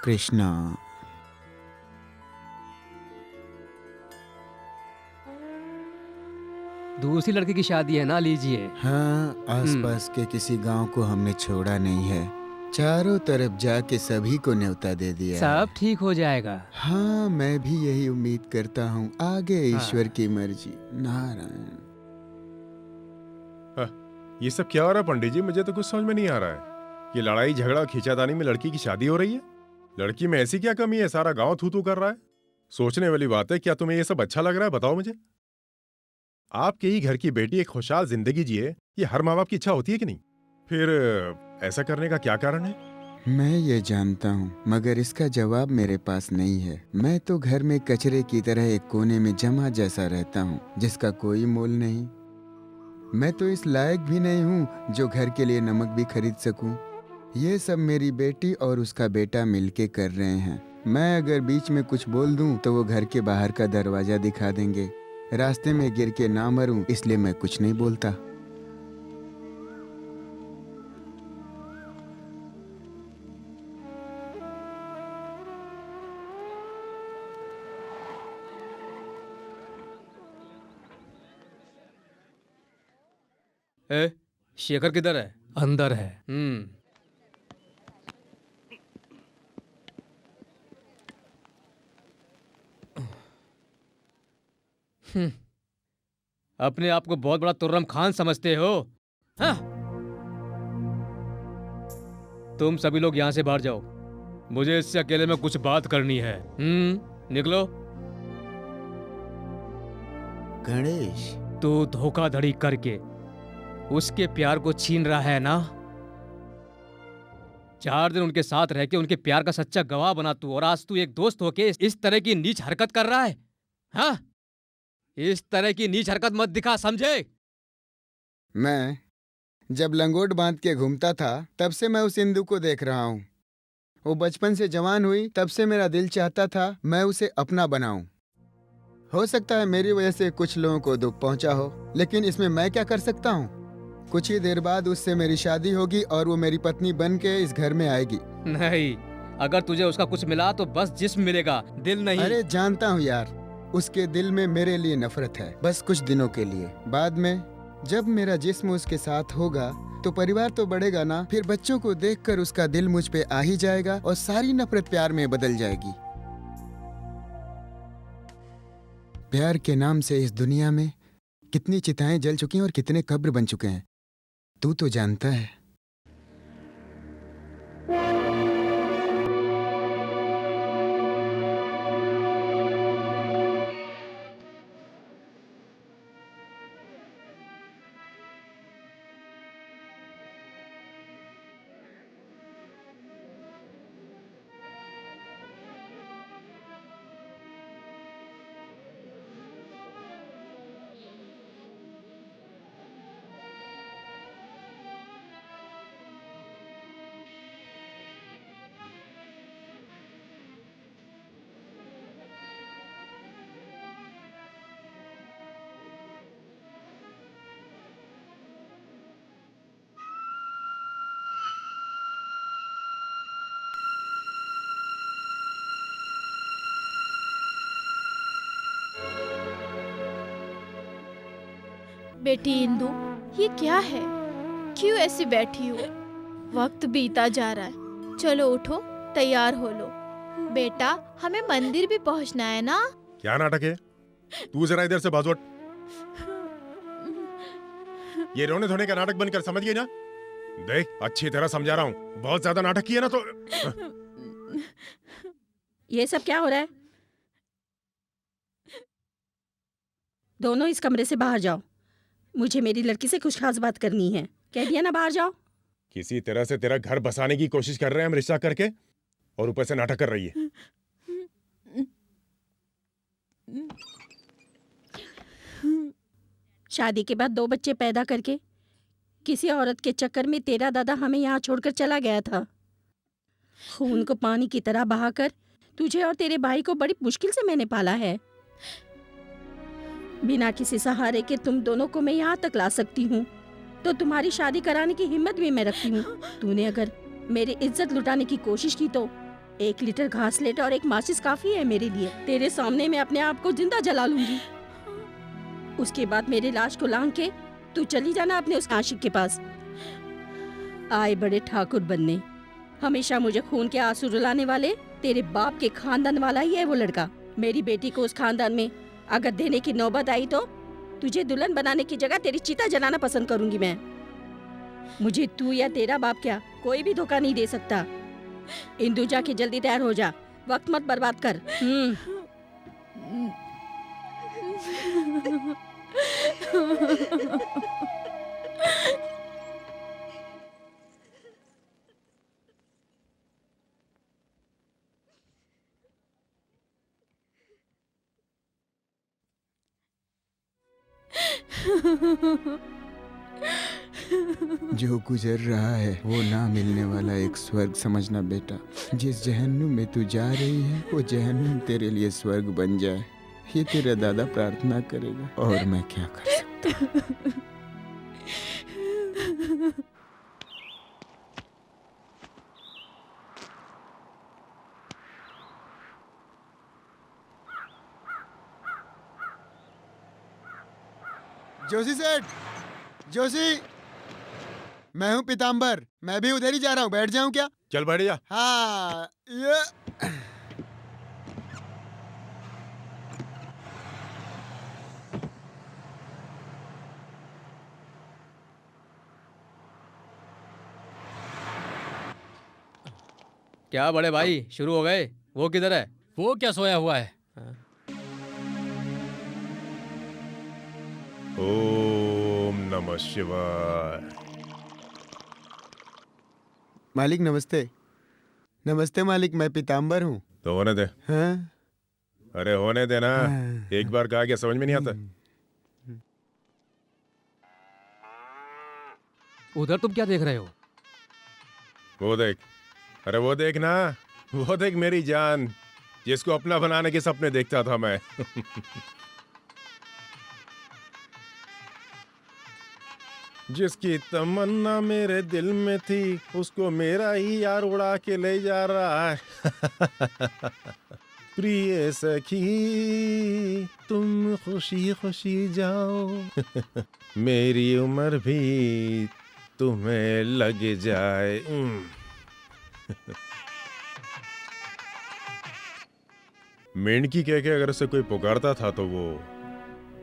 कृष्णा। दूसरी लड़की की शादी है ना, लीजिए। हाँ, आसपास के किसी गांव को हमने छोड़ा नहीं है। चारों तरफ जाके सभी को न्योता दे दिया है। सब ठीक हो जाएगा। हाँ, मैं भी यही उम्मीद करता हूँ। आगे ईश्वर हाँ। की मर्जी। नारायण। ये सब क्या हो रहा है पंडित जी? मुझे तो कुछ समझ में नहीं आ रहा है। ये लड़ाई झगड़ा खींचातानी में लड़की की शादी हो रही है। लड़की में ऐसी क्या कमी है? सारा गांव थू थू कर रहा है। सोचने वाली बात है। क्या तुम्हें ये सब अच्छा लग रहा है? बताओ मुझे। आपके ही घर की बेटी एक खुशहाल जिंदगी जिए, ये हर माँ बाप की इच्छा होती है कि नहीं? फिर ऐसा करने का क्या कारण है? मैं ये जानता हूँ, मगर इसका जवाब मेरे पास नहीं है। मैं तो घर में कचरे की तरह एक कोने में जमा जैसा रहता हूँ, जिसका कोई मोल नहीं। मैं तो इस लायक भी नहीं हूँ जो घर के लिए नमक भी खरीद सकूँ। ये सब मेरी बेटी और उसका बेटा मिलके कर रहे हैं। मैं अगर बीच में कुछ बोल दूँ तो वो घर के बाहर का दरवाजा दिखा देंगे। रास्ते में गिर के ना मरूं, इसलिए मैं कुछ नहीं बोलता। ए, शेखर किधर है? अंदर है। अपने आप को बहुत बड़ा तुर्रम खान समझते हो? हाँ? तुम सभी लोग यहाँ से बाहर जाओ। मुझे इससे अकेले में कुछ बात करनी है। निकलो। गणेश, तू धोखाधड़ी करके उसके प्यार को छीन रहा है ना? 4 दिन उनके साथ रह के उनके प्यार का सच्चा गवाह बना तू, और आज तू एक दोस्त होके इस तरह की नीच हरकत कर रहा है। हाँ? इस तरह की नीच हरकत मत दिखा, समझे? मैं जब लंगोट बांध के घूमता था तब से मैं उस इंदु को देख रहा हूँ। वो बचपन से जवान हुई तब से मेरा दिल चाहता था मैं उसे अपना बनाऊं। हो सकता है मेरी वजह से कुछ लोगों को दुख पहुंचा हो, लेकिन इसमें मैं क्या कर सकता हूँ? कुछ ही देर बाद उससे मेरी शादी होगी और वो मेरी पत्नी बन के इस घर में आएगी। नहीं, अगर तुझे उसका कुछ मिला तो बस जिस्म मिलेगा, दिल नहीं। अरे जानता हूँ यार, उसके दिल में मेरे लिए नफरत है, बस कुछ दिनों के लिए। बाद में जब मेरा जिस्म उसके साथ होगा तो परिवार तो बढ़ेगा ना। फिर बच्चों को देखकर उसका दिल मुझ पे आ ही जाएगा और सारी नफरत प्यार में बदल जाएगी। प्यार के नाम से इस दुनिया में कितनी चिताएं जल चुकी हैं और कितने कब्र बन चुके हैं, तू तो जानता है। बेटी इंदु, ये क्या है? क्यों ऐसी बैठी हो? वक्त बीता जा रहा है। चलो उठो, तैयार हो लो। बेटा, हमें मंदिर भी पहुंचना है ना? क्या नाटक है? तू जरा इधर से बाजू हट। ये रोने धोने का नाटक बनकर समझ गई ना? देख, अच्छी तरह समझा रहा हूँ। बहुत ज्यादा नाटक किया ना तो ये सब क्या हो रहा है? दोनों इस कमरे से बाहर जाओ। मुझे मेरी लड़की से कुछ खास बात करनी है। कह दिया ना, बाहर जाओ। किसी तरह से तेरा घर बसाने की कोशिश कर रहे हैं हम रिश्ता करके, और ऊपर से नाटक कर रही है। शादी के बाद 2 बच्चे पैदा करके किसी औरत के चक्कर में तेरा दादा हमें यहाँ छोड़कर चला गया था। खून को पानी की तरह बहाकर तुझे और तेरे भाई को बड़ी मुश्किल से मैंने पाला है। बिना किसी सहारे के तुम दोनों को मैं यहाँ तक ला सकती हूँ, तो तुम्हारी शादी कराने की हिम्मत भी मैं रखती हूँ। तूने अगर मेरी इज्जत लुटाने की कोशिश की तो 1 लीटर घासलेट और 1 माचिस काफी है मेरे लिए। तेरे सामने मैं अपने आप को जिंदा जला लूंगी। उसके बाद मेरे लाश को लांग के तू चली जाना अपने उस आशिक के पास। आए बड़े ठाकुर बनने। हमेशा मुझे खून के आंसू रुलाने वाले तेरे बाप के खानदान वाला ही है वो लड़का। मेरी बेटी को उस खानदान में अगर देने की नौबत आई तो तुझे दुल्हन बनाने की जगह तेरी चिता जलाना पसंद करूंगी मैं। मुझे तू या तेरा बाप क्या कोई भी धोखा नहीं दे सकता। इंदु जाके जल्दी तैयार हो जा, वक्त मत बर्बाद कर। जो गुजर रहा है वो ना मिलने वाला एक स्वर्ग समझना बेटा। जिस जहन्नुम में तू जा रही है वो जहन्नुम तेरे लिए स्वर्ग बन जाए, ये तेरा दादा प्रार्थना करेगा। और मैं क्या कर सकता हूँ। जोशी सेठ, जोशी, मैं हूँ पीताम्बर। मैं भी उधर ही जा रहा हूँ, बैठ जाऊँ क्या? चल बैठ जा। हाँ, ये क्या बड़े भाई शुरू हो गए? वो किधर है? वो क्या सोया हुआ है? ओम नमः शिवाय। मालिक नमस्ते। नमस्ते मालिक, मैं पीताम्बर हूँ। तो होने दे। हाँ? अरे होने दे ना। हाँ। एक बार कहा क्या समझ में नहीं आता? उधर तुम क्या देख रहे हो? वो देख, अरे वो देख ना, वो देख मेरी जान, जिसको अपना बनाने के सपने देखता था मैं। जिसकी तमन्ना मेरे दिल में थी, उसको मेरा ही यार उड़ा के ले जा रहा है। प्रिय सखी तुम खुशी खुशी जाओ, मेरी उम्र भी तुम्हें लग जाए। मेंढकी कह के अगर उसे कोई पुकारता था तो वो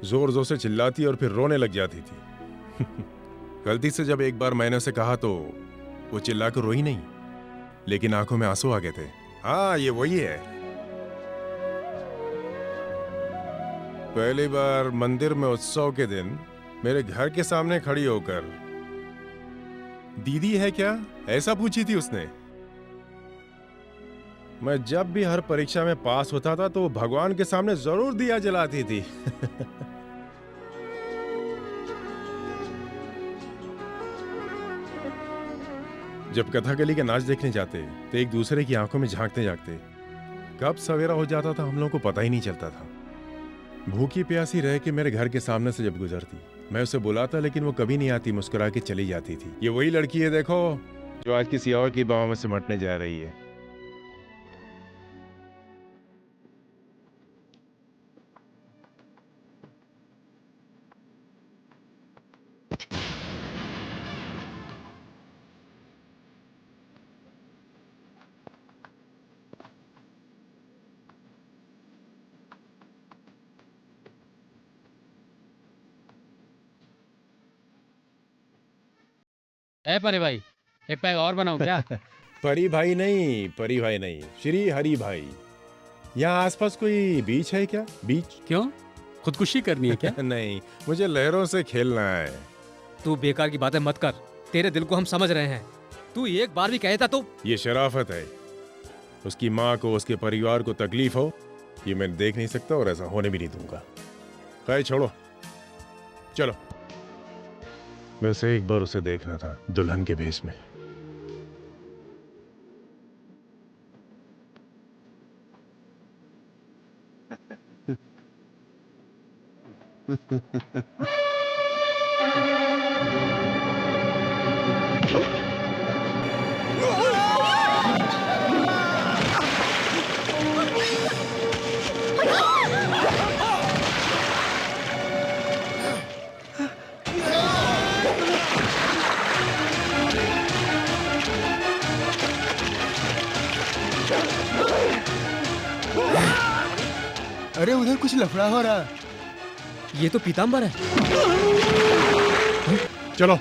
जोर जोर से चिल्लाती और फिर रोने लग जाती थी। गलती से जब एक बार मैंने उसे कहा तो वो चिल्ला कर रोई नहीं, लेकिन आंखों में आंसू आ गए थे। हाँ, ये वही है। पहली बार मंदिर में उत्सव के दिन मेरे घर के सामने खड़ी होकर दीदी है क्या, ऐसा पूछी थी उसने। मैं जब भी हर परीक्षा में पास होता था तो वो भगवान के सामने जरूर दिया जलाती थी। जब कथाकली के नाच देखने जाते तो एक दूसरे की आंखों में झांकते झांकते कब सवेरा हो जाता था हम लोगों को पता ही नहीं चलता था। भूखी प्यासी रह के मेरे घर के सामने से जब गुजरती, मैं उसे बुलाता लेकिन वो कभी नहीं आती, मुस्कुरा के चली जाती थी। ये वही लड़की है देखो, जो आज किसी और की बाहों में सिमटने जा रही है। ए परे भाई, एक पैग और बनाऊं क्या? परी भाई नहीं, श्री हरि भाई। यहाँ आसपास कोई बीच है क्या? बीच? क्यों, खुदकुशी करनी है क्या? नहीं, मुझे लहरों से खेलना है। तू बेकार की बातें मत कर, तेरे दिल को हम समझ रहे हैं। तू एक बार भी कहता तो। ये शराफत है। उसकी माँ को, उसके परिवार को तकलीफ हो, ये मैं देख नहीं सकता और ऐसा होने भी नहीं दूंगा। खैर छोड़ो, चलो। वैसे एक बार उसे देखना था दुल्हन के भेष में। अरे उधर कुछ लफड़ा हो रहा है। ये तो पीताम्बर है। चलो।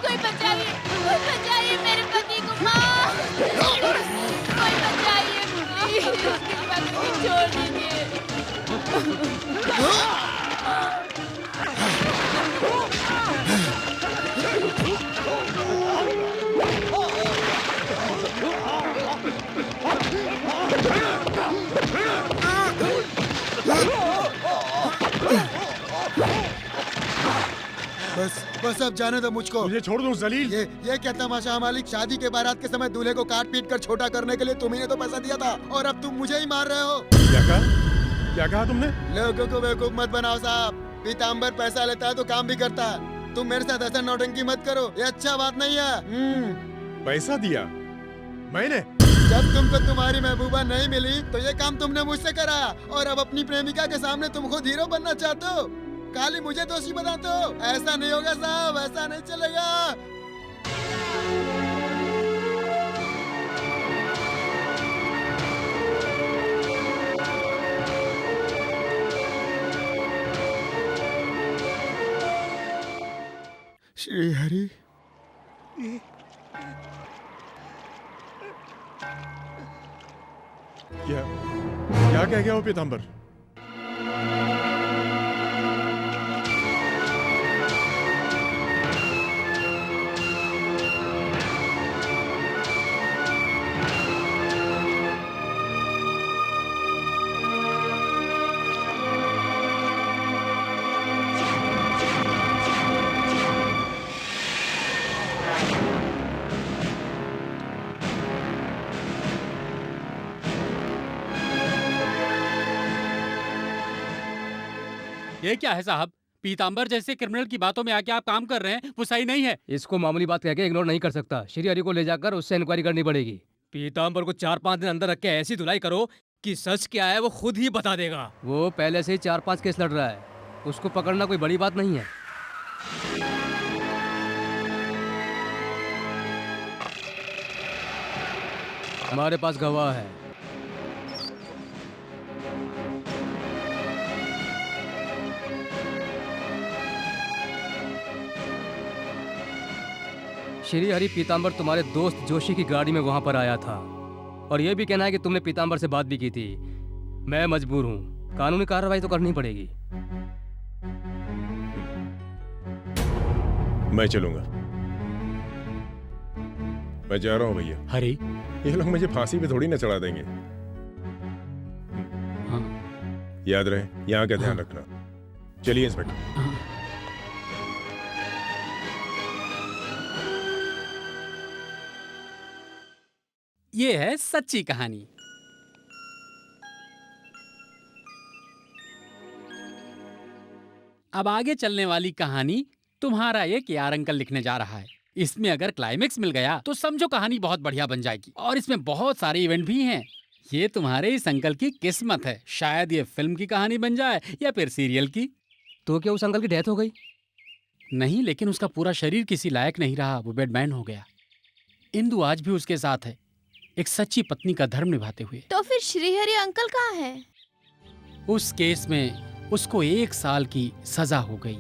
कोई बचाइए मेरे पति को, माँ। कोई बचाइए प्लीज, कृपा करके छोड़ दीजिए। बस अब जाने दो मुझको। मुझे छोड़ दो जलील। ये क्या तमाशा मालिक? शादी के बारात के समय दूल्हे को काट पीट कर छोटा करने के लिए तुम्ही ने तो पैसा दिया था, और अब तुम मुझे ही मार रहे हो। क्या कहा तुमने? लोगों को बेवकूफ मत बनाओ साहब। पीताम्बर पैसा लेता है तो काम भी करता है। तुम मेरे साथ ऐसा नौटंकी मत करो, ये अच्छा बात नहीं है। पैसा दिया मैंने? जब तुमको तुम्हारी महबूबा नहीं मिली तो ये काम तुमने मुझसे करा, और अब अपनी प्रेमिका के सामने तुम खुद हीरो बनना चाहते हो। खाली मुझे दोषी बताते हो। ऐसा नहीं होगा साहब, ऐसा नहीं चलेगा। श्री हरि, क्या कह गया वो पीताम्बर? ये क्या है साहब? पीताम्बर जैसे क्रिमिनल की बातों में आके आप काम कर रहे हैं, वो सही नहीं है। इसको मामूली बात कह के इग्नोर नहीं कर सकता। श्री हरि को ले जाकर उससे इंक्वायरी करनी पड़ेगी। पीताम्बर को 4-5 दिन अंदर रख के ऐसी धुलाई करो कि सच क्या है वो खुद ही बता देगा। वो पहले से ही 4-5 केस लड़ रहा है, उसको पकड़ना कोई बड़ी बात नहीं है। हमारे पास गवाह है। श्री हरि पीताम्बर तुम्हारे दोस्त जोशी की गाड़ी में वहां पर आया था, और यह भी कहना है कि तुमने पीताम्बर से बात भी की थी। मैं मजबूर हूं, कानूनी कार्रवाई तो करनी पड़ेगी। मैं चलूंगा। मैं जा रहा हूं भैया। हरी, ये लोग मुझे फांसी पे थोड़ी ना चढ़ा देंगे। हाँ। याद रहे, यहाँ का ध्यान रखना। चलिए इंस्पेक्टर। हाँ। ये है सच्ची कहानी। अब आगे चलने वाली कहानी तुम्हारा ये केआर अंकल लिखने जा रहा है। इसमें अगर क्लाइमेक्स मिल गया तो समझो कहानी बहुत बढ़िया बन जाएगी, और इसमें बहुत सारे इवेंट भी हैं। ये तुम्हारे इस अंकल की किस्मत है। शायद ये फिल्म की कहानी बन जाए या फिर सीरियल की। तो क्या उस अंकल की डेथ हो गई? नहीं, लेकिन उसका पूरा शरीर किसी लायक नहीं रहा, वो बेडमैन हो गया। इंदु आज भी उसके साथ है, एक सच्ची पत्नी का धर्म निभाते हुए। तो फिर श्रीहरि अंकल कहाँ है? उस केस में उसको 1 साल की सजा हो गई,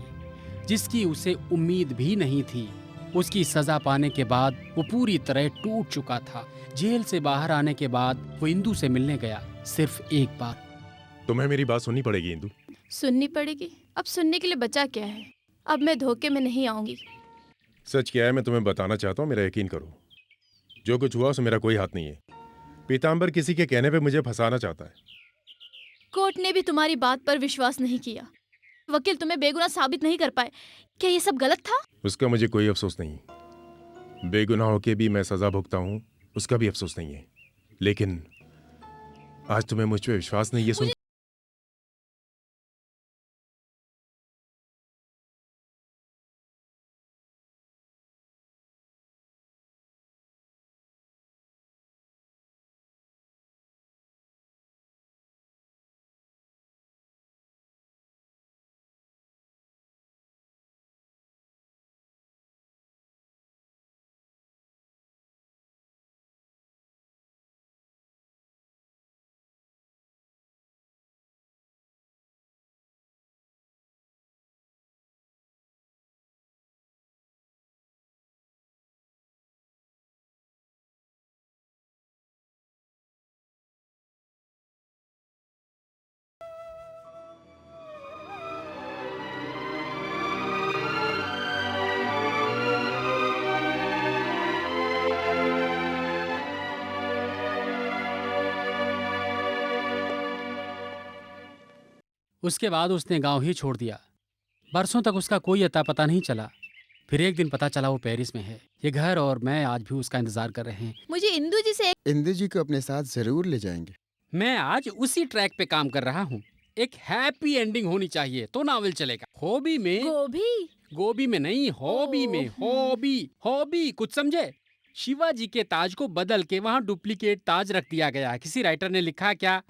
जिसकी उसे उम्मीद भी नहीं थी। उसकी सजा पाने के बाद वो पूरी तरह टूट चुका था। जेल से बाहर आने के बाद वो इंदु से मिलने गया, सिर्फ एक बार। तुम्हें मेरी बात सुननी पड़ेगी इंदु। सुननी पड़ेगी? अब सुनने के लिए बचा क्या है? अब मैं धोखे में नहीं आऊंगी। सच क्या है मैं तुम्हें बताना चाहता हूँ, मेरा यकीन करो। जो कुछ हुआ उसमें मेरा कोई हाथ नहीं है। पीताम्बर किसी के कहने पे मुझे फंसाना चाहता है। कोर्ट ने भी तुम्हारी बात पर विश्वास नहीं किया। वकील तुम्हें बेगुनाह साबित नहीं कर पाए। क्या ये सब गलत था? उसका मुझे कोई अफसोस नहीं। बेगुनाह होके भी मैं सजा भुगता हूँ, उसका भी अफसोस नहीं है। लेकिन आज तुम्हें मुझ पे विश्वास नहीं, ये सुन उसके बाद उसने गांव ही छोड़ दिया। बरसों तक उसका कोई अता पता नहीं चला। फिर एक दिन पता चला वो पेरिस में है। ये घर और मैं आज भी उसका इंतजार कर रहे हैं। मुझे इंदु जी से इंदु जी को अपने साथ जरूर ले जाएंगे। मैं आज उसी ट्रैक पे काम कर रहा हूँ। एक हैप्पी एंडिंग होनी चाहिए तो नावल चलेगा। हॉबी में गोभी में नहीं, हॉबी में। हॉबी कुछ समझे? शिवाजी के ताज को बदल के वहाँ डुप्लीकेट ताज रख दिया गया। किसी राइटर ने लिखा क्या?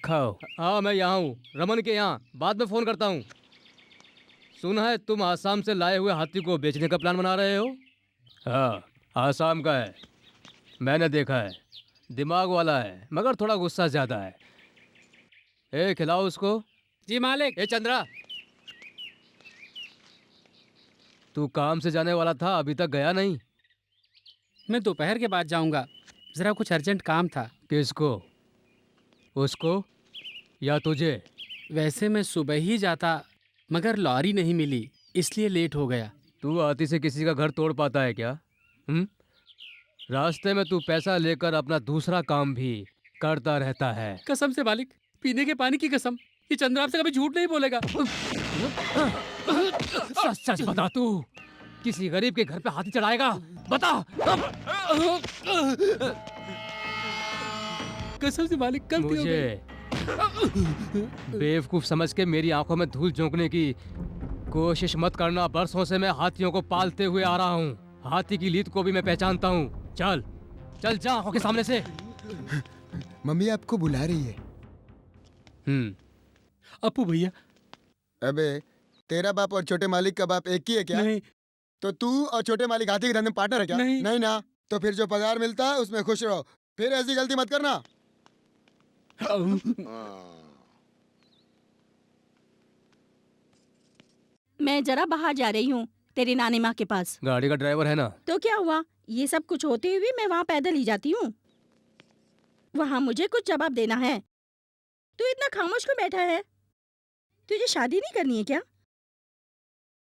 खाओ। हाँ, मैं यहाँ हूँ, रमन के यहाँ। बाद में फोन करता हूँ। सुना है तुम आसाम से लाए हुए हाथी को बेचने का प्लान बना रहे हो? हाँ, आसाम का है, मैंने देखा है। दिमाग वाला है मगर थोड़ा गुस्सा ज्यादा है। ए, खिलाओ उसको। जी मालिक। ए चंद्रा, तू काम से जाने वाला था, अभी तक गया नहीं? मैं दोपहर के बाद जाऊंगा, जरा कुछ अर्जेंट काम था। किसको? उसको या तुझे? वैसे मैं सुबह ही जाता मगर लॉरी नहीं मिली, इसलिए लेट हो गया। तू हाथी से किसी का घर तोड़ पाता है क्या? रास्ते में तू पैसा लेकर अपना दूसरा काम भी करता रहता है। कसम से मालिक, पीने के पानी की कसम, ये चंद्र आपसे कभी झूठ नहीं बोलेगा। सच सच बता, तू किसी गरीब के घर पे हाथी चढ़ाएगा? बता। कसम से मालिक, गलती हो गई। मुझे बेवकूफ समझ के मेरी आंखों में धूल झोंकने की कोशिश मत करना। बरसों से मैं हाथियों को पालते हुए आ रहा हूँ। हाथी की लीद को भी मैं पहचानता हूँ। चल चल, जा आंखों के सामने से। मम्मी आपको बुला रही है। अपू भैया। अबे, तेरा बाप और छोटे मालिक का बाप एक ही है क्या? नहीं। तो तू और छोटे मालिक हाथी के धंधे में पार्टनर है क्या? नहीं। नहीं ना, तो फिर जो पगार मिलता है उसमें खुश रहो। फिर ऐसी गलती मत करना। मैं जरा बाहर जा रही हूँ तेरी नानी माँ के पास। गाड़ी का ड्राइवर है ना? तो क्या हुआ, ये सब कुछ होते हुए मैं वहाँ पैदल ही जाती हूँ। वहाँ मुझे कुछ जवाब देना है। तू इतना खामोश क्यों बैठा है? तुझे शादी नहीं करनी है क्या?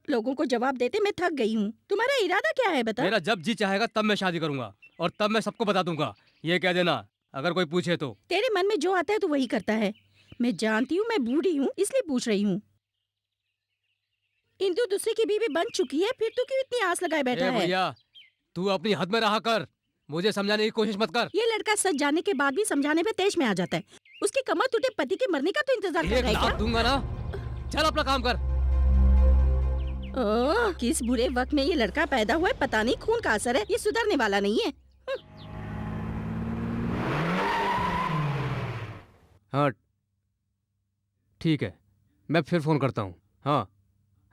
लोगों को जवाब देते मैं थक गई हूँ। तुम्हारा इरादा क्या है बता? मेरा जब जी चाहेगा तब मैं शादी करूंगा और तब मैं सबको बता दूंगा। ये कह देना अगर कोई पूछे तो। तेरे मन में जो आता है तू वही करता है। मैं जानती हूँ मैं बूढ़ी हूँ इसलिए पूछ रही हूँ। इंदु दूसरी की बीवी बन चुकी है, फिर तू क्यों इतनी आस लगाए बैठा है? भैया, तू अपनी हद में रहा कर, मुझे समझाने की कोशिश मत कर। ये लड़का सच जानने के बाद भी समझाने में तेज में आ जाता है। उसकी कमर टूटे पति के मरने का तो इंतजार कर रहा है क्या? दूंगा ना। चल अपना काम कर। ओह, किस बुरे वक्त में ये लड़का पैदा हुआ है पता नहीं। खून का असर है, ये सुधरने वाला नहीं है। हाँ ठीक है, मैं फिर फोन करता हूँ। हाँ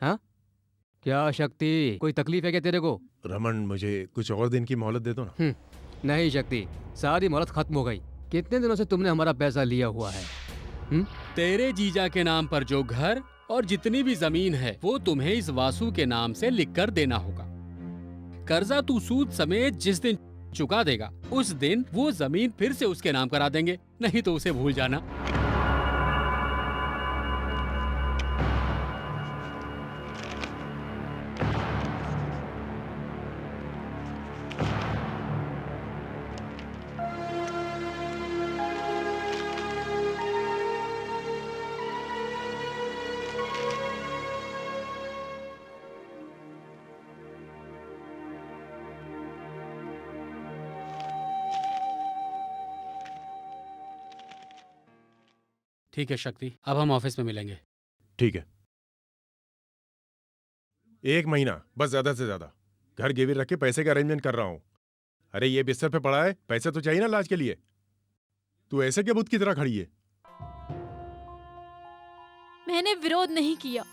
हाँ, क्या शक्ति, कोई तकलीफ है क्या तेरे को? रमन, मुझे कुछ और दिन की मोहलत दे दो ना। नहीं शक्ति, सारी मोहलत खत्म हो गई। कितने दिनों से तुमने हमारा पैसा लिया हुआ है? तेरे जीजा के नाम पर जो घर और जितनी भी जमीन है वो तुम्हें इस वासु के नाम से लिखकर देना होगा। कर्जा तू सूद समेत जिस दिन चुका देगा उस दिन वो जमीन फिर से उसके नाम करा देंगे, नहीं तो उसे भूल जाना। ठीक है शक्ति, अब हम ऑफिस में मिलेंगे। ठीक है, 1 महीना बस, ज्यादा से ज्यादा। घर गिरवी रख के पैसे का अरेंजमेंट कर रहा हूँ। अरे ये बिस्तर पे पड़ा है, पैसे तो चाहिए ना इलाज के लिए। तू ऐसे क्या बुत की तरह खड़ी है? मैंने विरोध नहीं किया,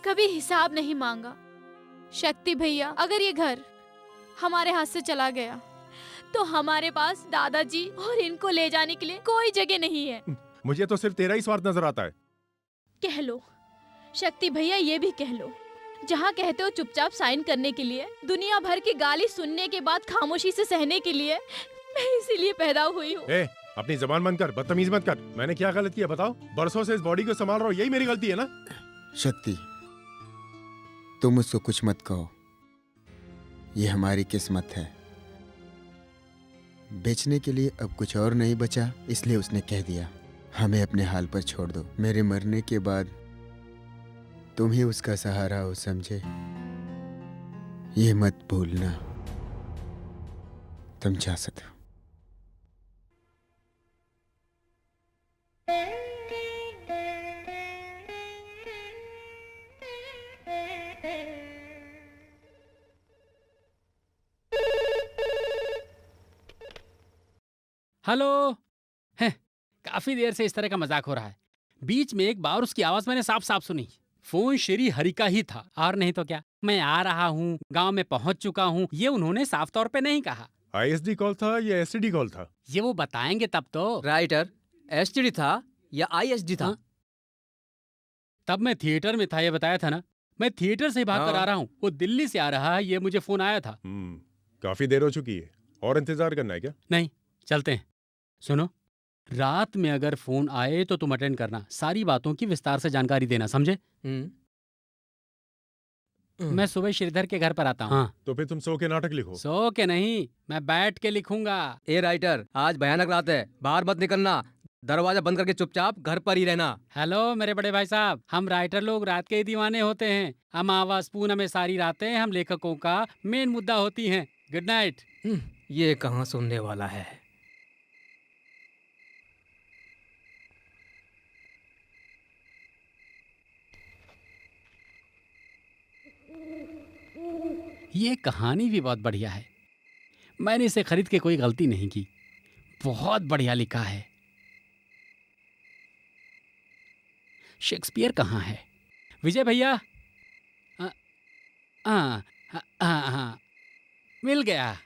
कभी हिसाब नहीं मांगा। शक्ति भैया, अगर ये घर हमारे हाथ से चला गया तो हमारे पास दादाजी और इनको ले जाने के लिए कोई जगह नहीं है। मुझे तो सिर्फ तेरा ही स्वार्थ नजर आता है। कह लो शक्ति भैया, ये भी कह लो, जहाँ कहते हो चुपचाप साइन करने के लिए, दुनिया भर की गाली सुनने के बाद खामोशी से सहने के लिए, मैं इसीलिए पैदा हुई हूँ। ए, अपनी जबान बंद कर, बदतमीज मत कर। मैंने क्या गलत किया बताओ? बरसों से इस बॉडी को संभाल रहा हूँ, यही मेरी गलती है ना? शक्ति, तुम उसको कुछ मत कहो, ये हमारी किस्मत है। बेचने के लिए अब कुछ और नहीं बचा, इसलिए उसने कह दिया हमें अपने हाल पर छोड़ दो। मेरे मरने के बाद तुम ही उसका सहारा हो, समझे? ये मत भूलना। तुम जा सकते हो। हेलो। हैं, काफी देर से इस तरह का मजाक हो रहा है। बीच में एक बार उसकी आवाज मैंने साफ साफ सुनी। फोन श्री हरि का ही था, और नहीं तो क्या। मैं आ रहा हूँ, गांव में पहुंच चुका हूँ, ये उन्होंने साफ तौर पे नहीं कहा। आईएसडी कॉल था या एसटीडी कॉल था? ये वो बताएंगे तब तो। राइटर, एसटीडी था या आईएसडी था? हाँ? तब मैं थिएटर में था, ये बताया था ना। मैं थिएटर से भाग कर हाँ। आ रहा हूँ, वो दिल्ली से आ रहा है, ये मुझे फोन आया था। काफी देर हो चुकी है, और इंतजार करना है क्या? नहीं, चलते हैं। सुनो, रात में अगर फोन आए तो तुम अटेंड करना, सारी बातों की विस्तार से जानकारी देना, समझे? मैं सुबह श्रीधर के घर पर आता हूँ। हाँ। तो फिर तुम सो के नाटक लिखो। सो के नहीं, मैं बैठ के लिखूंगा। ए राइटर, आज भयानक रात है, बाहर मत निकलना, दरवाजा बंद करके चुपचाप घर पर ही रहना। हेलो मेरे बड़े भाई साहब, हम राइटर लोग रात के ही दीवाने होते हैं। अमावस पूनम में सारी रातें हम लेखकों का मेन मुद्दा होती हैं। Good night. ये कहाँ सुनने वाला है? ये कहानी भी बहुत बढ़िया है। मैंने इसे खरीद के कोई गलती नहीं की। बहुत बढ़िया लिखा है। शेक्सपियर कहाँ है? विजय भैया। हाँ, मिल गया।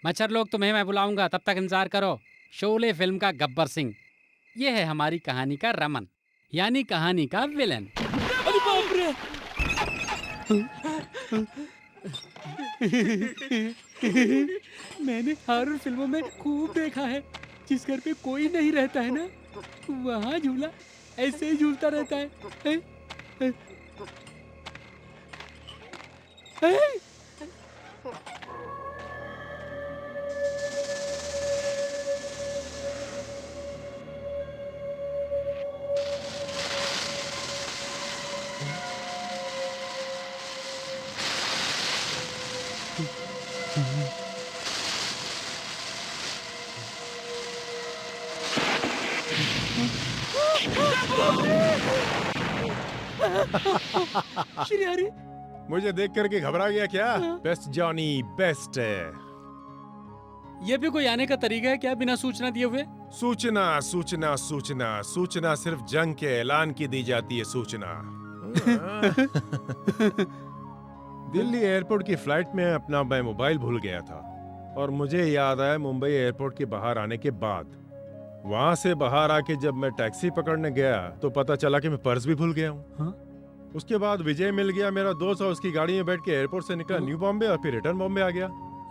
मच्छर लोग तुम्हें मैं बुलाऊंगा, तब तक इंतजार करो। शोले फिल्म का गब्बर सिंह, ये है हमारी कहानी का रमन, यानी कहानी का विलेन। अरे बाप रे! मैंने हॉरर फिल्मों में खूब देखा है, जिस घर पे कोई नहीं रहता है ना, वहाँ झूला ऐसे ही झूलता रहता है। श्री हरि, मुझे देख करके घबरा गया क्या? बेस्ट जॉनी, बेस्ट है। ये भी कोई आने का तरीका है क्या, बिना सूचना दिए हुए? सूचना सूचना सूचना सूचना सिर्फ जंग के ऐलान की दी जाती है सूचना। दिल्ली एयरपोर्ट की फ्लाइट में अपना मैं मोबाइल भूल गया था, और मुझे याद आया मुंबई एयरपोर्ट के बाहर आने के बाद। वहां से बाहर आके जब मैं टैक्सी पकड़ने गया तो पता चला कि मैं पर्स भी भूल गया हूँ। हाँ? उसके बाद विजय मिल गया, मेरा दोस्त, और उसकी गाड़ी में बैठ के एयरपोर्ट से निकला न्यू बॉम्बे, और फिर रिटर्न बॉम्बे आ गया।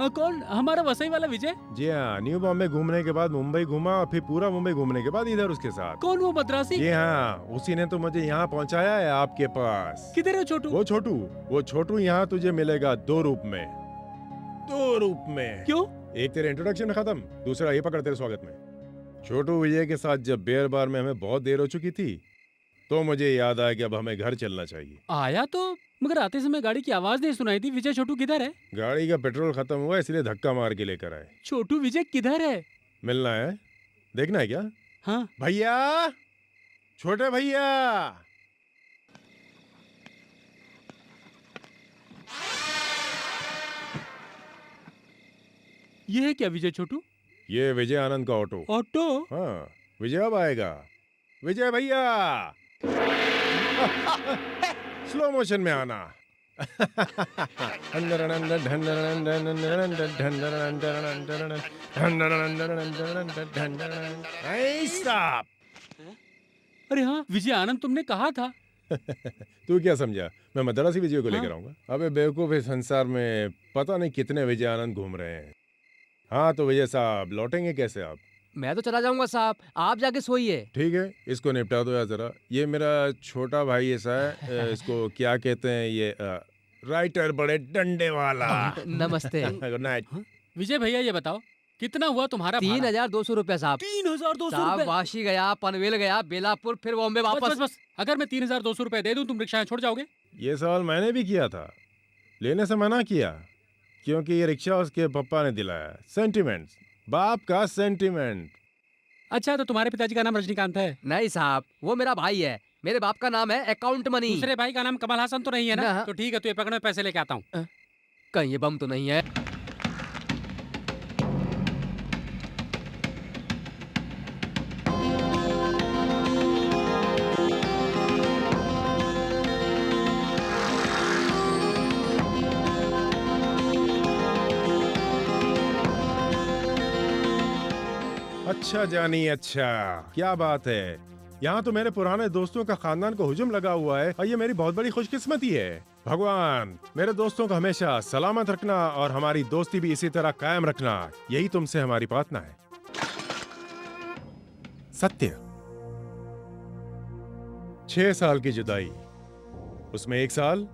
कौन? हमारा वसई वाला विजय? जी हाँ, न्यू बॉम्बे घूमने के बाद मुंबई घूमा, और फिर पूरा मुंबई घूमने के बाद इधर उसके साथ। कौन, वो मद्रासी? जी हाँ, उसी ने तो मुझे यहाँ पहुँचाया है आपके पास। किधर है छोटू? वो छोटू यहाँ तुझे मिलेगा 2 रूप में। 2 रूप में। क्यों? एक तेरे इंट्रोडक्शन खत्म, दूसरा ये पकड़ तेरे स्वागत में। छोटू विजय के साथ जब बेयर बार में हमें बहुत देर हो चुकी थी, तो मुझे याद आया कि अब हमें घर चलना चाहिए। आया तो, मगर आते समय गाड़ी की आवाज नहीं सुनाई थी। विजय छोटू किधर है? गाड़ी का पेट्रोल खत्म हुआ, इसलिए धक्का मार के लेकर आए। छोटू विजय किधर है? मिलना है? देखना है क्या? हाँ। भैया, छोटे भैया। ये है क्या विजय छोटू? ये विजय आनंद का ऑटो। ऑटो? हाँ, विजय अब आएगा। विजय भैया, स्लो मोशन में आना। स्टॉप। अरे हाँ, विजय आनंद तुमने कहा था। तू क्या समझा मैं मद्रासी विजय को लेकर हाँ? आऊंगा? अबे बेवकूफ, इस संसार में पता नहीं कितने विजय आनंद घूम रहे हैं। हाँ तो विजय साहब, लौटेंगे कैसे आप? मैं तो चला जाऊंगा साहब, आप जाके सोइए। ठीक है, इसको निपटा दो यार जरा। ये मेरा छोटा भाई ऐसा है, इसको क्या कहते हैं ये, राइटर बड़े डंडे वाला। नमस्ते। Good night. विजय भैया ये बताओ, कितना हुआ तुम्हारा भाड़ा? 3200 रुपया साहब। 3200 साहब रुपए? वाशी गया, पनवेल गया, बेलापुर, फिर बॉम्बे बस वापस। बस बस, अगर मैं 3200 रुपए दे दूं तुम रिक्शा छोड़ जाओगे? ये सवाल मैंने भी किया था, लेने से मना किया, क्योंकि ये रिक्शा उसके पापा ने दिलाया। सेंटिमेंट्स, बाप का सेंटिमेंट। अच्छा, तो तुम्हारे पिताजी का नाम रजनीकांत है? नहीं साहब, वो मेरा भाई है। मेरे बाप का नाम है अकाउंट मनी। दूसरे भाई का नाम कमल हासन तो नहीं है ना? ना। तो ठीक है, तू ये पकड़, मैं पैसे लेके आता हूँ। कहीं ये बम तो नहीं है? अच्छा जानी, अच्छा क्या बात है। यहाँ तो मेरे पुराने दोस्तों का खानदान को हुजूम लगा हुआ है और ये मेरी बहुत बड़ी खुशकिस्मती है। भगवान मेरे दोस्तों को हमेशा सलामत रखना और हमारी दोस्ती भी इसी तरह कायम रखना, यही तुमसे हमारी प्रार्थना है। सत्य। 6 साल की जुदाई, उसमें 1 साल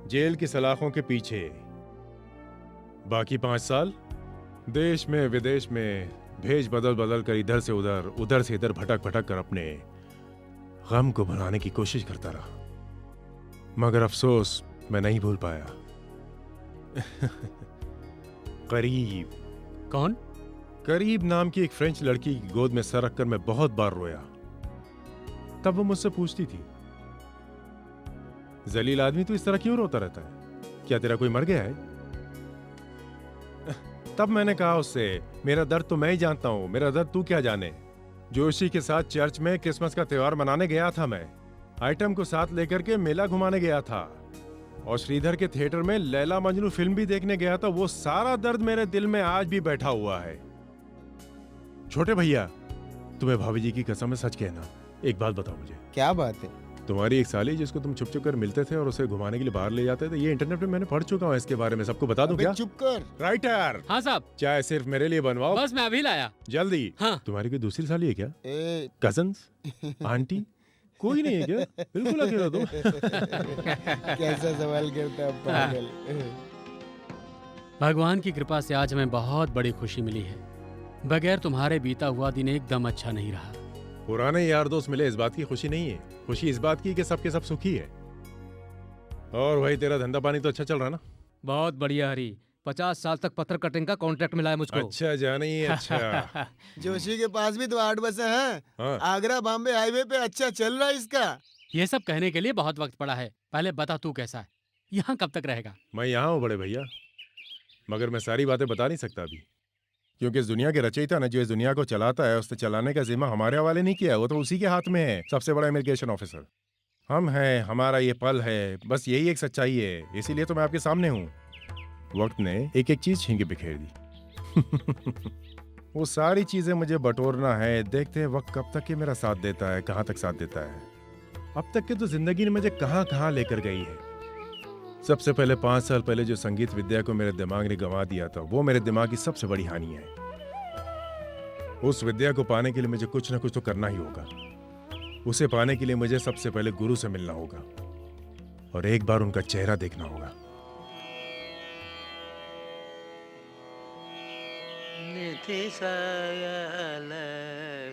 जेल की सलाखों के पीछे, बाकी 5 साल देश में विदेश में भेज बदल बदल कर इधर से उधर, उधर से इधर भटक भटक कर अपने गम को भुलाने की कोशिश करता रहा, मगर अफसोस मैं नहीं भूल पाया। करीब। कौन? करीब नाम की एक फ्रेंच लड़की की गोद में सर रखकर मैं बहुत बार रोया। तब वो मुझसे पूछती थी, जलील आदमी तू इस तरह क्यों रोता रहता है, क्या तेरा कोई मर गया है? तब मैंने कहा उससे, मेरा दर्द तो मैं ही जानता हूं, मेरा दर्द तू क्या जाने। जोशी के साथ चर्च में क्रिसमस का त्योहार मनाने गया था मैं, आइटम को साथ लेकर के मेला घुमाने गया था और श्रीधर के थिएटर में लैला मजनू फिल्म भी देखने गया था। वो सारा दर्द मेरे दिल में आज भी बैठा हुआ है। छोटे भैया, तुम्हें भाभी जी की कसम है, सच कहना, एक बात बताओ मुझे। क्या बात है? तुम्हारी एक साली जिसको तुम छुप छुप कर मिलते थे और उसे घुमाने के लिए बाहर ले जाते थे, ये इंटरनेट पे मैंने पढ़ चुका हूँ, इसके बारे में सबको बता दूं क्या? चुप कर। राइटर, हाँ साहब, चाय सिर्फ मेरे लिए बनवाओ, बस मैं अभी लाया। जल्दी। हाँ। तुम्हारी कोई दूसरी साली है क्या? ए, कजन्स, आंटी, कोई नहीं है क्या? बिल्कुल अकेला तुम। कैसा सवाल करता है पागल। भगवान की कृपा से आज हमें बहुत बड़ी खुशी मिली है। बगैर तुम्हारे बीता हुआ दिन एकदम अच्छा नहीं रहा। पुराने यार दोस्त मिले, इस बात की खुशी नहीं है, खुशी इस बात की कि सबके सब सुखी है। और भाई तेरा धंधा पानी तो अच्छा चल रहा ना? बहुत बढ़िया हरी, 50 साल तक पत्थर कटिंग का कॉन्ट्रैक्ट मिला है मुझको। अच्छा जानी, अच्छा। जोशी के पास भी तो 8 बसें हैं। हाँ। आगरा बॉम्बे हाईवे पे अच्छा चल रहा है इसका। ये सब कहने के लिए बहुत वक्त पड़ा है, पहले बता तू कैसा है, यहाँ कब तक रहेगा? मैं यहाँ हूँ बड़े भैया, मगर मैं सारी बातें बता नहीं सकता अभी, क्योंकि इस दुनिया के रचयिता ने जो इस दुनिया को चलाता है, उससे चलाने का जिम्मा हमारे हवाले नहीं किया, वो तो उसी के हाथ में है, सबसे बड़ा इमिग्रेशन ऑफिसर हम हैं, हमारा ये पल है, बस यही एक सच्चाई है, इसीलिए तो मैं आपके सामने हूँ। वक्त ने एक एक चीज छीन के बिखेर दी। वो सारी चीजें मुझे बटोरना है, देखते हैं वक्त कब तक ये मेरा साथ देता है, कहाँ तक साथ देता है। अब तक की तो जिंदगी ने मुझे कहाँ कहाँ लेकर गई है। सबसे पहले 5 साल पहले जो संगीत विद्या को मेरे दिमाग ने गंवा दिया था, वो मेरे दिमाग की सबसे बड़ी हानि है। उस विद्या को पाने के लिए मुझे कुछ ना कुछ तो करना ही होगा। उसे पाने के लिए मुझे सबसे पहले गुरु से मिलना होगा और एक बार उनका चेहरा देखना होगा। निधि सयल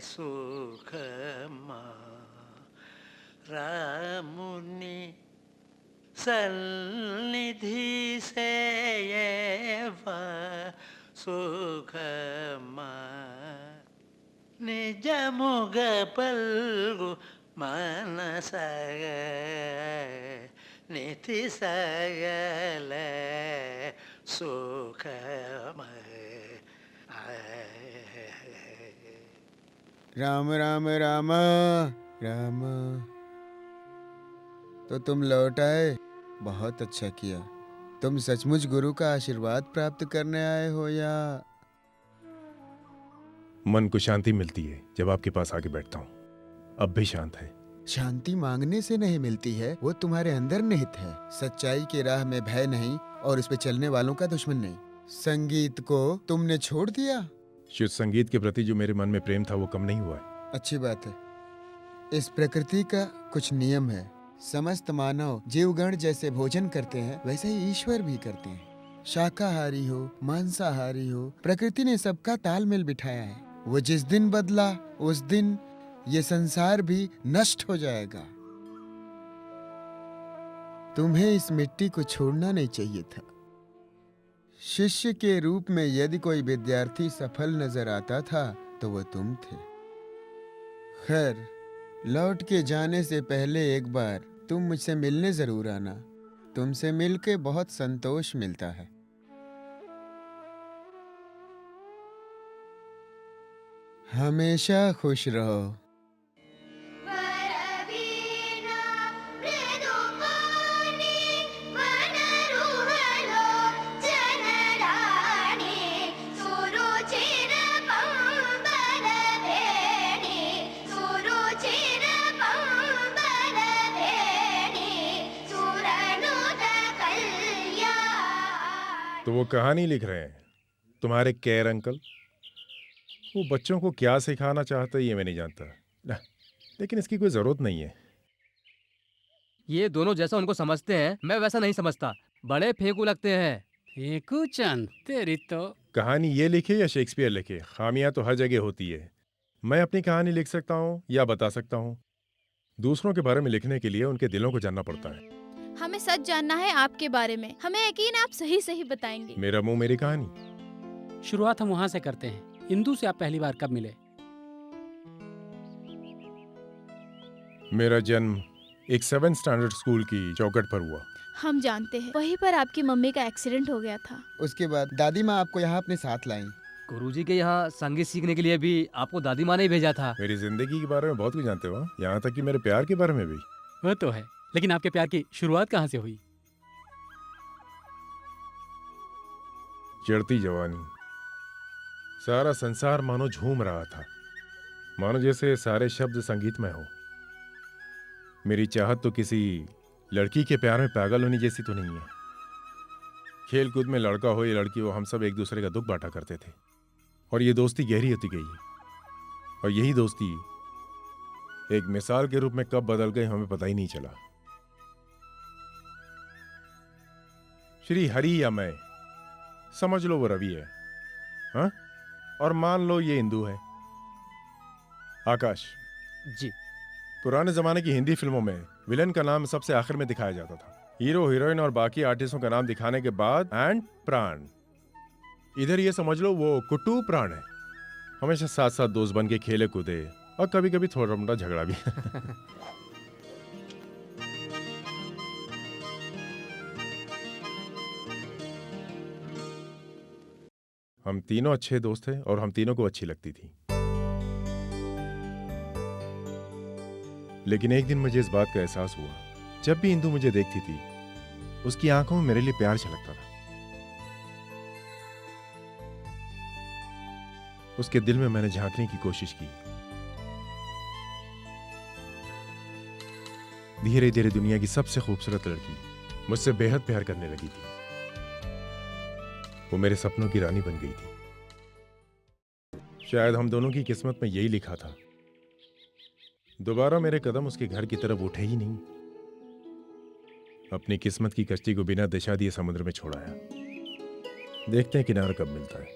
सुखमा रामुनि सन्निधि से सुखमा निज मुग पल्गु मनसग निधि सकल सुखमय राम राम राम राम। तो तुम लौट आए, बहुत अच्छा किया। तुम सचमुच गुरु का आशीर्वाद प्राप्त करने आए हो या? मन को शांति मिलती है जब आपके पास आके बैठता हूँ। अब भी शांत है। शांति मांगने से नहीं मिलती है, वो तुम्हारे अंदर निहित है। सच्चाई की राह में भय नहीं और उस पे चलने वालों का दुश्मन नहीं। संगीत को तुमने छोड़ दिया? शुद्ध संगीत के प्रति जो मेरे मन में प्रेम था वो कम नहीं हुआ है। अच्छी बात है। इस प्रकृति का कुछ नियम है। समस्त मानव जीवगण जैसे भोजन करते हैं वैसे ही ईश्वर भी करते हैं। शाकाहारी हो मांसाहारी हो, प्रकृति ने सबका तालमेल बिठाया है। वो जिस दिन बदला उस दिन ये संसार भी नष्ट हो जाएगा। तुम्हें इस मिट्टी को छोड़ना नहीं चाहिए था। शिष्य के रूप में यदि कोई विद्यार्थी सफल नजर आता था तो वो तुम थे। खैर, लौट के जाने से पहले एक बार तुम मुझसे मिलने जरूर आना। तुमसे मिलके बहुत संतोष मिलता है। हमेशा खुश रहो। तो वो कहानी लिख रहे हैं तुम्हारे केयर अंकल। वो बच्चों को क्या सिखाना चाहते हैं ये मैं नहीं जानता, लेकिन इसकी कोई जरूरत नहीं है। ये दोनों जैसा उनको समझते हैं मैं वैसा नहीं समझता। बड़े फेंकू लगते हैं। फेंकू चंद, तेरी तो। कहानी ये लिखे या शेक्सपियर लिखे, खामियां तो हर जगह होती है। मैं अपनी कहानी लिख सकता हूँ या बता सकता हूँ। दूसरों के बारे में लिखने के लिए उनके दिलों को जानना पड़ता है। हमें सच जानना है आपके बारे में। हमें यकीन आप सही सही बताएंगे। मेरा मुंह मेरी कहानी। शुरुआत हम वहाँ से करते हैं। इंदु से आप पहली बार कब मिले? मेरा जन्म एक 7th स्टैंडर्ड स्कूल की चौखट पर हुआ। हम जानते हैं, वहीं पर आपकी मम्मी का एक्सीडेंट हो गया था। उसके बाद दादी माँ आपको यहाँ अपने साथ लाई। गुरुजी के यहाँ संगीत सीखने के लिए भी आपको दादी माँ ने ही भेजा था। मेरी जिंदगी के बारे में बहुत कुछ जानते हो, यहाँ तक कि मेरे प्यार के बारे में भी। वो तो है, लेकिन आपके प्यार की शुरुआत कहाँ से हुई? चढ़ती जवानी, सारा संसार मानो झूम रहा था, मानो जैसे सारे शब्द संगीत में हो। मेरी चाहत तो किसी लड़की के प्यार में पागल होने जैसी तो नहीं है। खेल कूद में लड़का हो या लड़की हो, हम सब एक दूसरे का दुख बांटा करते थे और ये दोस्ती गहरी होती गई। और यही दोस्ती एक मिसाल के रूप में कब बदल गई हमें पता ही नहीं चला। श्री हरि या मैं, समझ लो वो रवि है, हाँ? और मान लो ये इंदु है। आकाश जी। पुराने जमाने की हिंदी फिल्मों में विलन का नाम सबसे आखिर में दिखाया जाता था। हीरो हीरोइन और बाकी आर्टिस्टों का नाम दिखाने के बाद एंड प्राण। इधर ये समझ लो वो कुट्टू प्राण है। हमेशा साथ साथ दोस्त बन के खेले कूदे और कभी कभी थोड़ा मोटा झगड़ा भी। हम तीनों अच्छे दोस्त थे और हम तीनों को अच्छी लगती थी। लेकिन एक दिन मुझे इस बात का एहसास हुआ, जब भी इंदु मुझे देखती थी उसकी आंखों में मेरे लिए प्यार छलकता था। उसके दिल में मैंने झांकने की कोशिश की। धीरे धीरे दुनिया की सबसे खूबसूरत लड़की मुझसे बेहद प्यार करने लगी थी। वो मेरे सपनों की रानी बन गई थी। शायद हम दोनों की किस्मत में यही लिखा था। दोबारा मेरे कदम उसके घर की तरफ उठे ही नहीं। अपनी किस्मत की कश्ती को बिना दिशा दिए समुद्र में छोड़ाया। देखते हैं किनारा कब मिलता है।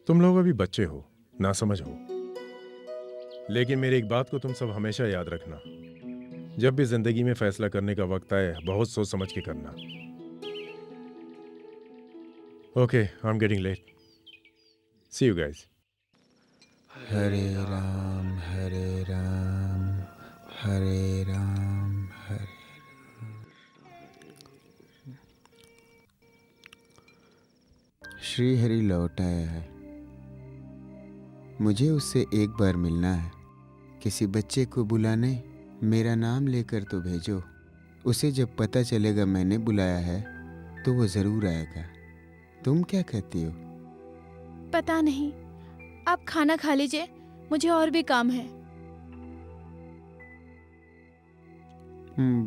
तुम लोग अभी बच्चे हो, नासमझ हो, लेकिन मेरी एक बात को तुम सब हमेशा याद रखना। जब भी जिंदगी में फैसला करने का वक्त आए, बहुत सोच समझ के करना। Okay, I am getting late. See you guys. Hare Ram Shrihari लौट आया है। मुझे उससे एक बार मिलना है। किसी बच्चे को बुलाने मेरा नाम लेकर तो भेजो। उसे जब पता चलेगा मैंने बुलाया है तो वो ज़रूर आएगा। तुम क्या कहती हो? पता नहीं, आप खाना खा लीजिए, मुझे और भी काम है।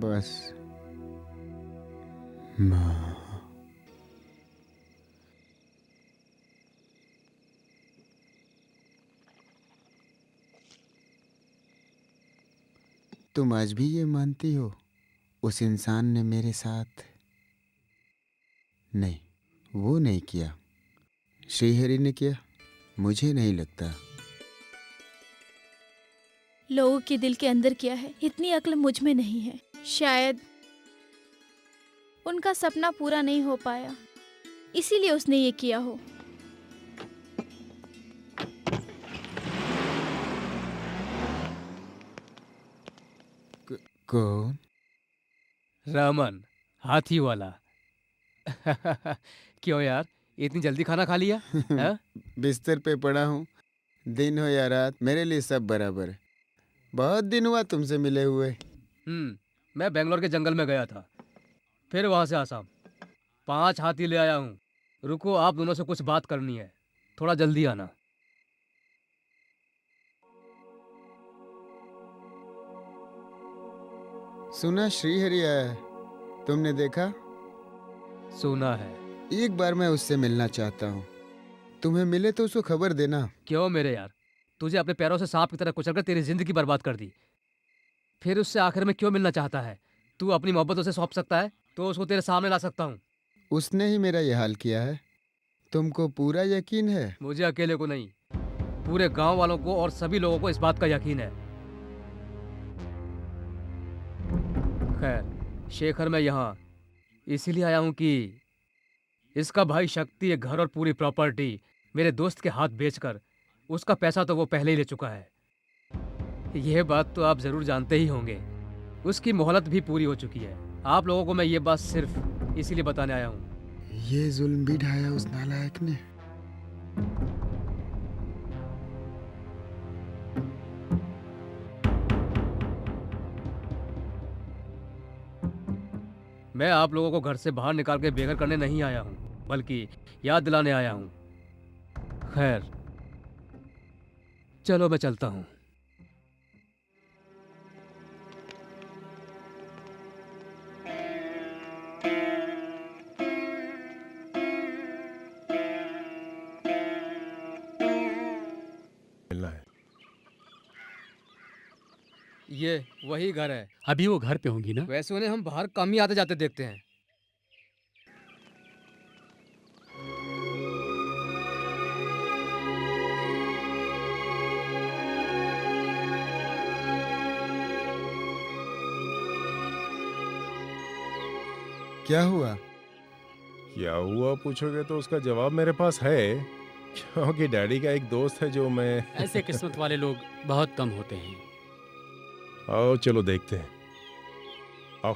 बस माँ। तुम आज भी ये मानती हो उस इंसान ने मेरे साथ? नहीं, वो नहीं किया, श्रीहरि ने किया। मुझे नहीं लगता। लोगों के दिल के अंदर क्या है, इतनी अक्ल मुझ में नहीं है। शायद उनका सपना पूरा नहीं हो पाया, इसीलिए उसने ये किया हो। कौन? रमन, हाथी वाला। क्यों यार, इतनी जल्दी खाना खा लिया? हाँ? बिस्तर पे पड़ा हूँ, दिन हो या रात मेरे लिए सब बराबर है। बहुत दिन हुआ तुमसे मिले हुए। मैं बेंगलोर के जंगल में गया था, फिर वहां से आसाम। 5 हाथी ले आया हूँ। रुको, आप दोनों से कुछ बात करनी है, थोड़ा जल्दी आना। सुना श्रीहरि आया है, तुमने देखा? सुना है। एक बार मैं उससे मिलना चाहता हूँ। तुम्हें मिले तो उसको खबर देना। क्यों मेरे यार, तुझे अपने पैरों से सांप की तरह कुचलकर तेरी जिंदगी बर्बाद कर दी, फिर उससे आखिर में क्यों मिलना चाहता है? तू अपनी मोहब्बत उसे सौंप सकता है तो उसको तेरे सामने ला सकता हूँ। उसने ही मेरा ये हाल किया है। तुमको पूरा यकीन है? मुझे अकेले को नहीं, पूरे गांव वालों को और सभी लोगों को इस बात का यकीन है। खैर, शेखर मैं यहाँ इसीलिए आया हूँ कि इसका भाई शक्ति एक घर और पूरी प्रॉपर्टी मेरे दोस्त के हाथ बेचकर, उसका पैसा तो वो पहले ही ले चुका है। यह बात तो आप जरूर जानते ही होंगे। उसकी मोहलत भी पूरी हो चुकी है। आप लोगों को मैं ये बात सिर्फ इसीलिए बताने आया हूँ। ये जुल्म भी ढाया उस नालायक ने। मैं आप लोगों को घर से बाहर निकाल के बेघर करने नहीं आया हूँ, बल्कि याद दिलाने आया हूँ। खैर, चलो मैं चलता हूँ। मिलना है। ये वही घर है। अभी वो घर पे होंगी ना? वैसे उन्हें हम बाहर कम ही आते जाते देखते हैं। क्या हुआ? क्या हुआ पूछोगे तो उसका जवाब मेरे पास है, क्योंकि डैडी का एक दोस्त है जो मैं ऐसे किस्मत वाले लोग बहुत कम होते हैं। आओ चलो देखते हैं। आओ।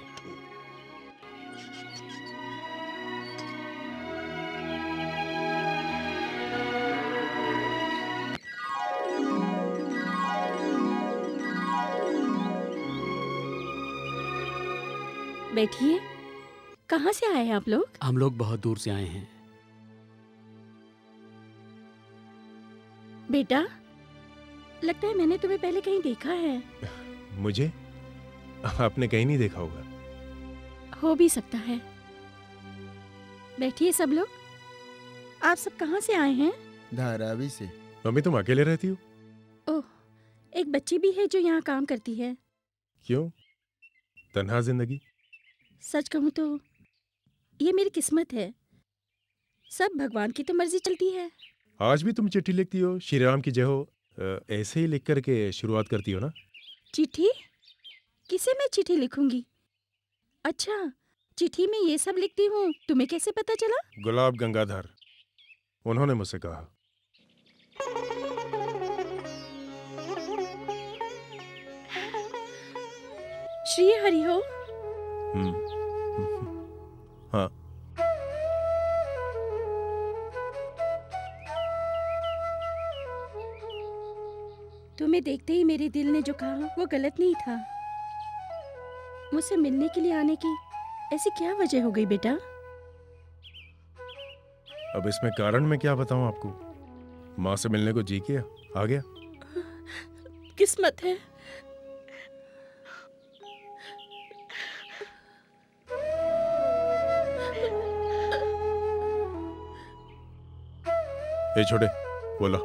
बैठिए। कहाँ से आए आप लोग? हम लोग बहुत दूर से आए हैं। बेटा, लगता है मैंने तुम्हें पहले कहीं देखा है। मुझे आपने कहीं नहीं देखा होगा। हो भी सकता है। बैठिए सब लोग। आप सब कहाँ से आए हैं? धारावी से। मम्मी तुम अकेले रहती हो? ओह, एक बच्ची भी है जो यहाँ काम करती है। क्यों? तन्हा जिंदगी? सच कहूँ तो ये मेरी किस्मत है। सब भगवान की तो मर्जी चलती है। आज भी तुम चिट्ठी लिखती हो, श्री राम की जय हो, ऐसे ही लिख करके शुरुआत करती हो ना? चिट्ठी? किसे मैं चिट्ठी लिखूंगी? अच्छा, चिट्ठी में ये सब लिखती हूँ, तुम्हें कैसे पता चला? गुलाब गंगाधर, उन्होंने मुझसे कहा। श्री हरि हो। हाँ। तुम्हें देखते ही मेरे दिल ने जो कहा वो गलत नहीं था। मुझसे मिलने के लिए आने की ऐसी क्या वजह हो गई बेटा? अब इसमें कारण मैं क्या बताऊं आपको। माँ से मिलने को जी किया, आ गया। किस्मत है। ए छोटे, बोला।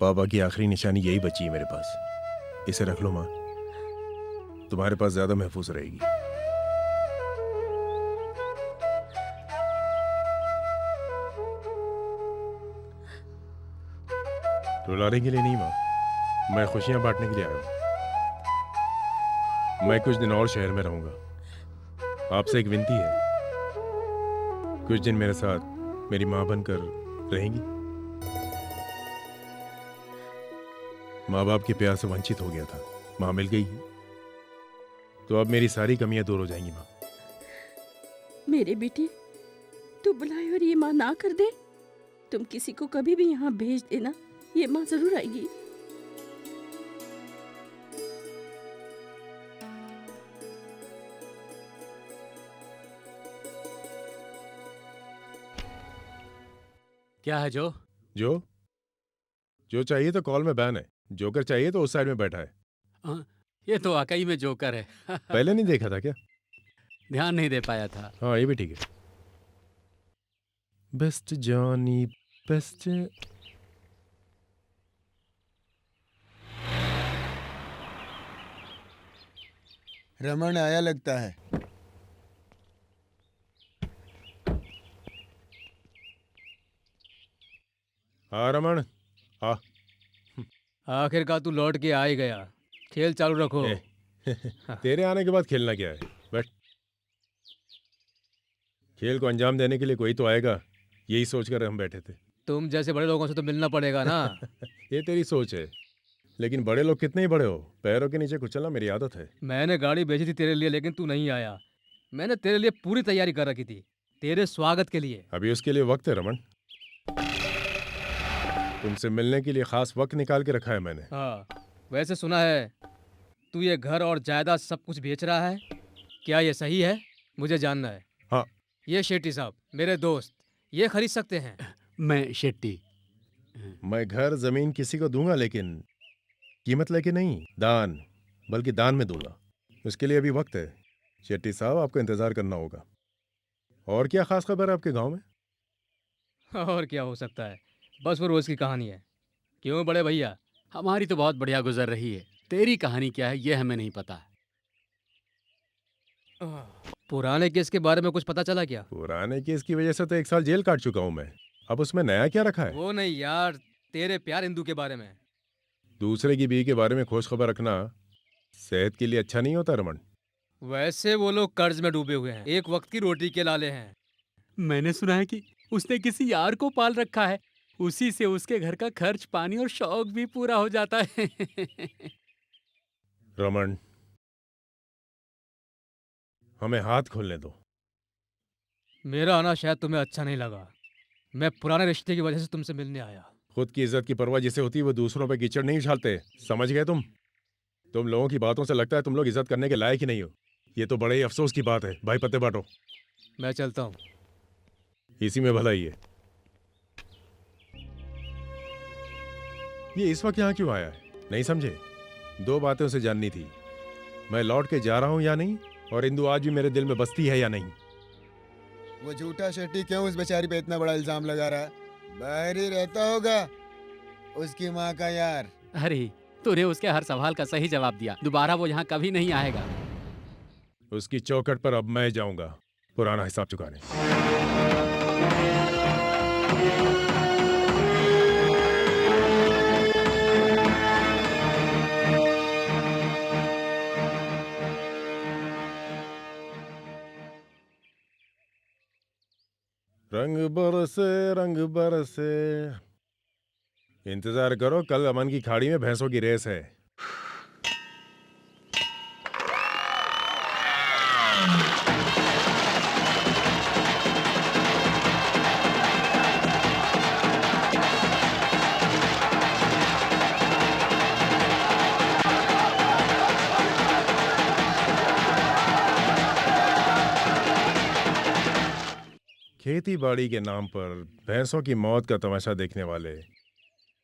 बाबा की आखिरी निशानी यही बची है मेरे पास। इसे रख लो माँ, तुम्हारे पास ज्यादा महफूज रहेगी। रुलाने के लिए नहीं माँ, मैं खुशियां बांटने के लिए आया हूं। मैं कुछ दिन और शहर में रहूंगा। आपसे एक विनती है, कुछ दिन मेरे साथ मेरी माँ बनकर रहेंगी। माँ बाप के प्यार से वंचित हो गया था, माँ मिल गई है, तो अब मेरी सारी कमियां दूर हो जाएंगी माँ। मेरे बेटे, तू बुलाए और ये माँ ना कर दे। तुम किसी को कभी भी यहाँ भेज देना, ये माँ जरूर आएगी। क्या है जो? जो चाहिए तो कॉल में बैन है, जोकर चाहिए तो उस साइड में बैठा है। ये तो वाकई में जोकर है। पहले नहीं देखा था क्या? ध्यान नहीं दे पाया था। हाँ ये भी ठीक है। Best Johnny best. रमन आया लगता है। हाँ रमन, हाँ। आखिरकार तू लौट के आ ही गया। खेल चालू रखो। तेरे आने के बाद खेलना क्या है, बैठ। खेल को अंजाम देने के लिए कोई तो आएगा, यही सोचकर हम बैठे थे। तुम जैसे बड़े लोगों से तो मिलना पड़ेगा ना। ये तेरी सोच है, लेकिन बड़े लोग कितने ही बड़े हो, पैरों के नीचे कुचलना मेरी आदत है। मैंने गाड़ी भेजी थी तेरे लिए, लेकिन तू नहीं आया। मैंने तेरे लिए पूरी तैयारी कर रखी थी, तेरे स्वागत के लिए। अभी उसके लिए वक्त है रमन। तुमसे मिलने के लिए खास वक्त निकाल के रखा है मैंने। हाँ, वैसे सुना है तू ये घर और जायदाद सब कुछ बेच रहा है, क्या ये सही है? मुझे जानना है। हाँ। ये शेट्टी साहब मेरे दोस्त, ये खरीद सकते हैं। मैं शेट्टी। मैं घर जमीन किसी को दूंगा, लेकिन कीमत लेके नहीं, दान, बल्कि दान में दूंगा। उसके लिए अभी वक्त है। शेट्टी साहब, आपको इंतजार करना होगा। और क्या खास खबर है आपके गांव में? और क्या हो सकता है, बस वो रोज की कहानी है। क्यों बड़े भैया? हमारी तो बहुत बढ़िया गुजर रही है, तेरी कहानी क्या है ये हमें नहीं पता। पुराने केस के बारे में कुछ पता चला क्या? पुराने केस की वजह से तो 1 साल जेल काट चुका हूं मैं। अब उसमें नया क्या रखा है? वो नहीं यार, तेरे प्यार इंदू के बारे में। दूसरे की बीवी के बारे में खोज खबर रखना सेहत के लिए अच्छा नहीं होता रमन। वैसे वो लोग कर्ज में डूबे हुए हैं, एक वक्त की रोटी के लाले हैं। मैंने सुना है कि उसने किसी यार को पाल रखा है, उसी से उसके घर का खर्च पानी और शौक भी पूरा हो जाता है। रमन, हमें हाथ खोलने दो। मेरा आना शायद तुम्हें अच्छा नहीं लगा। मैं पुराने रिश्ते की वजह से तुमसे मिलने आया। खुद की इज्जत की परवाह जिसे होती है वो दूसरों पे कीचड़ नहीं उछालते, समझ गए तुम? तुम लोगों की बातों से लगता है तुम लोग इज्जत करने के लायक ही नहीं हो। ये तो बड़े ही अफसोस की बात है। भाई पत्ते बांटो। मैं चलता हूँ। इसी में भलाई है। ये इस वक्त यहाँ क्यों आया है, नहीं समझे? 2 बातें उसे जाननी थी, मैं लौट के जा रहा हूँ या नहीं, और इंदु आज भी मेरे दिल में बसती है या नहीं। वो झूठा शेट्टी क्यों उस बेचारी पे इतना बड़ा इल्जाम लगा रहा है? बाहर ही रहता होगा उसकी माँ का यार। अरे तूने उसके हर सवाल का सही जवाब दिया, दोबारा वो यहाँ कभी नहीं आएगा। उसकी चौखट पर अब मैं जाऊंगा। पुराना हिसाब चुकाने। रंग बरसे, इंतजार करो, कल अमन की खाड़ी में भैंसों की रेस है। खेती बाड़ी के नाम पर भैंसों की मौत का तमाशा देखने वाले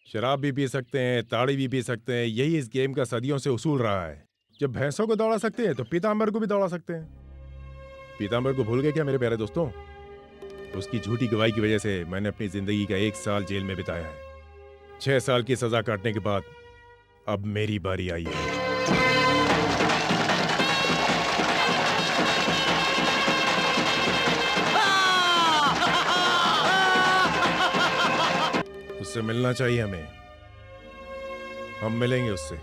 शराब भी पी सकते हैं, ताड़ी भी पी सकते हैं। यही इस गेम का सदियों से उसूल रहा है। जब भैंसों को दौड़ा सकते हैं तो पीताम्बर को भी दौड़ा सकते हैं। पीताम्बर को भूल गए क्या मेरे प्यारे दोस्तों? उसकी झूठी गवाही की वजह से मैंने अपनी जिंदगी का 1 साल जेल में बिताया है। 6 साल की सजा काटने के बाद अब मेरी बारी आई है। उससे मिलना चाहिए हमें। हम मिलेंगे उससे।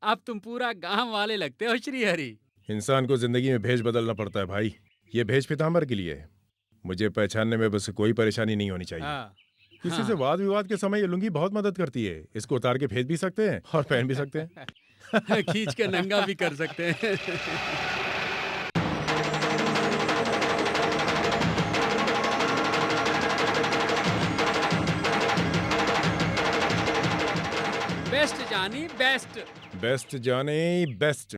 अब तुम पूरा गांव वाले लगते हो श्री हरि। इंसान को जिंदगी में भेष बदलना पड़ता है भाई। ये भेष पीताम्बर के लिए है। मुझे पहचानने में बस कोई परेशानी नहीं होनी चाहिए। हाँ, किसी से वाद विवाद के समय ये लुंगी बहुत मदद करती है। इसको उतार के फेंक भी सकते हैं और पहन भी सकते हैं। खींच कर नंगा भी कर सकते हैं। बेस्ट जानी बेस्ट। बेस्ट जाने बेस्ट।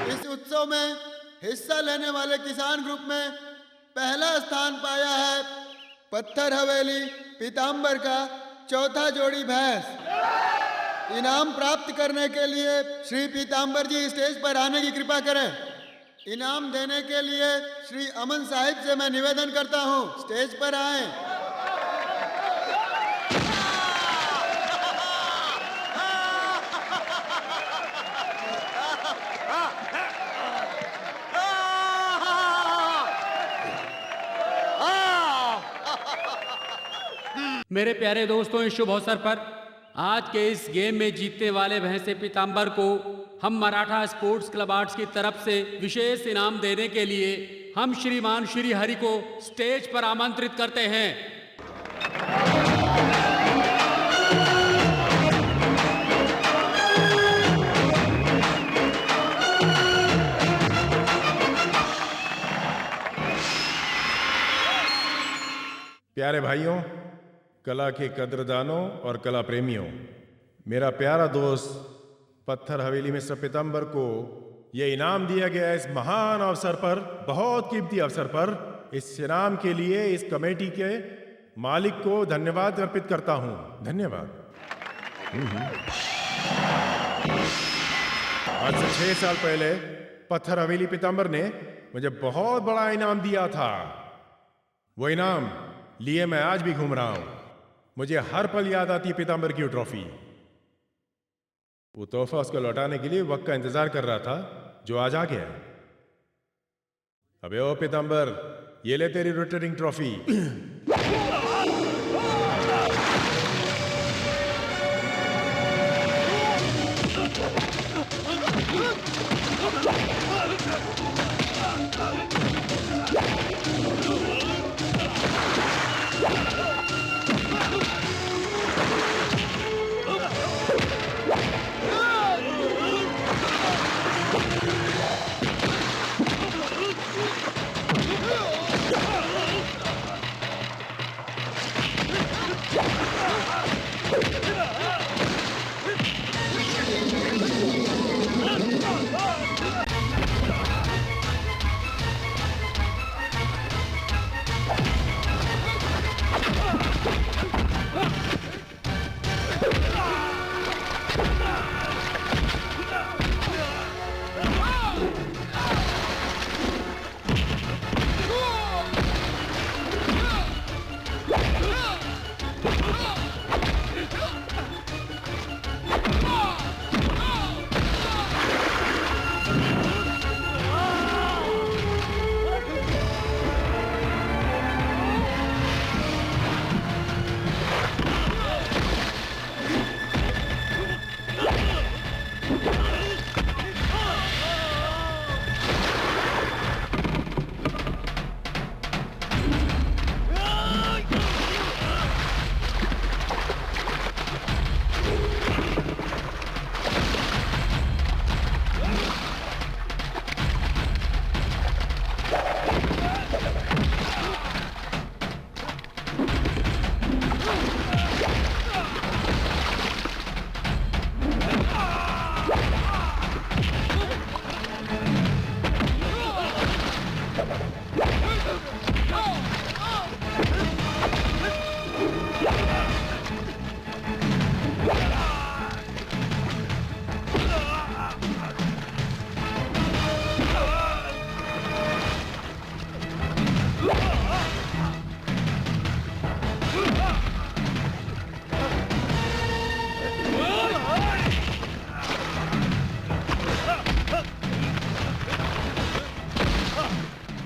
इस उत्सव में हिस्सा लेने वाले किसान ग्रुप में पहला स्थान पाया है पत्थर हवेली पीताम्बर का चौथा जोड़ी भैंस। इनाम प्राप्त करने के लिए श्री पीताम्बर जी स्टेज पर आने की कृपा करें। इनाम देने के लिए श्री अमन साहिब से मैं निवेदन करता हूं, स्टेज पर आएं। मेरे प्यारे दोस्तों, इस शुभ अवसर पर आज के इस गेम में जीतने वाले भैंसे पीताम्बर को हम मराठा स्पोर्ट्स क्लब आर्ट्स की तरफ से विशेष इनाम देने के लिए हम श्रीमान श्री हरि को स्टेज पर आमंत्रित करते हैं। प्यारे भाइयों, कला के कद्रदानों और कला प्रेमियों, मेरा प्यारा दोस्त पत्थर हवेली मिस्टर पीताम्बर को यह इनाम दिया गया इस महान अवसर पर, बहुत कीमती अवसर पर। इस इनाम के लिए इस कमेटी के मालिक को धन्यवाद अर्पित करता हूं। धन्यवाद। आज से 6 साल पहले पत्थर हवेली पीताम्बर ने मुझे बहुत बड़ा इनाम दिया था। वो इनाम लिए मैं आज भी घूम रहा हूं। मुझे हर पल याद आती है पीताम्बर की वो ट्रॉफी। वो तोहफा उसको लौटाने के लिए वक्त का इंतजार कर रहा था, जो आज आ गया। अबे ओ पीताम्बर, ये ले तेरी रिटर्निंग ट्रॉफी।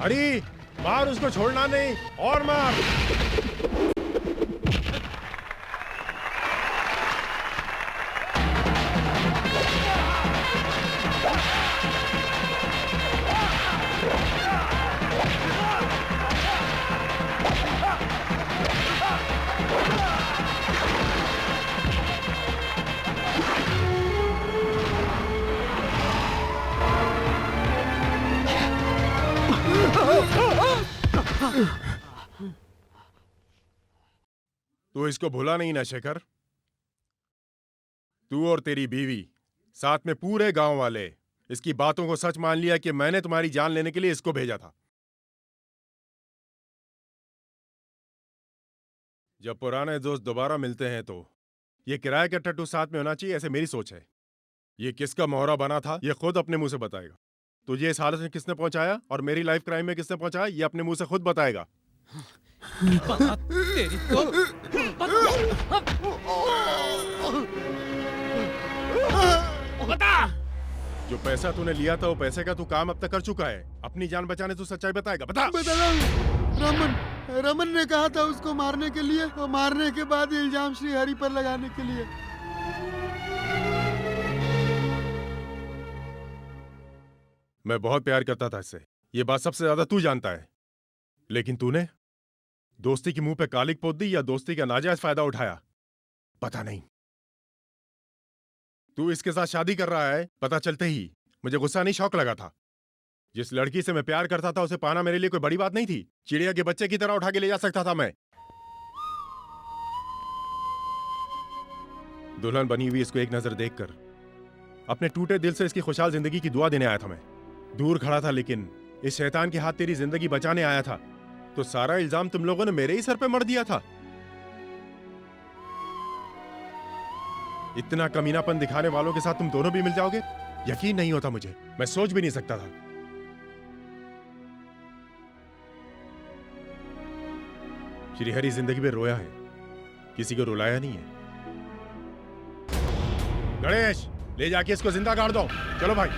हरी, मार उसको, छोड़ना नहीं, और मार। तू इसको भूला नहीं ना शेखर? तू और तेरी बीवी, साथ में पूरे गांव वाले इसकी बातों को सच मान लिया कि मैंने तुम्हारी जान लेने के लिए इसको भेजा था। जब पुराने दोस्त दोबारा मिलते हैं तो ये किराए का टट्टू साथ में होना चाहिए, ऐसे मेरी सोच है। ये किसका मोहरा बना था ये खुद अपने मुंह से बताएगा। तुझे इस हालत में किसने पहुंचाया और मेरी लाइफ क्राइम में किसने पहुंचाया ये अपने मुंह से खुद बताएगा। तेरी तो बता। जो पैसा तूने लिया था वो पैसे का तू काम अब तक कर चुका है। अपनी जान बचाने तू सच्चाई बताएगा, बता। रमन ने कहा था उसको मारने के लिए, और मारने के बाद इल्जाम श्री हरि पर लगाने के लिए। मैं बहुत प्यार करता था इससे, ये बात सबसे ज्यादा तू जानता है। लेकिन तूने दोस्ती के मुंह पे कालिक पोत दी या दोस्ती का नाजायज फायदा उठाया, पता नहीं। तू इसके साथ शादी कर रहा है पता चलते ही मुझे गुस्सा नहीं शौक लगा था। जिस लड़की से मैं प्यार करता था उसे पाना मेरे लिए कोई बड़ी बात नहीं थी। चिड़िया के बच्चे की तरह उठा के ले जा सकता था मैं। दुल्हन बनी हुई इसको एक नजर देखकर अपने टूटे दिल से इसकी खुशहाल जिंदगी की दुआ देने आया था मैं। दूर खड़ा था लेकिन इस शैतान के हाथ तेरी जिंदगी बचाने आया था, तो सारा इल्जाम तुम लोगों ने मेरे ही सर पे मर दिया था। इतना कमीनापन दिखाने वालों के साथ तुम दोनों भी मिल जाओगे, यकीन नहीं होता मुझे। मैं सोच भी नहीं सकता था। श्रीहरि जिंदगी में रोया है, किसी को रुलाया नहीं है। गणेश, ले जाके इसको जिंदा गाड़ दो। चलो भाई।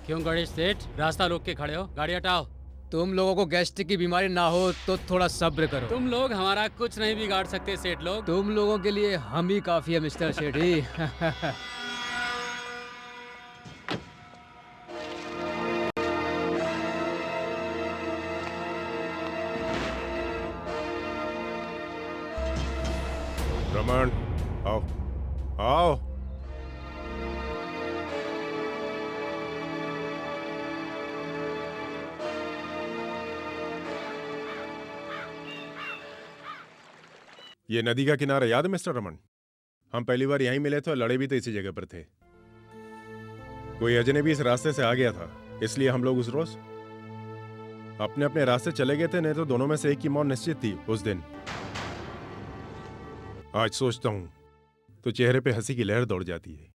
क्यों गणेश सेठ, रास्ता रोक के खड़े हो? गाड़ी हटाओ। तुम लोगों को गैस्ट्रिक की बीमारी ना हो तो थोड़ा सब्र करो। तुम लोग हमारा कुछ नहीं बिगाड़ सकते सेठ लोग। तुम लोगों के लिए हम ही काफी है मिस्टर सेठी। रमन, आओ आओ। ये नदी का किनारा याद है मिस्टर रमन? हम पहली बार यहीं मिले थे और लड़े भी तो इसी जगह पर थे। कोई अजनबी इस रास्ते से आ गया था, इसलिए हम लोग उस रोज अपने अपने रास्ते चले गए थे, नहीं तो दोनों में से एक की मौत निश्चित थी उस दिन। आज सोचता हूं तो चेहरे पे हंसी की लहर दौड़ जाती है।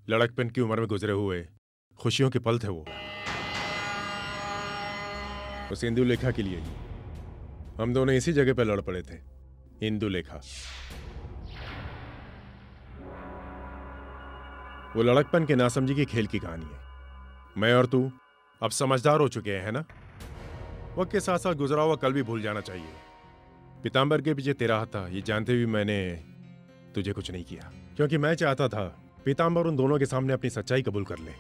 लड़कपन की उम्र में गुजरे हुए खुशियों के पल थे वो। उस इंदुलेखा के लिए हम दोनों इसी जगह पर लड़ पड़े थे। इंदुलेखा, वो लड़कपन के नासमझी की खेल की कहानी है। मैं और तू अब समझदार हो चुके हैं ना? वक्त के साथ साथ गुजरा हुआ कल भी भूल जाना चाहिए। पीताम्बर के पीछे तेरा हाथ था, ये जानते हुए मैंने तुझे कुछ नहीं किया, क्योंकि मैं चाहता था पीताम्बर उन दोनों के सामने अपनी सच्चाई कबूल कर ले।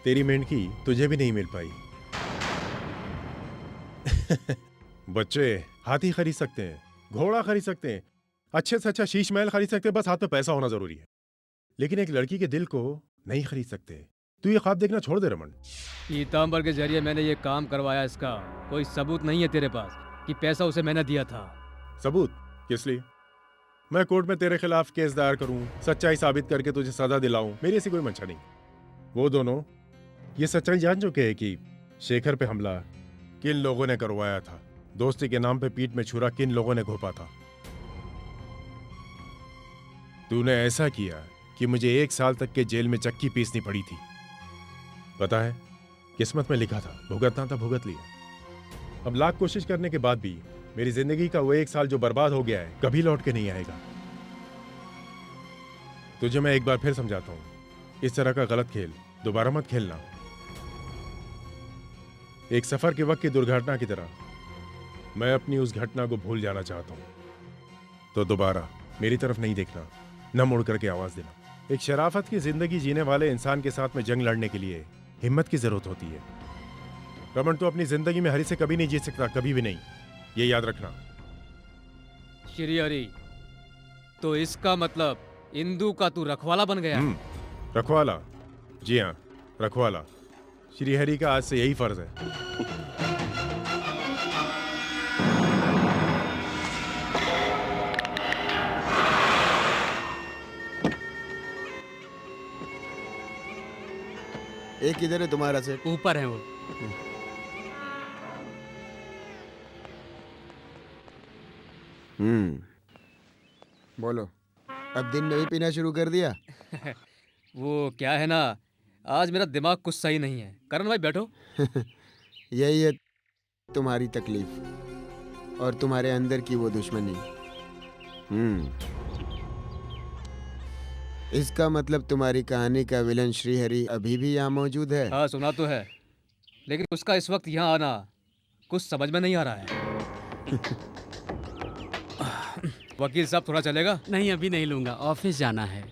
तेरी मेंढकी तुझे भी नहीं मिल पाई। बच्चे हाथी खरीद सकते हैं, घोड़ा खरीद सकते हैं, अच्छे से अच्छा शीश महल खरीद सकते हैं, बस हाथ में पैसा होना जरूरी है। लेकिन एक लड़की के दिल को नहीं खरीद सकते। तू ये ख्वाब देखना छोड़ दे रमन। पीताम्बर के जरिए मैंने ये काम करवाया, इसका कोई सबूत नहीं है तेरे पास कि पैसा उसे मैंने दिया था? सबूत किस लिए? मैं कोर्ट में तेरे खिलाफ केस दायर करूं, सच्चाई साबित करके तुझे सजा दिलाऊं, मेरी ऐसी कोई मंशा नहीं। वो दोनों ये सच्चाई जान चुके हैं कि शेखर पे हमला किन लोगों ने करवाया था, दोस्ती के नाम पे पीठ में छुरा किन लोगों ने घोंपा था। तूने ऐसा किया कि मुझे 1 साल तक के जेल में चक्की पीसनी पड़ी थी। पता है किस्मत में लिखा था, भुगतना था, भुगत लिया। अब लाख कोशिश करने के बाद भी मेरी जिंदगी का वो 1 साल जो बर्बाद हो गया है कभी लौट के नहीं आएगा। तुझे मैं एक बार फिर समझाता हूं, इस तरह का गलत खेल दोबारा मत खेलना। एक सफर के वक्त की दुर्घटना की तरह मैं अपनी उस घटना को भूल जाना चाहता हूं। तो दोबारा मेरी तरफ नहीं देखना, न मुड़ करके आवाज देना। एक शराफत की जिंदगी जीने वाले इंसान के साथ में जंग लड़ने के लिए हिम्मत की जरूरत होती है। रमन, तो अपनी जिंदगी में हरी से कभी नहीं जीत सकता, कभी भी नहीं, ये याद रखना। श्री हरि, तो इसका मतलब इंदु का तू रखवाला बन गया? रखवाला? जी हाँ, रखवाला। श्री हरि का आज से यही फर्ज है। एक किधर है तुम्हारा सेट? ऊपर है वो। बोलो, अब दिन में भी पीना शुरू कर दिया? वो क्या है ना, आज मेरा दिमाग कुछ सही नहीं है। करण भाई बैठो। यही है तुम्हारी तकलीफ और तुम्हारे अंदर की वो दुश्मनी। इसका मतलब तुम्हारी कहानी का विलन श्रीहरि अभी भी यहाँ मौजूद है? हाँ, सुना तो है, लेकिन उसका इस वक्त यहाँ आना कुछ समझ में नहीं आ रहा है। वकील साहब, थोड़ा चलेगा? नहीं, अभी नहीं लूंगा, ऑफिस जाना है।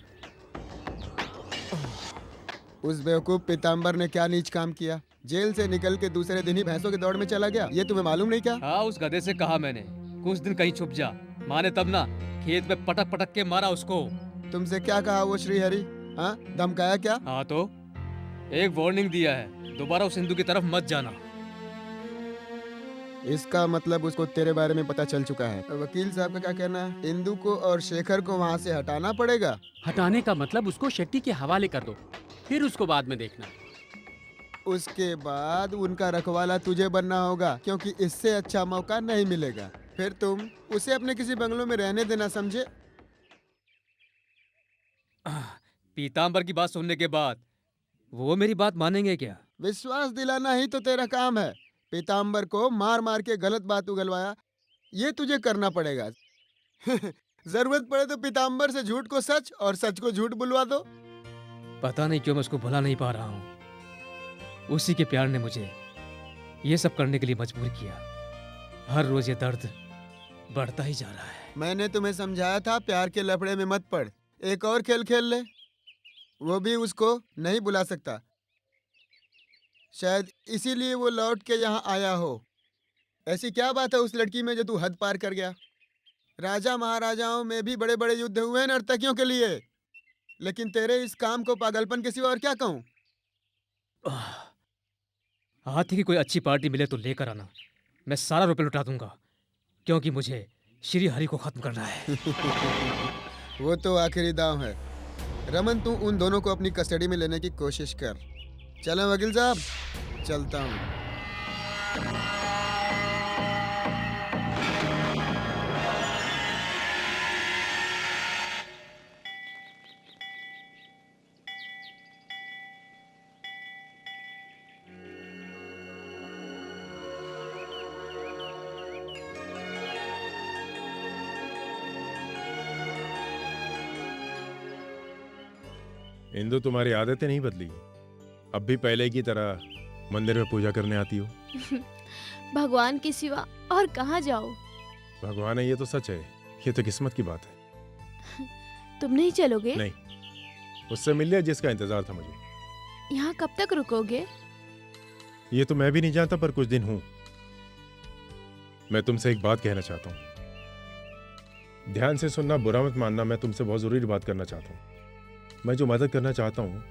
उस बेवकूफ पीताम्बर ने क्या नीच काम किया? जेल से निकल के दूसरे दिन ही भैंसों की दौड़ में चला गया। ये तुम्हें मालूम नहीं क्या? हाँ, उस गधे से कहा मैंने कुछ दिन कहीं छुप जा, माने तब ना। खेत में पटक पटक के मारा उसको। तुमसे क्या कहा वो श्रीहरि? हाँ, धमकाया क्या? हाँ, तो एक वार्निंग दिया है, दोबारा उस हिंदू की तरफ मत जाना। इसका मतलब उसको तेरे बारे में पता चल चुका है। वकील साहब का क्या कहना है? इंदु को और शेखर को वहाँ से हटाना पड़ेगा। हटाने का मतलब उसको शेट्टी के हवाले कर दो, फिर उसको बाद में देखना। उसके बाद उनका रखवाला तुझे बनना होगा, क्योंकि इससे अच्छा मौका नहीं मिलेगा। फिर तुम उसे अपने किसी बंगलों में रहने देना, समझे? पीताम्बर की बात सुनने के बाद वो मेरी बात मानेंगे क्या? विश्वास दिलाना ही तो तेरा काम है। पीताम्बर को मार मार के गलत बात उगलवाया, ये तुझे करना पड़ेगा। जरूरत पड़े तो पीताम्बर से झूठ को सच और सच को झूठ बुलवा दो। पता नहीं क्यों मैं उसको भुला नहीं पा रहा हूँ। उसी के प्यार ने मुझे ये सब करने के लिए मजबूर किया। हर रोज ये दर्द बढ़ता ही जा रहा है। मैंने तुम्हें समझाया था प्यार के लफड़े में मत पड़। एक और खेल खेल ले, वो भी उसको नहीं बुला सकता। शायद इसीलिए वो लौट के यहाँ आया हो। ऐसी क्या बात है उस लड़की में जो तू हद पार कर गया? राजा महाराजाओं में भी बड़े बड़े युद्ध हुए नर्तकियों के लिए, लेकिन तेरे इस काम को पागलपन के सिवा और क्या कहूँ? हाथी की कोई अच्छी पार्टी मिले तो लेकर आना, मैं सारा रुपये लुटा दूंगा, क्योंकि मुझे श्री हरि को खत्म करना है। वो तो आखिरी दांव है। रमन, तू उन दोनों को अपनी कस्टडी में लेने की कोशिश कर। चलें वकील साहब, चलता हूँ। इंदु, तुम्हारी आदतें नहीं बदली, अब भी पहले की तरह मंदिर में पूजा करने आती हो। भगवान के सिवा और कहाँ जाओ? भगवान है ये तो सच है, ये तो किस्मत की बात है। तुम नहीं चलोगे? नहीं, उससे मिल लिया जिसका इंतजार था मुझे। यहाँ कब तक रुकोगे? ये तो मैं भी नहीं जानता, पर कुछ दिन हूं। मैं तुमसे एक बात कहना चाहता हूँ, ध्यान से सुनना, बुरा मत मानना। मैं तुमसे बहुत जरूरी बात करना चाहता हूँ। मैं जो मदद करना चाहता हूँ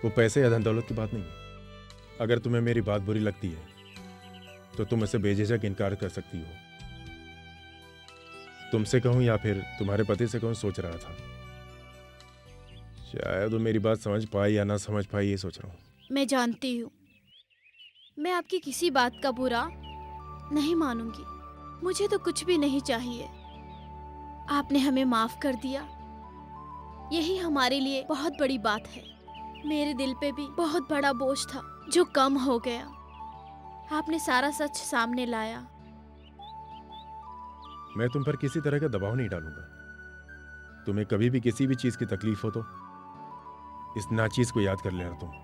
वो पैसे या धन दौलत की बात नहीं है। अगर तुम्हें मेरी बात बुरी लगती है तो तुम इसे बेझिझक इनकार कर सकती हो। तुमसे कहूँ या फिर तुम्हारे पति से कहूँ, सोच रहा था। शायद वो मेरी बात समझ पाई या ना समझ पाई, ये सोच रहा हूँ। मैं जानती हूँ, मैं आपकी किसी बात का बुरा नहीं मानूंगी। मुझे तो कुछ भी नहीं चाहिए। आपने हमें माफ कर दिया, यही हमारे लिए बहुत बड़ी बात है। मेरे दिल पे भी बहुत बड़ा बोझ था, जो कम हो गया। आपने सारा सच सामने लाया। मैं तुम पर किसी तरह का दबाव नहीं डालूंगा। तुम्हें कभी भी किसी भी चीज की तकलीफ हो तो इस नाचीज को याद कर लेना तुम।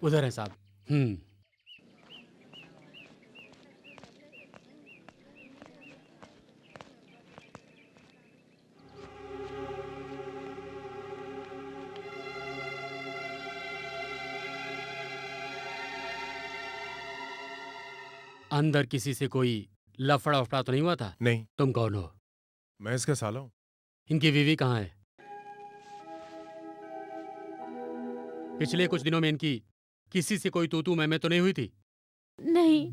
उधर है साहब। अंदर किसी से कोई लफड़ा उफड़ा तो नहीं हुआ था? नहीं, तुम कौन हो? मैं इसका साला हूं। इनकी बीवी कहाँ है? पिछले कुछ दिनों में इनकी किसी से कोई तू मैं तो नहीं हुई थी? नहीं।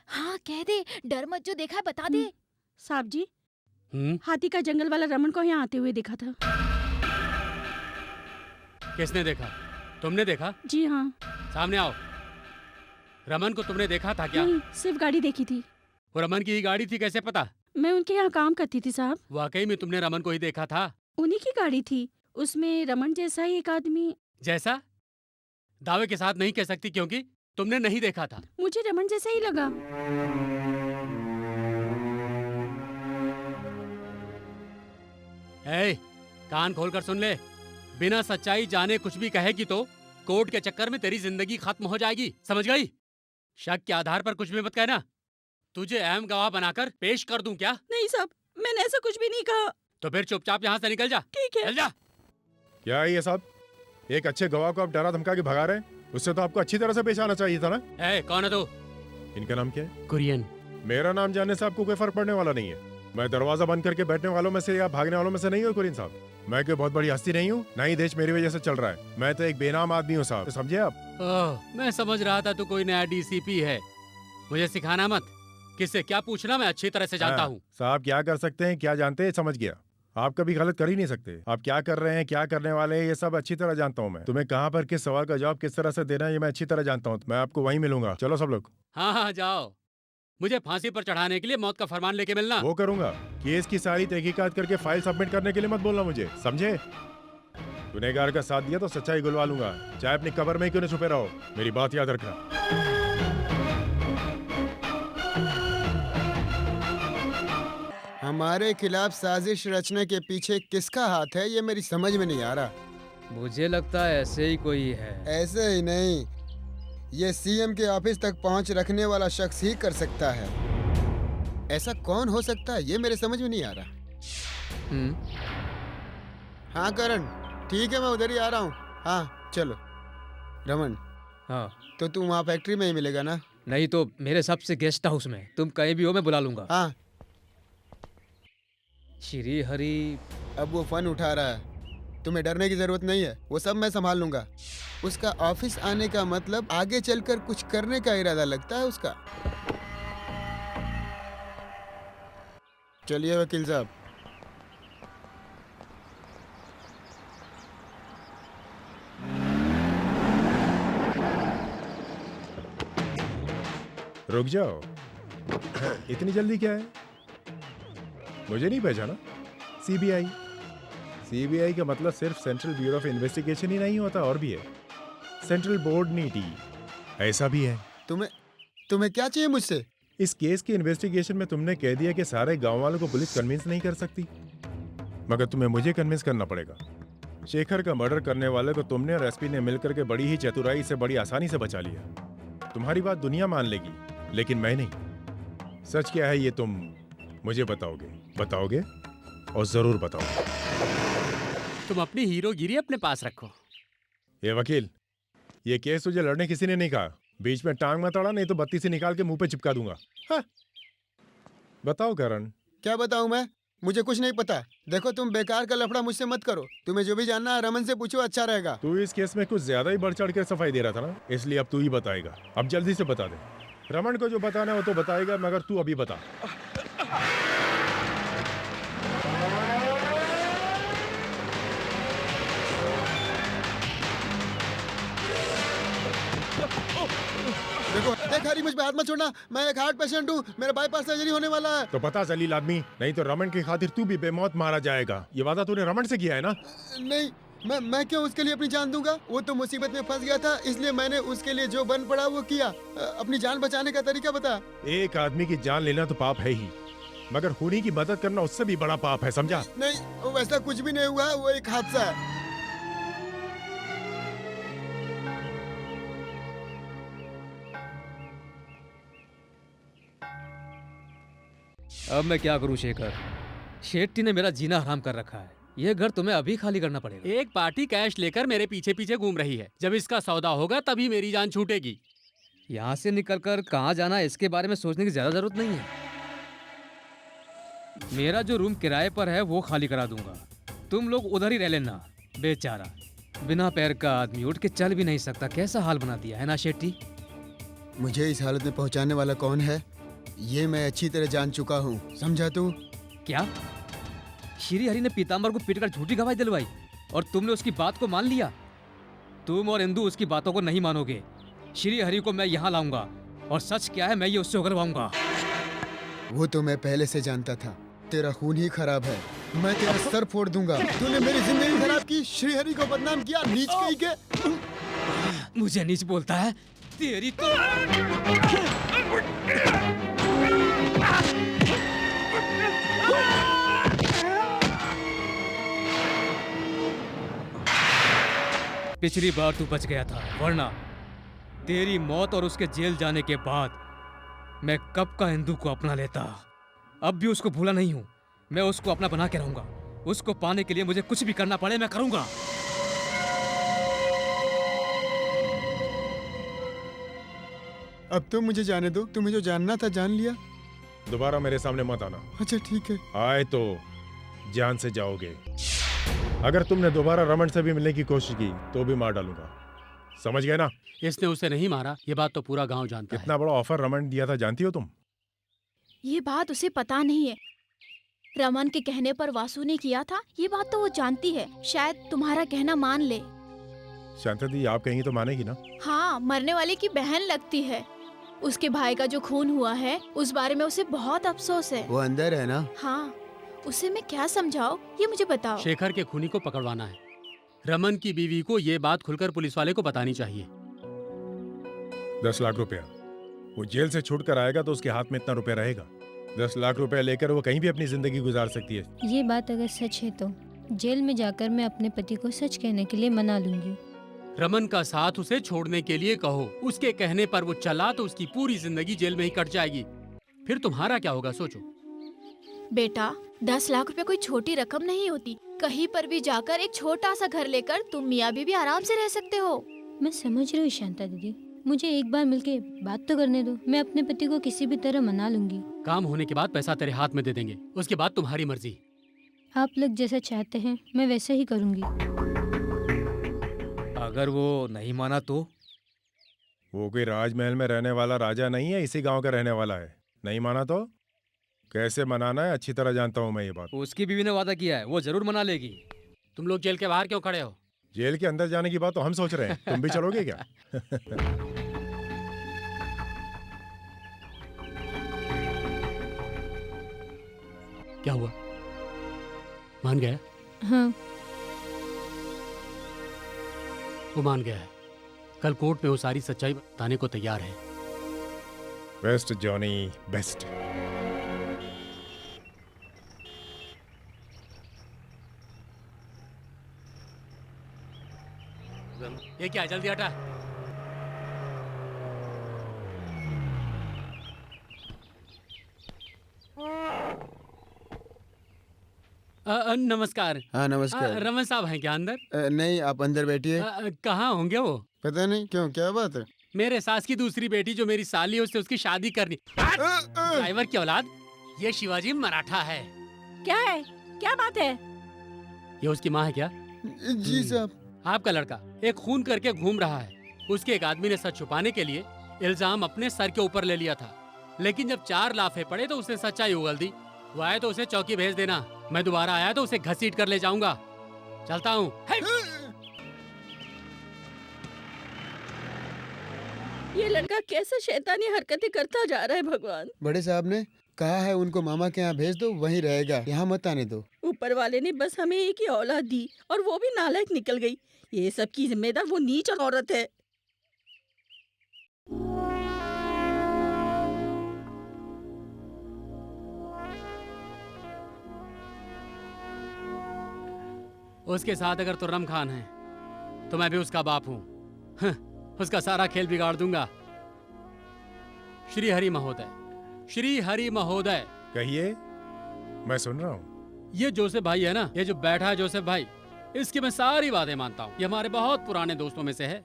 हाँ कह दे, डर मत, जो देखा है बता दे। साहब जी, हाथी का जंगल वाला रमन को यहाँ आते हुए देखा था। किसने देखा? तुमने देखा? जी हाँ। सामने आओ। रमन को तुमने देखा था क्या? नहीं, सिर्फ गाड़ी देखी थी। वो रमन की ही गाड़ी थी, कैसे पता? मैं उनके यहाँ काम करती थी साहब। वाकई में तुमने रमन को ही देखा था? उन्हीं की गाड़ी थी, उसमें रमन जैसा ही एक आदमी। जैसा? दावे के साथ नहीं कह सकती क्योंकि तुमने नहीं देखा था। मुझे रमन जैसा ही लगा। ए, कान खोलकर सुन ले। बिना सच्चाई जाने कुछ भी कहेगी तो कोर्ट के चक्कर में तेरी जिंदगी खत्म हो जाएगी, समझ गई? शक के आधार पर कुछ भी मत कहना। तुझे अहम गवाह बनाकर पेश कर दूं क्या? नहीं साहब, मैंने ऐसा कुछ भी नहीं कहा। तो फिर चुपचाप यहाँ से निकल जा। ठीक है। चल जा। क्या है ये साहब? एक अच्छे गवाह को आप डरा धमका के भगा रहे हैं? उससे तो आपको अच्छी तरह से पेश आना चाहिए था ना। कौन है तू? इनका नाम क्या है? कुरियन। मेरा नाम जानने से आपको कोई फर्क पड़ने वाला नहीं है। मैं दरवाजा बंद करके बैठने वालों में से या भागने वालों में से नहीं हूँ कुरियन साहब। मैं कोई बहुत बड़ी हस्ती नहीं हूँ, ना ही देश मेरी वजह से चल रहा है। मैं तो एक बेनाम आदमी हूँ साहब, तो समझे आप? मैं समझ रहा था तू कोई नया डीसीपी है। मुझे सिखाना मत, किससे क्या पूछना मैं अच्छी तरह से जानता हूँ। साहब क्या कर सकते हैं, क्या जानते हैं, समझ गया। आप कभी गलत कर ही नहीं सकते। आप क्या कर रहे हैं, क्या करने वाले हैं, ये सब अच्छी तरह जानता हूँ मैं। तुम्हें कहाँ पर किस सवाल का जवाब किस तरह से देना है, ये मैं अच्छी तरह जानता हूँ। मैं आपको वहीं मिलूंगा। चलो सब लोग। हाँ जाओ। मुझे फांसी पर चढ़ाने के लिए मौत का फरमान लेके मिलना। वो करूंगा। केस की सारी तहकीकात करके फाइल सबमिट करने के लिए मत बोलना मुझे, समझे? गुनहगार का साथ दिया तो सच्चाई गुलवा लूंगा, चाहे अपनी कब्र में ही क्यों न छुपे रहो। मेरी बात याद रखना। हमारे खिलाफ साजिश रचने के पीछे किसका हाथ है, ये मेरी समझ में नहीं आ रहा। मुझे लगता है ऐसे ही कोई है। ऐसे ही नहीं, ये सीएम के ऑफिस तक पहुंच रखने वाला शख्स ही कर सकता है। ऐसा कौन हो सकता है, ये मेरे समझ में नहीं आ रहा। हाँ करण, ठीक है, मैं उधर ही आ रहा हूँ। हाँ चलो। रमन, हाँ तो तू वहाँ फैक्ट्री में ही मिलेगा ना? नहीं तो मेरे सबसे गेस्ट हाउस में। तुम कहीं भी हो, मैं बुला लूंगा। हाँ। श्री हरि। अब वो फन उठा रहा है, तुम्हें डरने की जरूरत नहीं है, वो सब मैं संभाल लूंगा। उसका ऑफिस आने का मतलब आगे चलकर कुछ करने का इरादा लगता है उसका। चलिए वकील साहब। रुक जाओ। इतनी जल्दी क्या है? मुझे नहीं पहचाना? सीबीआई। सीबीआई का मतलब सिर्फ सेंट्रल ब्यूरो ऑफ इन्वेस्टिगेशन ही नहीं होता, और भी है। सेंट्रल बोर्ड नीति, ऐसा भी है। तुम्हें क्या चाहिए मुझसे? इस केस की इन्वेस्टिगेशन में तुमने कह दिया कि सारे गांव वालों को पुलिस कन्विंस नहीं कर सकती, मगर तुम्हें मुझे कन्विंस करना पड़ेगा। शेखर का मर्डर करने वाले को तुमने और एसपी ने मिलकर के बड़ी ही चतुराई से बड़ी आसानी से बचा लिया। तुम्हारी बात दुनिया मान लेगी, लेकिन मैं नहीं। सच क्या है ये तुम मुझे बताओगे और जरूर बताओगे। तुम अपनी हीरोगिरी अपने पास रखो। ये वकील, ये केस तुझे लड़ने किसी ने नहीं कहा। बीच में टांग मत अड़ा, नहीं तो बत्ती से निकाल के मुंह पे चिपका दूंगा। हाँ। बताओ करण। क्या बताऊं मैं? मुझे कुछ नहीं पता। देखो, तुम बेकार का लफड़ा मुझसे मत करो। तुम्हें जो भी जानना है रमन से पूछो, अच्छा रहेगा। तू इस केस में कुछ ज्यादा ही बढ़ चढ़ के सफाई दे रहा था ना, इसलिए अब तू ही बताएगा। अब जल्दी से बता दे। रमन को जो बताना है वो तो बताएगा, मगर तू अभी बता। देखो, देख हरी, मुझ पे हाथ मत छोड़ना। मैं एक हार्ट पेशेंट हूँ, मेरा बाईपास सर्जरी होने वाला है। तो बता जलील आदमी, नहीं तो रमन की खातिर तू भी बेमौत मारा जाएगा। ये वादा तूने रमन से किया है ना? नहीं, मैं क्यों उसके लिए अपनी जान दूंगा? वो तो मुसीबत में फंस गया था, इसलिए मैंने उसके लिए जो बन पड़ा वो किया। अपनी जान बचाने का तरीका बता। एक आदमी की जान लेना तो पाप है ही, मगर खूनी की मदद करना उससे भी बड़ा पाप है, समझा? नहीं, वैसा कुछ भी नहीं हुआ, वो एक हादसा है। अब मैं क्या करूं शेखर? शेट्टी ने मेरा जीना हराम कर रखा है। यह घर तुम्हें अभी खाली करना पड़ेगा। एक पार्टी कैश लेकर मेरे पीछे पीछे घूम रही है। जब इसका सौदा होगा तभी मेरी जान छूटेगी। यहाँ से निकलकर कहाँ जाना है इसके बारे में सोचने की ज्यादा जरूरत नहीं है। मेरा जो रूम किराए पर है वो खाली करा दूंगा, तुम लोग उधर ही रह लेना। बेचारा बिना पैर का आदमी उठ के चल भी नहीं सकता, कैसा हाल बना दिया है ना शेट्टी? मुझे इस हालत में पहुंचाने वाला कौन है ये मैं अच्छी तरह जान चुका हूँ, समझा तू? क्या श्री हरि ने पीताम्बर को पीटकर झूठी गवाही दिलवाई और तुमने उसकी बात को मान लिया? तुम और इंदु उसकी बातों को नहीं मानोगे। श्री हरि को मैं यहाँ लाऊंगा और सच क्या है मैं ये उससे उगलवाऊंगा। वो तो मैं पहले से जानता था। तेरा खून ही खराब है, मैं तेरा सर फोड़ दूंगा। तूने मेरी जिंदगी खराब की, श्री हरि को बदनाम किया, नीच कहीं के। मुझे नीच बोलता है? तेरी तो पिछली बार तू बच गया था, वरना तेरी मौत और उसके जेल जाने के बाद मैं कब का हिंदू को अपना लेता। अब भी उसको भूला नहीं हूं, मैं उसको अपना बना के रहूंगा। उसको पाने के लिए मुझे कुछ भी करना पड़े मैं करूंगा। अब तो मुझे जाने दो, तुम्हें जो जानना था जान लिया। दोबारा मेरे सामने मत आना। अच्छा ठीक है। आए तो जान से जाओगे। अगर तुमने दोबारा रमन से भी मिलने की कोशिश की तो भी मार डालूंगा, समझ गए ना? इसने उसे नहीं मारा, ये बात तो पूरा गांव जानता है। कितना बड़ा ऑफर रमन दिया था जानती हो तुम? ये बात उसे पता नहीं है। रमन के कहने पर वासु ने किया था, ये बात तो वो जानती है। शायद तुम्हारा कहना मान ले। शांता दी, आप कहेंगी तो मानेगी ना? हाँ, मरने वाले की बहन लगती है। उसके भाई का जो खून हुआ है उस बारे में उसे बहुत अफसोस है। वो अंदर है ना? हाँ, उसे मैं क्या समझाऊं ये मुझे बताओ। शेखर के खूनी को पकड़वाना है। रमन की बीवी को ये बात खुलकर पुलिस वाले को बतानी चाहिए। 10 लाख रुपया। वो जेल से छूट कर आएगा तो उसके हाथ में इतना रुपया रहेगा। 10 लाख रुपया लेकर वो कहीं भी अपनी जिंदगी गुजार सकती है। ये बात अगर सच है तो जेल में जाकर मैं अपने पति को सच कहने के लिए मना लूंगी। रमन का साथ उसे छोड़ने के लिए कहो। उसके कहने पर वो चला तो उसकी पूरी जिंदगी जेल में ही कट जाएगी। फिर तुम्हारा क्या होगा सोचो। बेटा, 10 लाख रुपए कोई छोटी रकम नहीं होती। कहीं पर भी जाकर एक छोटा सा घर लेकर तुम मियाँ बीवी आराम से रह सकते हो। मैं समझ रही हूँ शांता दीदी, मुझे एक बार मिलके बात तो करने दो। मैं अपने पति को किसी भी तरह मना लूंगी। काम होने के बाद पैसा तेरे हाथ में दे देंगे, उसके बाद तुम्हारी मर्जी। आप लोग जैसा चाहते हैं मैं वैसे ही करूंगी। अगर वो नहीं माना तो? वो कोई राजमहल में रहने वाला राजा नहीं है, इसी गांव का रहने वाला है। नहीं माना तो कैसे मनाना है अच्छी तरह जानता हूँ मैं ये बात। उसकी बीवी ने वादा किया है, वो जरूर मना लेगी। तुम लोग जेल के बाहर क्यों खड़े हो? जेल के अंदर जाने की बात तो हम सोच रहे हैं, तुम भी चलोगे क्या? क्या हुआ? मान गया? हाँ। वो मान गया है। कल कोर्ट में वो सारी सच्चाई बताने को तैयार है। Best Johnny, best. ये क्या है? जल्दी हटा। नमस्कार। हाँ नमस्कार। रमन साहब हैं क्या अंदर? नहीं, आप अंदर बैठिए। कहाँ होंगे वो? पता नहीं क्यों, क्या बात है? मेरे सास की दूसरी बेटी जो मेरी साली है, उससे उसकी शादी करनी। ड्राइवर की औलाद। ये शिवाजी मराठा है। क्या है? क्या बात है? ये उसकी माँ है क्या? जी साहब। आपका लड़का एक खून करके घूम रहा है। उसके एक आदमी ने सच छुपाने के लिए इल्जाम अपने सर के ऊपर ले लिया था, लेकिन जब 4 लाफे पड़े तो उसने सच्चाई उगल दी। वो आए तो उसे चौकी भेज देना। मैं दोबारा आया तो उसे घसीट कर ले जाऊंगा। चलता हूँ। ये लड़का कैसे शैतानी हरकतें करता जा रहा है भगवान। बड़े साहब ने कहा है उनको मामा के यहाँ भेज दो, वहीं रहेगा, यहाँ मत आने दो। ऊपर वाले ने बस हमें एक ही औलाद दी और वो भी नालायक निकल गई। ये सब की जिम्मेदार वो नीच औरत है। उसके साथ अगर तुर्रम खान है तो मैं भी उसका बाप हूँ। उसका सारा खेल बिगाड़ दूंगा। श्री हरि महोदय, श्री हरि महोदय। कहिए, मैं सुन रहा हूँ। ये जोसेफ भाई है ना, ये जो बैठा है जोसेफ भाई, इसकी मैं सारी बातें मानता हूँ। ये हमारे बहुत पुराने दोस्तों में से है।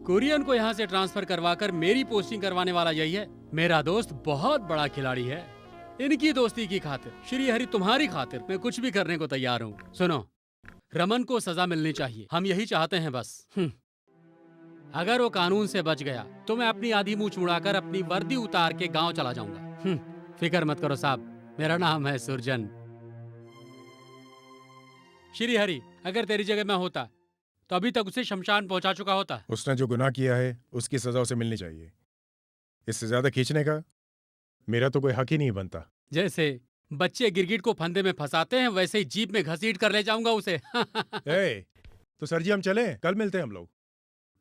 कुरियन को यहाँ से ट्रांसफर करवाकर मेरी पोस्टिंग करवाने वाला यही है। मेरा दोस्त बहुत बड़ा खिलाड़ी है। इनकी दोस्ती की खातिर, श्री हरि तुम्हारी खातिर, मैं कुछ भी करने को तैयार हूँ। सुनो, रमन को सजा मिलनी चाहिए, हम यही चाहते हैं बस। अगर वो कानून से बच गया तो मैं अपनी आधी मुंह छुड़ाकर अपनी वर्दी उतार के गांव चला जाऊंगा। फिक्र मत करो साहब, मेरा नाम है सुरजन। श्री हरि, अगर तेरी जगह मैं होता तो अभी तक उसे शमशान पहुंचा चुका होता। उसने जो गुनाह किया है उसकी सजा उसे मिलनी चाहिए। इससे ज्यादा खींचने का मेरा तो कोई हक ही नहीं बनता। जैसे बच्चे गिरगिट को फंदे में फंसाते हैं, वैसे ही जीप में घसीट कर ले जाऊंगा उसे। तो सर जी हम चलें, कल मिलते हैं हम लोग।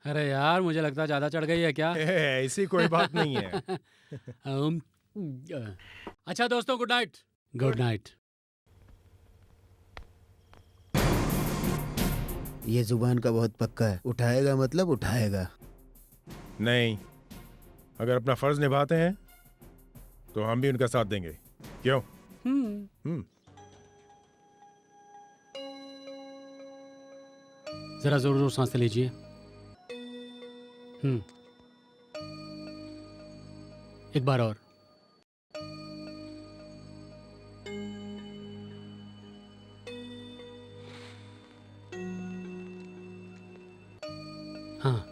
अरे यार, मुझे लगता ज्यादा चढ़ गई है क्या? ऐसी कोई बात नहीं है। अच्छा दोस्तों, गुड नाइट। Good night. ये जुबान का बहुत पक्का है, उठाएगा मतलब उठाएगा। नहीं, अगर अपना फर्ज निभाते हैं तो हम भी उनका साथ देंगे। क्यों? जरा जोर जोर सांसें लीजिए। एक बार और। हाँ।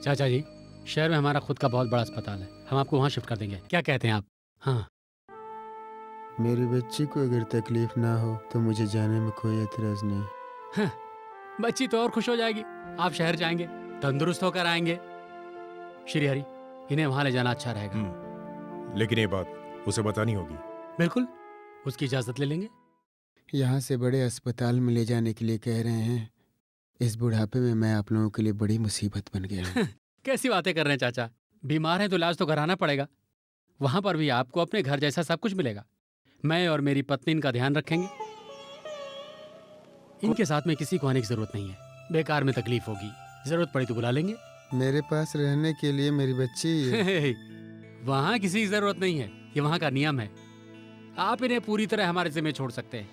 चाचा जी, शहर में हमारा खुद का बहुत बड़ा अस्पताल है, हम आपको वहाँ शिफ्ट कर देंगे। क्या कहते हैं आप? हाँ। मेरी बच्ची को अगर तकलीफ ना हो तो मुझे जाने में कोई एतराज नहीं। हाँ, बच्ची तो और खुश हो जाएगी। आप शहर जाएंगे, तंदुरुस्त होकर आएंगे। श्री हरि, इन्हें वहाँ ले जाना अच्छा रहेगा। लेकिन ये बात उसे बतानी होगी। बिल्कुल, उसकी इजाजत ले लेंगे। यहाँ से बड़े अस्पताल में ले जाने के लिए कह रहे हैं। इस बुढ़ापे में मैं आप लोगों के लिए बड़ी मुसीबत बन गया हूँ। कैसी बातें कर रहे हैं चाचा? बीमार हैं तो इलाज तो कराना पड़ेगा। वहां पर भी आपको अपने घर जैसा सब कुछ मिलेगा। मैं और मेरी पत्नी इनका ध्यान रखेंगे। इनके साथ में किसी को आने की जरूरत नहीं है, बेकार में तकलीफ होगी। जरूरत पड़ी तो बुला लेंगे। मेरे पास रहने के लिए मेरी बच्ची वहाँ किसी की जरूरत नहीं है, ये वहाँ का नियम है। आप इन्हें पूरी तरह हमारे जिम्मे छोड़ सकते हैं।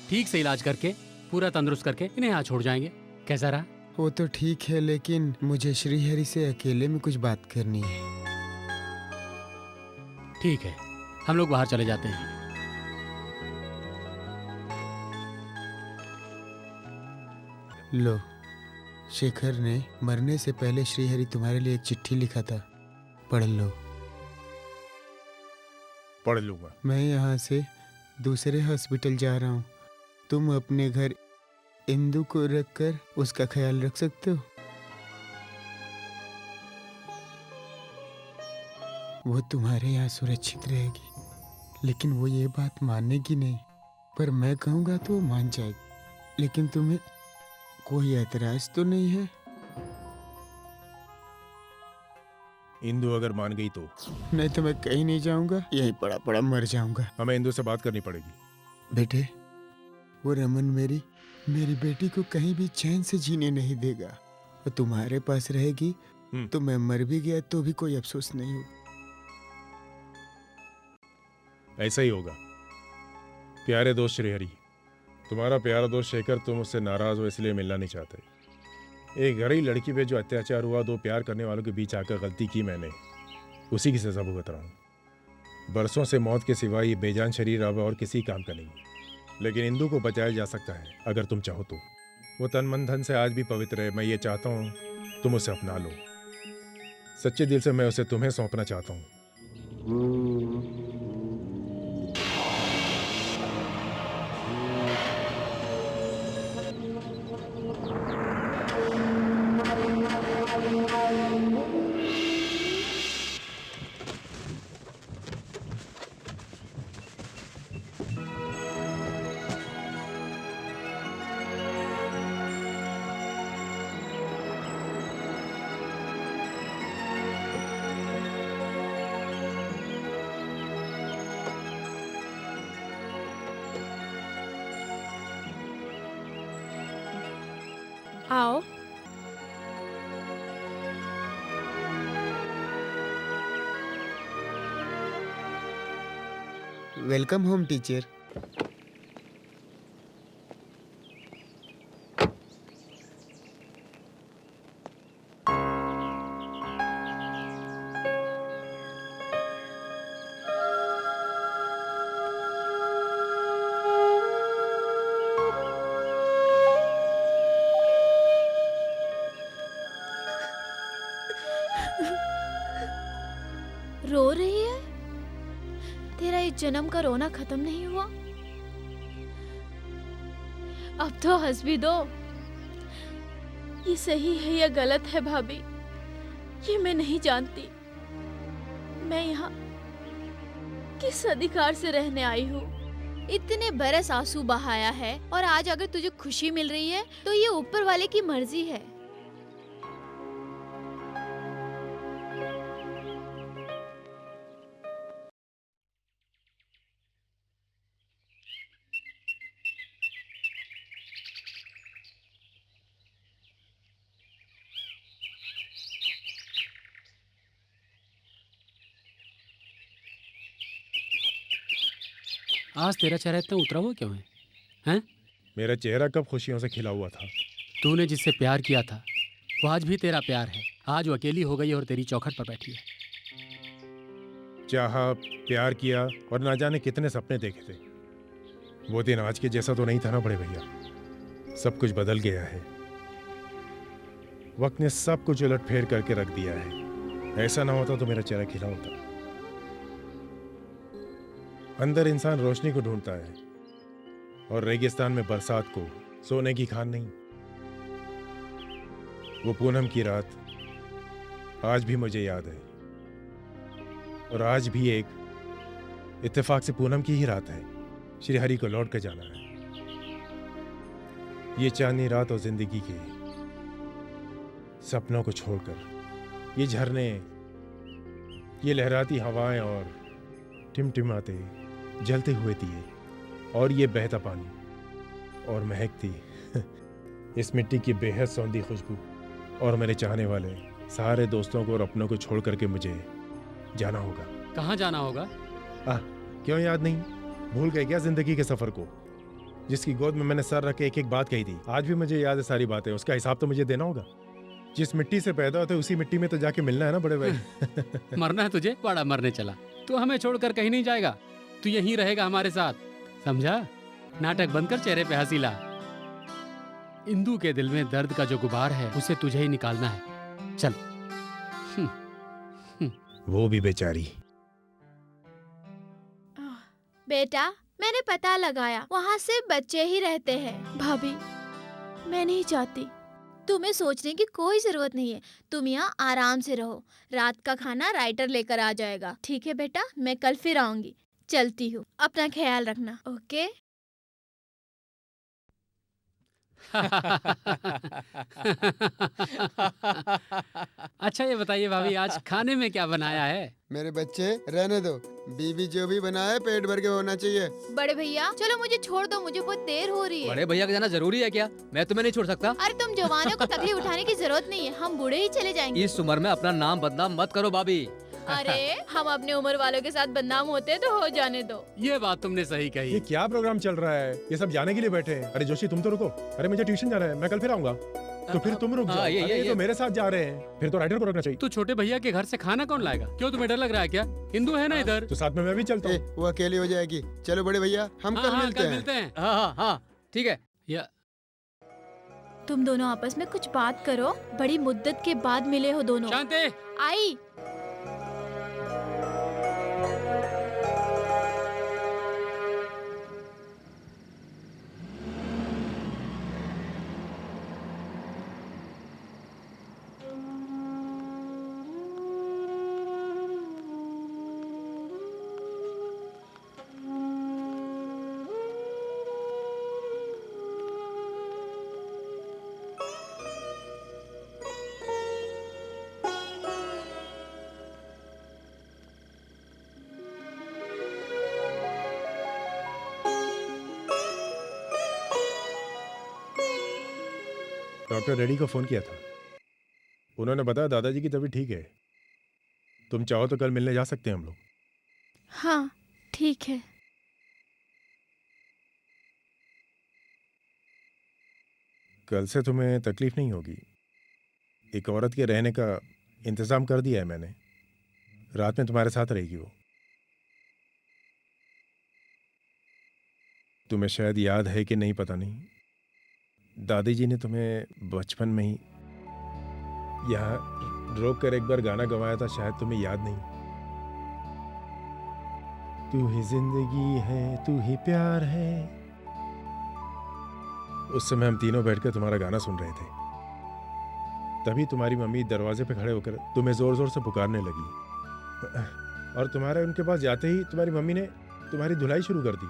ठीक से इलाज करके, पूरा तंदुरुस्त करके इन्हें यहाँ छोड़ जाएंगे। कैसा रहा? वो तो ठीक है, लेकिन मुझे श्रीहरि से अकेले में कुछ बात करनी है। ठीक है, हम लोग बाहर चले जाते हैं। लो, शेखर ने मरने से पहले श्रीहरि तुम्हारे लिए एक चिट्ठी लिखा था, पढ़ लो। पढ़ लूंगा। मैं यहाँ से दूसरे हॉस्पिटल जा रहा हूँ। तुम अपने घर इंदु को रखकर उसका ख्याल रख सकते हो। वो तुम्हारे यहाँ सुरक्षित रहेगी, लेकिन वो ये बात मानेगी नहीं। पर मैं कहूँगा तो वो मान जाएगी। लेकिन तुम्हें कोई ऐतराज तो नहीं है? इंदु अगर मान गई तो नहीं तो मैं कहीं नहीं जाऊँगा, यहीं पड़ा पड़ा मर जाऊँगा। हमें इंदु से बात करनी पड़ेगी। बेटे, वो रमन मेरी बेटी को कहीं भी चैन से जीने नहीं देगा। और तुम्हारे पास रहेगी तो मैं मर भी गया तो भी कोई अफसोस नहीं हो। ऐसा ही होगा। प्यारे दोस्त श्रीहरि, तुम्हारा प्यारा दोस्त शेखर तुम उससे नाराज हो इसलिए मिलना नहीं चाहते। एक गरीब लड़की पे जो अत्याचार हुआ, दो प्यार करने वालों के बीच आकर गलती की मैंने, उसी की सजा भुगत रहा हूँ। बरसों से मौत के सिवाय ये बेजान शरीर अब और किसी काम का नहीं। लेकिन इंदु को बचाया जा सकता है अगर तुम चाहो तो। वो तन मन धन से आज भी पवित्र है। मैं ये चाहता हूँ तुम उसे अपना लो। सच्चे दिल से मैं उसे तुम्हें सौंपना चाहता हूँ। आओ। Welcome home teacher. रो रही है? तेरा इस जन्म का रोना खत्म नहीं हुआ? अब तो हंस भी दो। ये सही है या गलत है भाभी, ये मैं नहीं जानती। मैं यहाँ किस अधिकार से रहने आई हूँ? इतने बरस आंसू बहाया है और आज अगर तुझे खुशी मिल रही है तो ये ऊपर वाले की मर्जी है। आज तेरा चेहरा इतना उतरा हुआ क्यों है? हैं? मेरा चेहरा कब खुशियों से खिला हुआ था? तूने जिससे प्यार किया था वो आज भी तेरा प्यार है। आज वो अकेली हो गई और तेरी चौखट पर बैठी है। चाहा, प्यार किया और ना जाने कितने सपने देखे थे। वो दिन आज के जैसा तो नहीं था ना बड़े भैया। सब कुछ बदल गया है। वक्त ने सब कुछ उलट फेर करके रख दिया है। ऐसा ना होता तो मेरा चेहरा खिला होता। अंदर इंसान रोशनी को ढूंढता है और रेगिस्तान में बरसात को सोने की खान नहीं। वो पूनम की रात आज भी मुझे याद है। और आज भी एक इत्तेफाक से पूनम की ही रात है। श्रीहरि को लौट कर जाना है। ये चांदनी रात और जिंदगी के सपनों को छोड़कर ये झरने, ये लहराती हवाएं और टिमटिमाते जलते हुए दिए और ये बहता पानी और महकती इस मिट्टी की बेहद सौंधी खुशबू और मेरे चाहने वाले सारे दोस्तों को और अपनों को छोड़ करके मुझे जाना होगा। कहाँ जाना होगा? क्यों याद नहीं? भूल गए क्या जिंदगी के सफर को, जिसकी गोद में मैंने सर रख के एक एक बात कही थी? आज भी मुझे याद है सारी बातें। उसका हिसाब तो मुझे देना होगा। जिस मिट्टी से पैदा होते उसी मिट्टी में तो जाके मिलना है ना बड़े भाई। मरना है तुझे? बड़ा मरने चला। तू हमें छोड़कर कहीं नहीं जाएगा। तू यहीं रहेगा हमारे साथ, समझा? नाटक बंद कर, चेहरे पे हंसी ला। इंदु के दिल में दर्द का जो गुबार है उसे तुझे ही निकालना है। चल। वो भी बेचारी। बेटा, मैंने पता लगाया, वहाँ सिर्फ बच्चे ही रहते हैं। भाभी, मैं नहीं चाहती। तुम्हें सोचने की कोई जरूरत नहीं है। तुम यहाँ आराम से रहो। रात का खाना राइटर लेकर आ जाएगा। ठीक है बेटा, मैं कल फिर आऊंगी। चलती हूँ, अपना ख्याल रखना। ओके। अच्छा ये बताइए भाभी, आज खाने में क्या बनाया है? मेरे बच्चे रहने दो, बीवी जो भी बनाए पेट भर के होना चाहिए। बड़े भैया चलो मुझे छोड़ दो, मुझे बहुत देर हो रही है। बड़े भैया का जाना जरूरी है क्या? मैं तुम्हें नहीं छोड़ सकता। अरे तुम जवानों को तकलीफ उठाने की जरूरत नहीं है, हम बूढ़े ही चले जाएंगे। इस उम्र में अपना नाम बदनाम मत करो भाभी। अरे हम अपने उम्र वालों के साथ बदनाम होते तो हो जाने दो। ये बात तुमने सही ये कही। क्या प्रोग्राम चल रहा है? ये सब जाने के लिए बैठे हैं। अरे जोशी तुम तो रुको। अरे मुझे ट्यूशन जाना है, मैं कल फिर आऊंगा। तो फिर तुम रुक जाओ। हाँ, ये अरे ये तो मेरे साथ जा रहे हैं, फिर तो राइटर को रखना चाहिए। तो छोटे भैया के घर से खाना कौन लाएगा? क्यों तुम्हें डर लग रहा है क्या? हिंदू है ना इधर। तो साथ में मैं भी चलता हूँ। वो अकेली हो जाएगी। चलो बड़े भैया हम कल मिलते कल हैं। मिलते हैं। हाँ ठीक है। या तुम दोनों आपस में कुछ बात करो, बड़ी मुद्दत के बाद मिले हो दोनों। शांति। आई। डॉक्टर रेड्डी को फोन किया था, उन्होंने बताया दादाजी की तबीयत ठीक है। तुम चाहो तो कल मिलने जा सकते हैं हम लोग। हाँ ठीक है। कल से तुम्हें तकलीफ नहीं होगी। एक औरत के रहने का इंतजाम कर दिया है मैंने। रात में तुम्हारे साथ रहेगी वो। तुम्हें शायद याद है कि नहीं पता नहीं, दादी जी ने तुम्हें बचपन में ही यहाँ रोक कर एक बार गाना गवाया था, शायद तुम्हें याद नहीं। तू ही जिंदगी है, तू ही प्यार है। उस समय हम तीनों बैठकर तुम्हारा गाना सुन रहे थे। तभी तुम्हारी मम्मी दरवाजे पे खड़े होकर तुम्हें जोर जोर से पुकारने लगी, और तुम्हारे उनके पास जाते ही तुम्हारी मम्मी ने तुम्हारी धुलाई शुरू कर दी।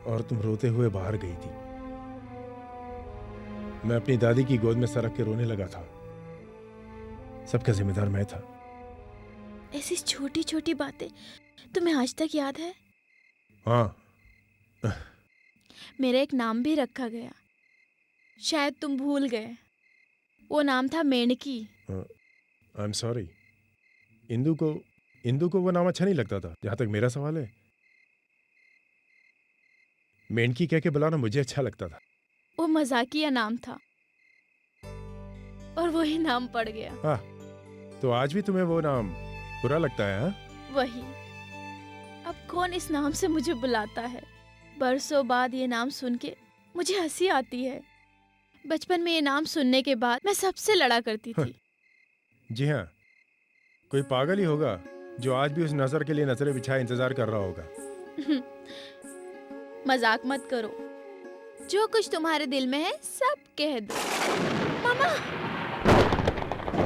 और तुम रोते हुए बाहर गई थी। मैं अपनी दादी की गोद में सरक के रोने लगा था। सबका जिम्मेदार मैं था। ऐसी छोटी छोटी बातें तुम्हें आज तक याद है? हाँ। मेरा एक नाम भी रखा गया, शायद तुम भूल गए। वो नाम था Mendhaki. I am sorry. Indu को वो नाम अच्छा नहीं लगता था, जहां तक मेरा सवाल है। मेंढकी कह के बुलाना मुझे अच्छा लगता था। वो मजाकिया नाम था और वही नाम पड़ गया। हाँ, तो आज भी तुम्हें वो नाम बुरा लगता है? हाँ? वही। अब कौन इस नाम से मुझे बुलाता है? बरसों बाद ये नाम सुन के मुझे हंसी आती है। बचपन में ये नाम सुनने के बाद मैं सबसे लड़ा करती थी। जी हाँ, कोई पागल ही होगा जो आज भी उस नजर के लिए नजरें बिछाए इंतजार कर रहा होगा। मजाक मत करो, जो कुछ तुम्हारे दिल में है सब कह दो। मामा,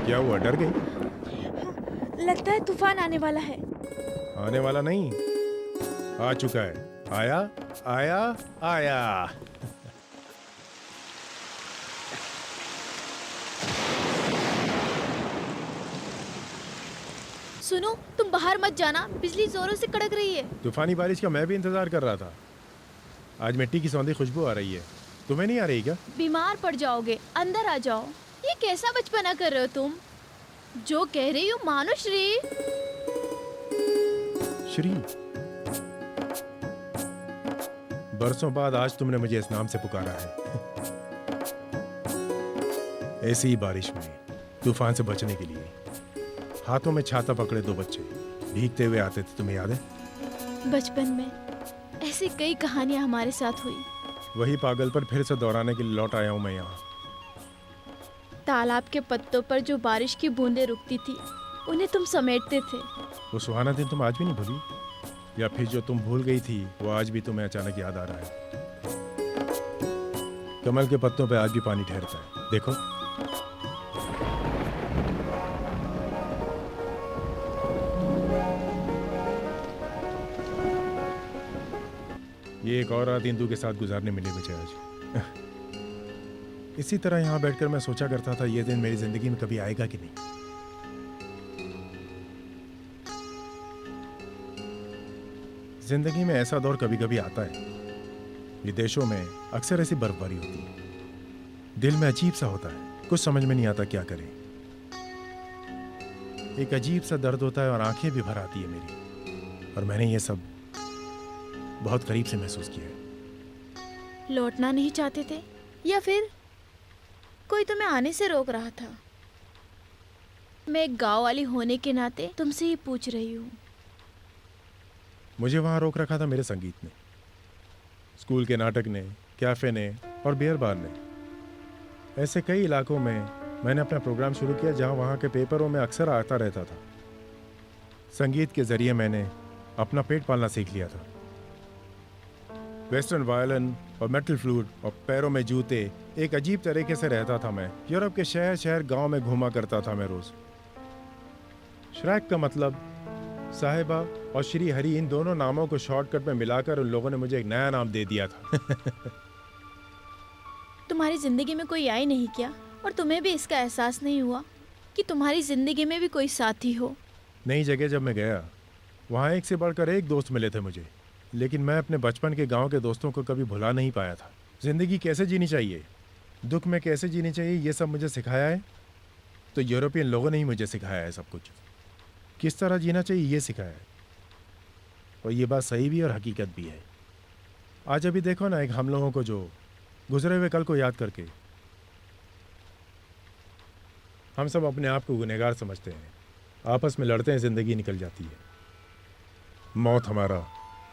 क्या हुआ, डर गई? लगता है तूफान आने वाला है। आने वाला नहीं, आ चुका है। आया आया आया। सुनो, तुम बाहर मत जाना, बिजली जोरों से कड़क रही है। तूफानी बारिश का मैं भी इंतजार कर रहा था। आज मिट्टी की सौंधी खुशबू आ रही है। तुम्हें नहीं आ रही क्या? बीमार पड़ जाओगे, अंदर आ जाओ। ये कैसा बचपना कर रहे हो तुम? जो कह रही हो मानो। श्री बरसों बाद आज तुमने मुझे इस नाम से पुकारा है। ऐसी ही बारिश में तूफान से बचने के लिए हाथों में छाता पकड़े दो बच्चे भीगते हुए आते थे, तुम्हें याद है? बचपन में ऐसी कई कहानियां हमारे साथ हुई। वही पागल पर फिर से दोहराने के लिए लौट आया हूं मैं यहाँ। तालाब के पत्तों पर जो बारिश की बूंदें रुकती थी, उन्हें तुम समेटते थे। वो सुहाना दिन तुम आज भी नहीं भूली? या फिर जो तुम भूल गई थी वो आज भी तुम्हें अचानक याद आ रहा है? कमल के पत्तों पे आज भी पानी ठहरता है, देखो। ये एक और रात इंदू के साथ गुजारने मिली मुझे आज। इसी तरह यहाँ बैठकर मैं सोचा करता था ये दिन मेरी जिंदगी में कभी आएगा कि नहीं। जिंदगी में ऐसा दौर कभी कभी आता है। विदेशों में अक्सर ऐसी बर्फबारी होती है। दिल में अजीब सा होता है, कुछ समझ में नहीं आता क्या करें। एक अजीब सा दर्द होता है और आंखें भी भर आती है मेरी। और मैंने ये सब बहुत करीब से महसूस किया है। लौटना नहीं चाहते थे या फिर कोई तुम्हें आने से रोक रहा था? मैं एक गांव वाली होने के नाते तुमसे ही पूछ रही हूँ। मुझे वहां रोक रखा था मेरे संगीत ने, स्कूल के नाटक ने, कैफे ने और बियर बार ने। ऐसे कई इलाकों में मैंने अपना प्रोग्राम शुरू किया जहां वहां के पेपरों में अक्सर आता रहता था। संगीत के जरिए मैंने अपना पेट पालना सीख लिया था। वेस्टर्न वायलिन और मेटल फ्लूट और पैरों में जूते, एक अजीब तरीके से रहता था मैं। यूरोप के शहर शहर गांव में घूमा करता था मैं रोज। श्रैक का मतलब साहिबा और श्री हरि, इन दोनों नामों को शॉर्टकट में मिलाकर उन लोगों ने मुझे एक नया नाम दे दिया था। तुम्हारी जिंदगी में कोई आई नहीं क्या? और तुम्हें भी इसका एहसास नहीं हुआ कि तुम्हारी जिंदगी में भी कोई साथी हो? नई जगह जब मैं गया, वहाँ एक से बढ़कर एक दोस्त मिले थे मुझे, लेकिन मैं अपने बचपन के गांव के दोस्तों को कभी भुला नहीं पाया था। जिंदगी कैसे जीनी चाहिए, दुख में कैसे जीनी चाहिए, ये सब मुझे सिखाया है तो यूरोपियन लोगों ने ही मुझे सिखाया है। सब कुछ किस तरह जीना चाहिए ये सिखाया है। और ये बात सही भी और हकीकत भी है। आज अभी देखो ना, एक हम लोगों को जो गुजरे हुए कल को याद करके हम सब अपने आप को गुनहगार समझते हैं, आपस में लड़ते हैं, जिंदगी निकल जाती है। मौत हमारा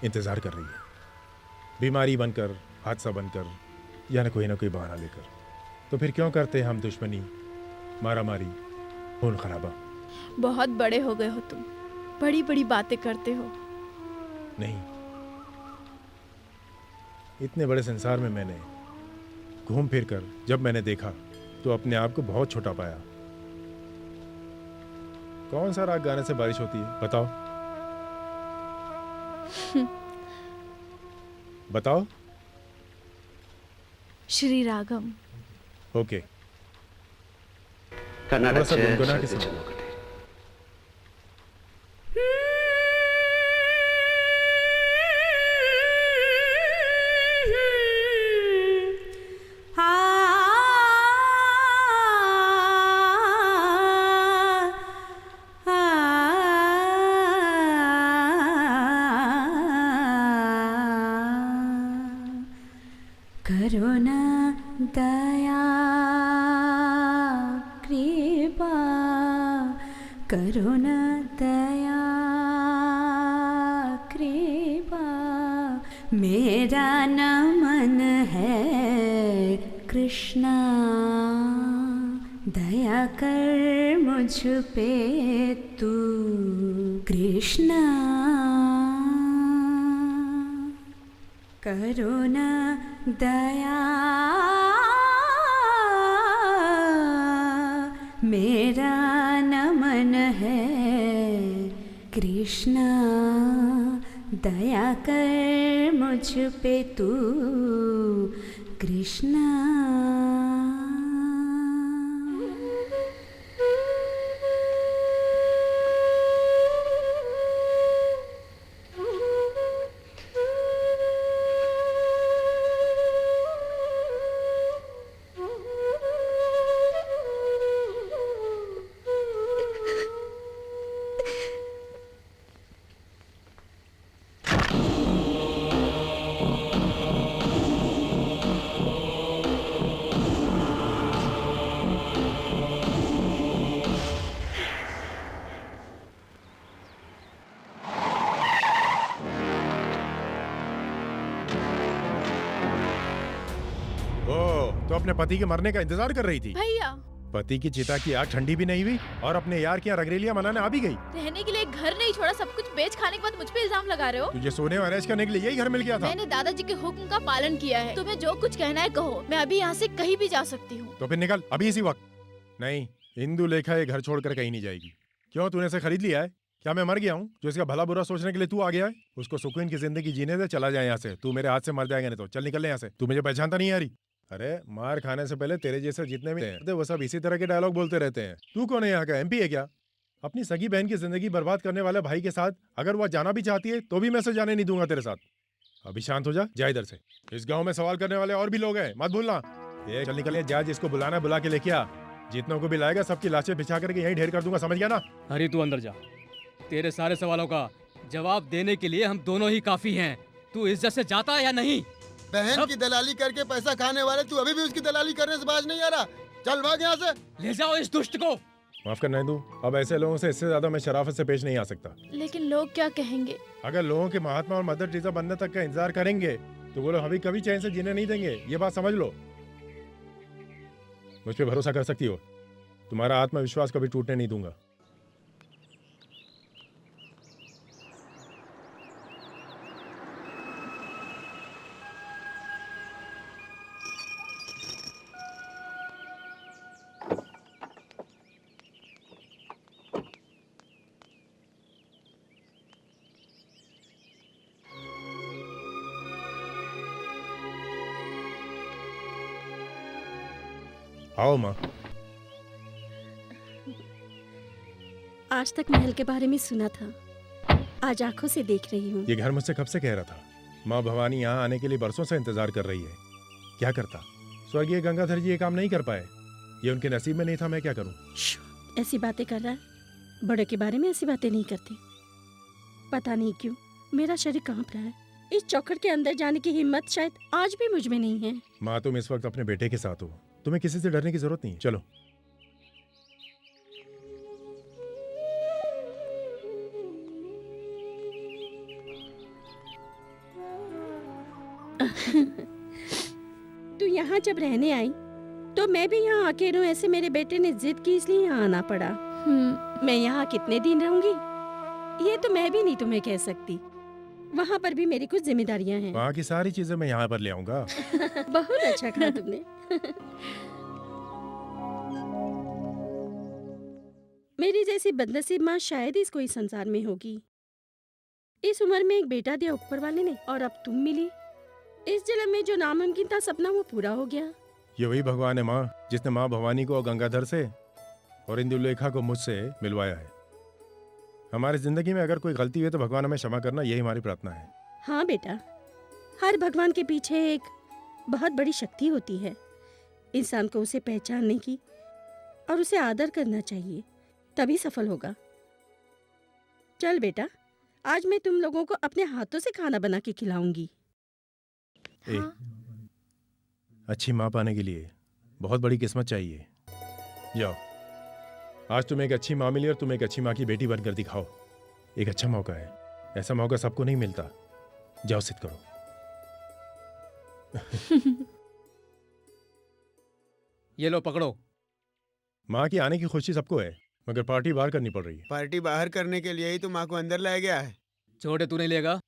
इंतज़ार कर रही है, बीमारी बनकर, हादसा बनकर, या ना कोई बहाना लेकर। तो फिर क्यों करते हैं हम दुश्मनी, मारा मारी, खून खराबा? बहुत बड़े हो गए हो तुम, बड़ी बड़ी बातें करते हो। नहीं, इतने बड़े संसार में मैंने घूम फिर कर जब मैंने देखा तो अपने आप को बहुत छोटा पाया। कौन सा राग गाने से बारिश होती है बताओ? बताओ। श्री रागम। ओके, ಕನ್ನಡ थोड़ा सा गुनगुना के सुनाओ। ಚೆನ್ನಾಗುತ್ತೆ. करुणा दया कृपा, करुणा दया कृपा, मेरा नमन है कृष्णा, दया कर मुझ पे तू कृष्णा, करुणा दया मेरा नमन है कृष्णा, दया कर मुझ पे तू कृष्णा। तो अपने पति के मरने का इंतजार कर रही थी। भैया, पति की चिता की आग ठंडी भी नहीं हुई और अपने यार की यहाँ रंगरेलियां मनाने आ भी गई। रहने के लिए घर नहीं छोड़ा, सब कुछ बेच खाने के बाद मुझ पे इल्जाम लगा रहे हो। तुझे सोने और ऐश करने के लिए यही घर मिल गया था। मैंने दादाजी के हुक्म का पालन किया है। तुम्हें जो कुछ कहना है कहो, मैं अभी यहाँ से कहीं भी जा सकती हूँ। तो फिर निकल अभी इसी वक्त। नहीं, इंदु लेखा ये घर छोड़कर कहीं नहीं जाएगी। क्यों, तूने इसे खरीद लिया है? क्या मैं मर गया हूँ जो इसका भला बुरा सोचने के लिए तू आ गया है? उसको सुकून की जिंदगी जीने दे, चला जाए यहाँ से। तू मेरे हाथ से मर जाएगा नहीं तो चल निकल यहाँ से। तू मुझे पहचानता नहीं यारी? अरे मार खाने से पहले तेरे जैसे जितने भी हैं वो सब इसी तरह के डायलॉग बोलते रहते हैं। तू कौन है यहाँ का, एमपी है क्या? अपनी सगी बहन की जिंदगी बर्बाद करने वाले भाई के साथ अगर वह जाना भी चाहती है तो भी मैं उसे जाने नहीं दूंगा तेरे साथ। अभी शांत हो जा इधर से। इस गाँव में सवाल करने वाले और भी लोग हैं, मत भूलना। ये चल निकलिए, जा जिसको बुलाना है बुला के लेके आ। जितनों को भी लाएगा सबकी लाशें बिछा करके यहीं ढेर कर दूंगा, समझ गया ना? हरी तू अंदर जा, तेरे सारे सवालों का जवाब देने के लिए हम दोनों ही काफी हैं। तू इज्जत से जाता है या नहीं? बहन की दलाली करके पैसा खाने वाले तू अभी भी उसकी दलाली करने से बाज नहीं आ रहा। चल भाग यहाँ से। ले जाओ इस दुष्ट को। माफ करना है तू, अब ऐसे लोगों से इससे ज्यादा मैं शराफत से पेश नहीं आ सकता। लेकिन लोग क्या कहेंगे? अगर लोगों के महात्मा और मदर टेरेसा बनने तक का इंतजार करेंगे तो वो लोग अभी कभी चैन से जीने नहीं देंगे, ये बात समझ लो। मुझ पे भरोसा कर सकती हो, तुम्हारा आत्मविश्वास कभी टूटने नहीं दूंगा। आओ माँ। आज तक महल के बारे में सुना था, आज आंखों से देख रही हूँ। ये घर मुझसे कब से कह रहा था। माँ भवानी यहाँ आने के लिए बरसों से इंतजार कर रही है। क्या करता, स्वर्गीय गंगाधर जी ये काम नहीं कर पाए, ये उनके नसीब में नहीं था, मैं क्या करूँ? ऐसी बातें कर रहा है, बड़े के बारे में ऐसी बातें नहीं करते। पता नहीं क्यों मेरा शरीर कांप रहा है। इस चौखट के अंदर जाने की हिम्मत शायद आज भी मुझ में नहीं है। माँ तुम इस वक्त अपने बेटे के साथ हो, तुम्हें किसी से डरने की जरूरत नहीं। चलो। तू यहाँ जब रहने आई तो मैं भी यहाँ आके रहूं, ऐसे मेरे बेटे ने जिद की इसलिए यहाँ आना पड़ा। मैं यहाँ कितने दिन रहूंगी ये तो मैं भी नहीं तुम्हें कह सकती। वहाँ पर भी मेरी कुछ जिम्मेदारियाँ हैं। वहाँ की सारी चीजें मैं यहाँ पर ले आऊंगा। बहुत अच्छा कहा तुमने। मेरी जैसी बदनसीब माँ शायद ही इस कोई संसार में होगी। इस उम्र में एक बेटा दिया ऊपर वाले ने और अब तुम मिली। इस जन्म में जो नामुमकिन था सपना वो पूरा हो गया। ये वही भगवान है माँ जिसने माँ भवानी को गंगाधर से और इंदुलेखा को मुझसे मिलवाया है। हमारी जिंदगी में अगर कोई गलती हुई तो भगवान हमें क्षमा करना, यही हमारी प्रार्थना है। हाँ बेटा, हर भगवान के पीछे एक बहुत बड़ी शक्ति होती है। इंसान को उसे पहचानने की और उसे आदर करना चाहिए, तभी सफल होगा। चल बेटा, आज मैं तुम लोगों को अपने हाथों से खाना बना के खिलाऊंगी। हाँ? अच्छी माँ पाने के लिए बहुत बड़ी किस्मत चाहिए। जाओ, आज तुम्हें एक अच्छी माँ मिली और तुम एक अच्छी माँ की बेटी बनकर दिखाओ। एक अच्छा मौका है, ऐसा मौका सबको नहीं मिलता। जाओ सिद्ध करो। ये लो पकड़ो। माँ की आने की खुशी सबको है, मगर पार्टी बाहर करनी पड़ रही है। पार्टी बाहर करने के लिए ही तो माँ को अंदर लाया गया है। छोटे तू नहीं लेगा?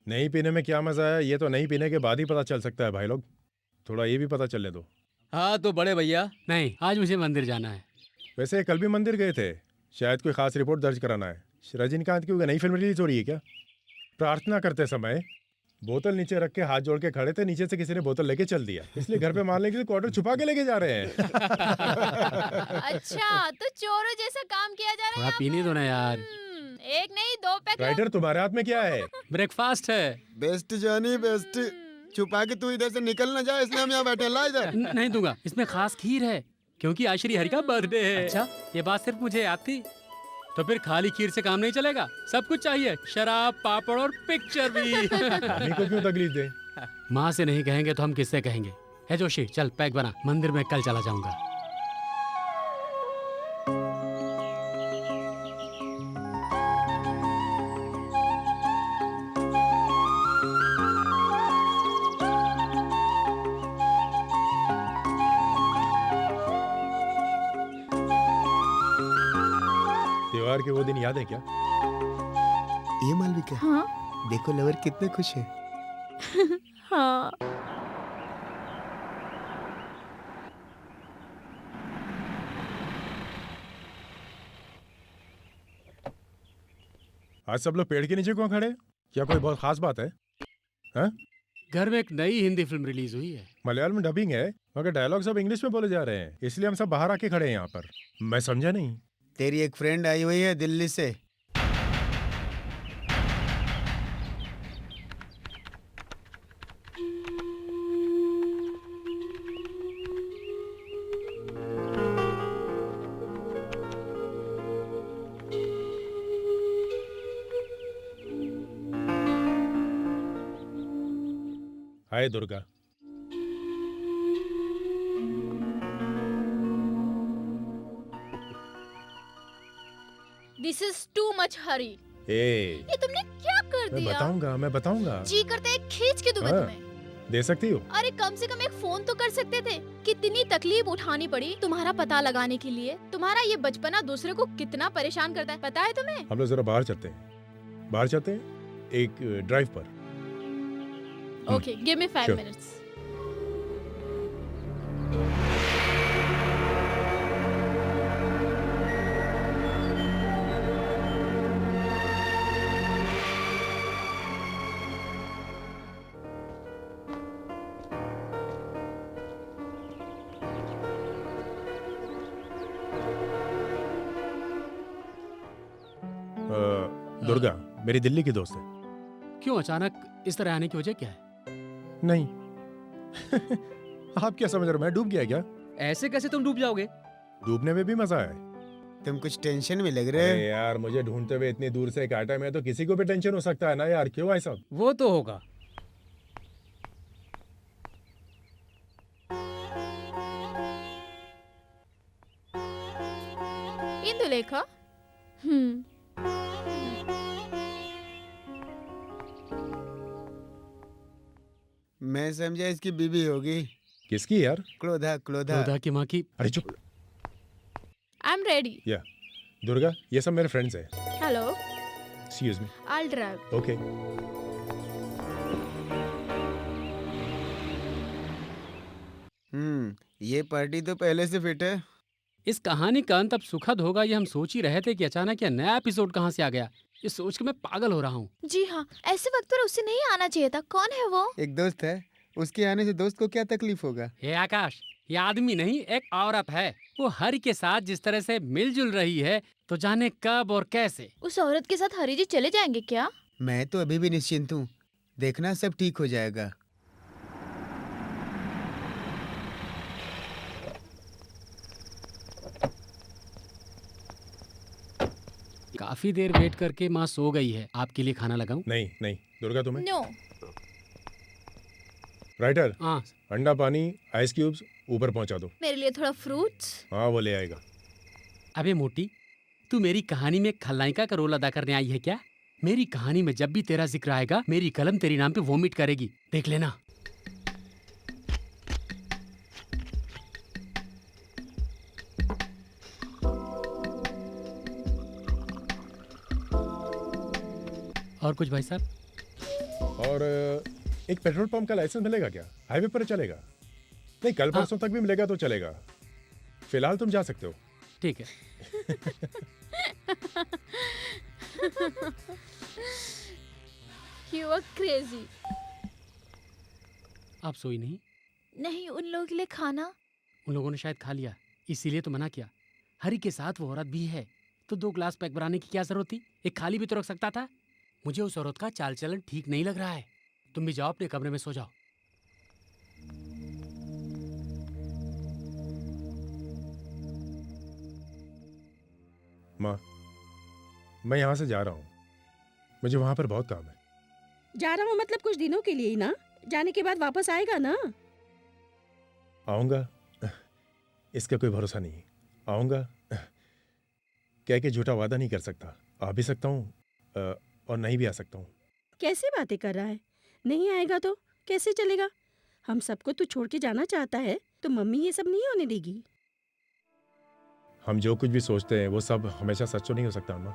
नहीं पीने में क्या मजा है, ये तो नहीं पीने के बाद ही पता चल सकता है भाई लोग। थोड़ा ये भी पता चलने दो। हाँ तो बड़े भैया। नहीं, आज मुझे मंदिर जाना है। वैसे कल भी मंदिर गए थे, शायद कोई खास रिपोर्ट दर्ज कराना है। रजनीकांत की नई फिल्म रिलीज हो रही है क्या? प्रार्थना करते समय बोतल नीचे रख के हाथ जोड़ के खड़े थे, नीचे से किसी ने बोतल लेके चल दिया, इसलिए घर पे मारने के लिए क्वार्टर छुपा के लेके जा रहे हैं। अच्छा, तो चोरों जैसा काम किया जा रहा है। थोड़ा पीने दो ना यार। एक नहीं 2 पैक। राइटर तुम्हारे हाथ में क्या है? ब्रेकफास्ट है। बेस्ट जानी बेस्ट। छुपा के तू इधर से निकल ना जाए, इसलिए हम यहाँ बैठे। ला इधर। नहीं दूंगा, इसमें खास खीर है क्योंकि आज श्री हरि का बर्थडे है। अच्छा, ये बात सिर्फ मुझे याद थी। तो फिर खाली खीर से काम नहीं चलेगा, सब कुछ चाहिए, शराब, पापड़ और पिक्चर भी। मम्मी को क्यों तकलीफ दे? माँ से नहीं कहेंगे तो हम किससे कहेंगे? है जोशी, चल पैक बना, मंदिर में कल चला जाऊंगा। त्योहार के वो दिन याद है क्या? ये मालविका, हाँ देखो लवर कितने खुश है। हाँ। आज सब लोग पेड़ के नीचे क्यों खड़े हैं? क्या कोई बहुत खास बात है? हाँ? घर में एक नई हिंदी फिल्म रिलीज हुई है। मलयालम में डबिंग है मगर डायलॉग सब इंग्लिश में बोले जा रहे हैं, इसलिए हम सब बाहर आके खड़े हैं यहाँ पर। मैं समझा नहीं। तेरी एक फ्रेंड आई हुई है दिल्ली से। Hi Durga. This is too much Hari. ए, ये तुमने क्या कर मैं दिया? बताऊंगा। जी करते है खींच के दूं मैं हाँ। तुम्हें। दे सकती हो? अरे कम से कम एक फोन तो कर सकते थे। कितनी तकलीफ उठानी पड़ी तुम्हारा पता लगाने के लिए। तुम्हारा ये बचपना दूसरे को कितना परेशान करता है पता है तुम्हें? हम लोग जरा बाहर चलते हैं, एक ड्राइव पर। Okay, give me 5 Sure. Minutes. Durga मेरी दिल्ली की दोस्त है। क्यों अचानक इस तरह आने की वजह क्या है? नहीं आप क्या समझ रहे हो, मैं डूब गया क्या? ऐसे कैसे तुम डूब जाओगे? डूबने में भी मजा है। तुम कुछ टेंशन में लग रहे अरे हो। यार मुझे ढूंढते हुए इतनी दूर से काटा, मैं तो किसी को भी टेंशन हो सकता है ना यार, क्यों ऐसा? वो तो होगा। इंदुलेखा। मैं समझा इसकी बीवी होगी। किसकी यार? क्लोधा क्लोधा। क्रोधा की माँ की। अरे चुप। I am ready. या दुर्गा, ये सब मेरे फ्रेंड्स हैं। Hello, excuse me. I will drive. Okay. ये पार्टी तो पहले से फिट है। इस कहानी का अंत अब सुखद होगा ये हम सोच ही रहे थे कि अचानक यह नया एपिसोड कहाँ से आ गया। ये सोच के मैं पागल हो रहा हूँ। जी हाँ, ऐसे वक्त पर उसे नहीं आना चाहिए था। कौन है वो? एक दोस्त है, उसके आने से दोस्त को क्या तकलीफ होगा? हे आकाश, ये आदमी नहीं एक औरत है। वो हरि के साथ जिस तरह से मिलजुल रही है तो जाने कब और कैसे। उस औरत के साथ हरी जी चले जाएंगे क्या? मैं तो अभी भी निश्चिंत हूँ, देखना सब ठीक हो जाएगा। काफी देर वेट करके माँ सो गई है। आपके लिए खाना लगाऊं? नहीं नहीं दुर्गा, तुम्हें नो। राइटर, हाँ अंडा पानी आइस क्यूब्स ऊपर पहुंचा दो। मेरे लिए थोड़ा फ्रूट्स। हाँ वो ले आएगा। अबे मोटी, तू मेरी कहानी में खलनायिका का रोल अदा करने आई है क्या? मेरी कहानी में जब भी तेरा जिक्र आएगा मेरी कलम तेरी नाम पे वोमिट करेगी, देख लेना। और कुछ भाई साहब? और एक पेट्रोल पंप का लाइसेंस मिलेगा क्या? हाईवे पर चलेगा? नहीं, कल हाँ। परसों तक भी मिलेगा तो चलेगा। फिलहाल तुम जा सकते हो। ठीक है। You are crazy। आप सोई नहीं? नहीं, उन लोगों के लिए खाना। उन लोगों ने शायद खा लिया, इसीलिए तो मना किया। हरी के साथ वो औरत भी है तो 2 ग्लास पैक बनाने की क्या जरूरत थी? एक खाली भी तो रख सकता था। मुझे उस औरत का चाल चलन ठीक नहीं लग रहा है। तुम भी जाओ अपने कमरे में सो जाओ। माँ, मैं यहाँ से जा रहा हूँ, मुझे वहाँ पर बहुत काम है। जा रहा हूँ मतलब कुछ दिनों के लिए ही ना, जाने के बाद वापस आएगा ना? आऊँगा, इसका कोई भरोसा नहीं। आऊँगा, कह के झूठा वादा नहीं कर सकता। आ भी सकता हूँ और नहीं भी आ सकता हूँ। कैसी बातें कर रहा है? नहीं आएगा तो कैसे चलेगा? हम सबको तू छोड़ के जाना चाहता है तो मम्मी ये सब नहीं होने देगी। हम जो कुछ भी सोचते हैं वो सब हमेशा सच तो नहीं हो सकता अम्मा।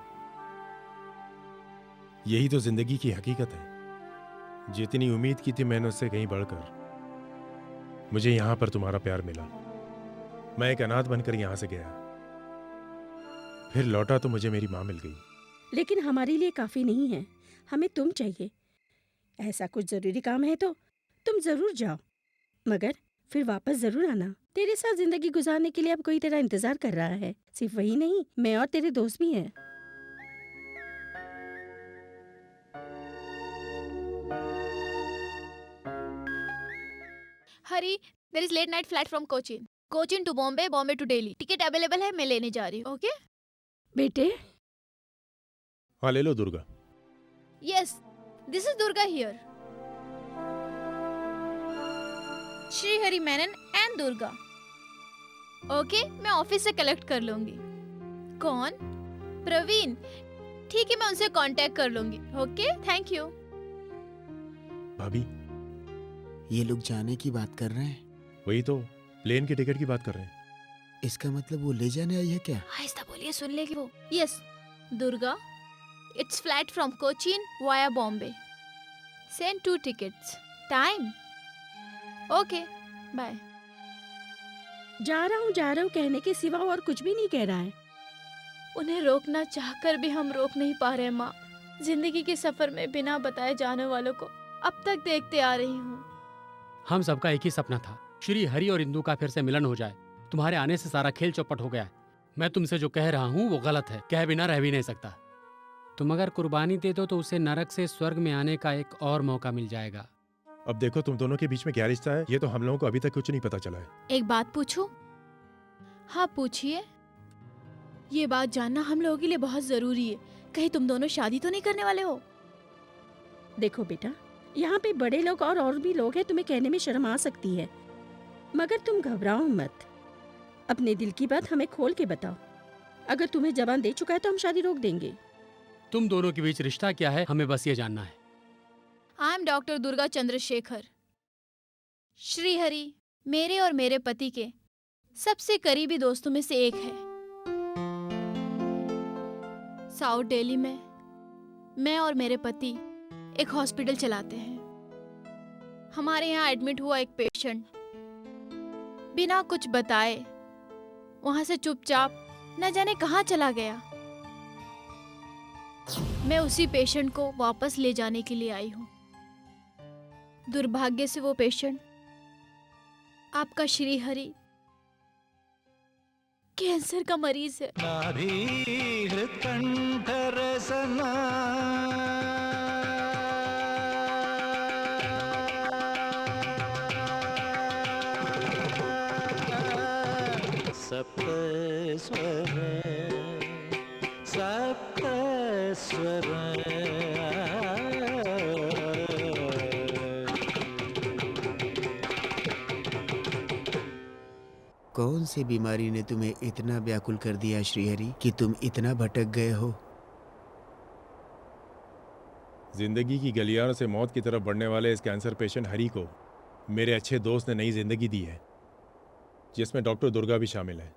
यही तो जिंदगी की हकीकत है। जितनी उम्मीद की थी मैंने उससे कहीं बढ़कर मुझे यहाँ पर तुम्हारा प्यार मिला। मैं एक अनाथ बनकर यहाँ से गया, फिर लौटा तो मुझे मेरी माँ मिल गई। लेकिन हमारे लिए काफी नहीं है। हमें तुम चाहिए। ऐसा कुछ जरूरी काम है तो तुम जरूर जाओ, मगर फिर वापस जरूर आना। तेरे साथ जिंदगी गुजारने के लिए अब कोई तेरा इंतजार कर रहा है। सिर्फ वही नहीं, मैं और तेरे दोस्त भी हैं। Hari, there is late night flight from Cochin, Cochin to Bombay, Bombay to Delhi. Ticket available है, मैं लेने जा रही हूँ। ओके? बेटे, हाँ ले लो Durga. Yes, this is Durga here. Shri Hari Menon and Durga. Okay, मैं ऑफिस से कलेक्ट कर लूंगी। कौन? प्रवीण। ठीक है, मैं उनसे कांटेक्ट कर लूंगी। Okay, thank you. भाभी, ये लोग जाने की बात कर रहे हैं। वही तो प्लेन की टिकट की बात कर रहे हैं। इसका मतलब वो ले जाने आई है क्या? आहिस्ता बोलिए, सुन लेगी वो। Yes Durga, it's flight from Cochin via Bombay. Send 2 tickets. Time? Okay, bye. जा रहा हूँ कहने के सिवा और कुछ भी नहीं कह रहा है। उन्हें रोकना चाहकर भी हम रोक नहीं पा रहे माँ। जिंदगी के सफर में बिना बताए जाने वालों को अब तक देखते आ रही हूँ। हम सबका एक ही सपना था, श्री हरि और इंदु का फिर से मिलन हो जाए। तुम्हारे आने से सारा खेल चौपट हो गया है। मैं तुमसे जो कह रहा हूँ वो गलत है, कह बिना रह भी नहीं सकता। तुम अगर कुर्बानी दे दो तो उसे नरक से स्वर्ग में आने का एक और मौका मिल जाएगा। अब देखो तुम दोनों के बीच में क्या रिश्ता है, ये तो हम लोगों को अभी तक कुछ नहीं पता चला है। एक बात पूछूं? हाँ पूछिए। ये बात जानना हम लोगों के लिए बहुत जरूरी है। कहीं तुम दोनों शादी तो नहीं करने वाले हो? देखो बेटा, यहाँ पे बड़े लोग और भी लोग हैं, तुम्हें कहने में शर्म आ सकती है, मगर तुम घबराओ मत। अपने दिल की बात हमें खोल के बताओ। अगर तुम्हें जबान दे चुका है तो हम शादी रोक देंगे। तुम दोनों के बीच रिश्ता क्या है हमें बस ये जानना है। I am doctor Durga Chandrashekhar. Shri Hari मेरे और मेरे पति के सबसे करीबी दोस्तों में से एक है। साउथ दिल्ली में मैं और मेरे पति एक हॉस्पिटल चलाते हैं। हमारे यहाँ एडमिट हुआ एक पेशेंट बिना कुछ बताए वहां से चुपचाप न जाने कहाँ चला गया। मैं उसी पेशेंट को वापस ले जाने के लिए आई हूँ। दुर्भाग्य से वो पेशेंट आपका श्री हरि कैंसर का मरीज है। सप्त स्वर सप्त स्वर। कौन सी बीमारी ने तुम्हें इतना व्याकुल कर दिया श्रीहरि कि तुम इतना भटक गए हो? जिंदगी की गलियारों से मौत की तरफ बढ़ने वाले इस कैंसर पेशेंट हरी को मेरे अच्छे दोस्त ने नई जिंदगी दी है, जिसमें डॉक्टर दुर्गा भी शामिल है।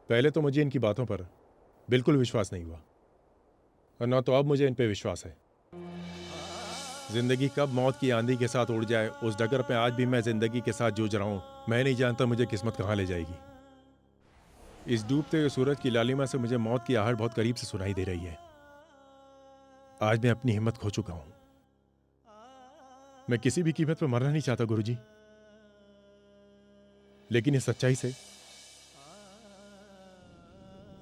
पहले तो मुझे इनकी बातों पर बिल्कुल विश्वास नहीं हुआ, और ना तो अब मुझे इन पे विश्वास है। जिंदगी कब मौत की आंधी के साथ उड़ जाए, उस डगर पे आज भी मैं जिंदगी के साथ जूझ रहा हूं। मैं नहीं जानता मुझे किस्मत कहाँ ले जाएगी। इस डूबते हुए सूरज की लालिमा से मुझे मौत की आहट बहुत करीब से सुनाई दे रही है। आज मैं अपनी हिम्मत खो चुका हूं। मैं किसी भी कीमत पर मरना नहीं चाहता गुरुजी, लेकिन इस सच्चाई से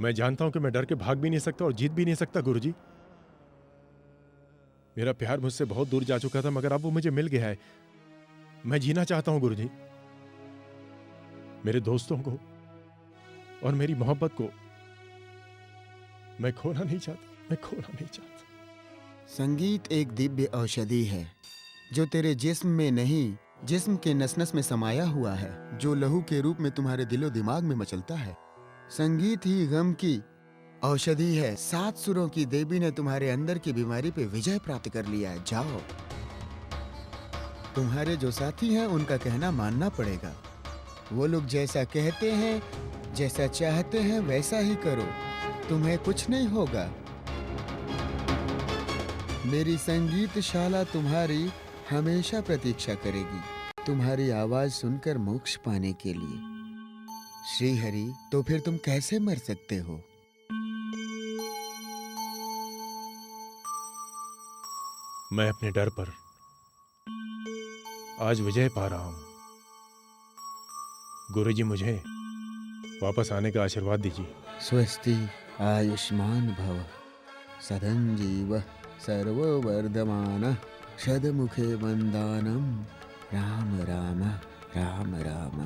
मैं जानता हूं कि मैं डर के भाग भी नहीं सकता और जीत भी नहीं सकता गुरुजी। मेरा प्यार मुझसे बहुत दूर जा चुका था, मगर अब वो मुझे मिल गया है। मैं जीना चाहता हूं गुरुजी। मेरे दोस्तों को और मेरी मोहब्बत को मैं खोना नहीं चाहता, मैं खोना नहीं चाहता। संगीत एक दिव्य औषधि है जो तेरे जिस्म में नहीं, जिस्म के नस नस में समाया हुआ है, जो लहू के रूप में तुम्हारे दिलो दिमाग में मचलता है। संगीत ही गम की औषधि है। 7 सुरों की देवी ने तुम्हारे अंदर की बीमारी पे विजय प्राप्त कर लिया है। जाओ, तुम्हारे जो साथी हैं उनका कहना मानना पड़ेगा। वो लोग जैसा कहते हैं, जैसा चाहते हैं वैसा ही करो, तुम्हें कुछ नहीं होगा। मेरी संगीतशाला तुम्हारी हमेशा प्रतीक्षा करेगी, तुम्हारी आवाज सुनकर मोक्ष पाने के लिए। श्री हरि, तो फिर तुम कैसे मर सकते हो? मैं अपने डर पर आज विजय पा रहा हूं। गुरुजी मुझे वापस आने का आशीर्वाद दीजिए। स्वस्ति आयुष्मान भव सदंजीव सर्ववर्धमान शतमुखे वंदानम राम राम राम राम।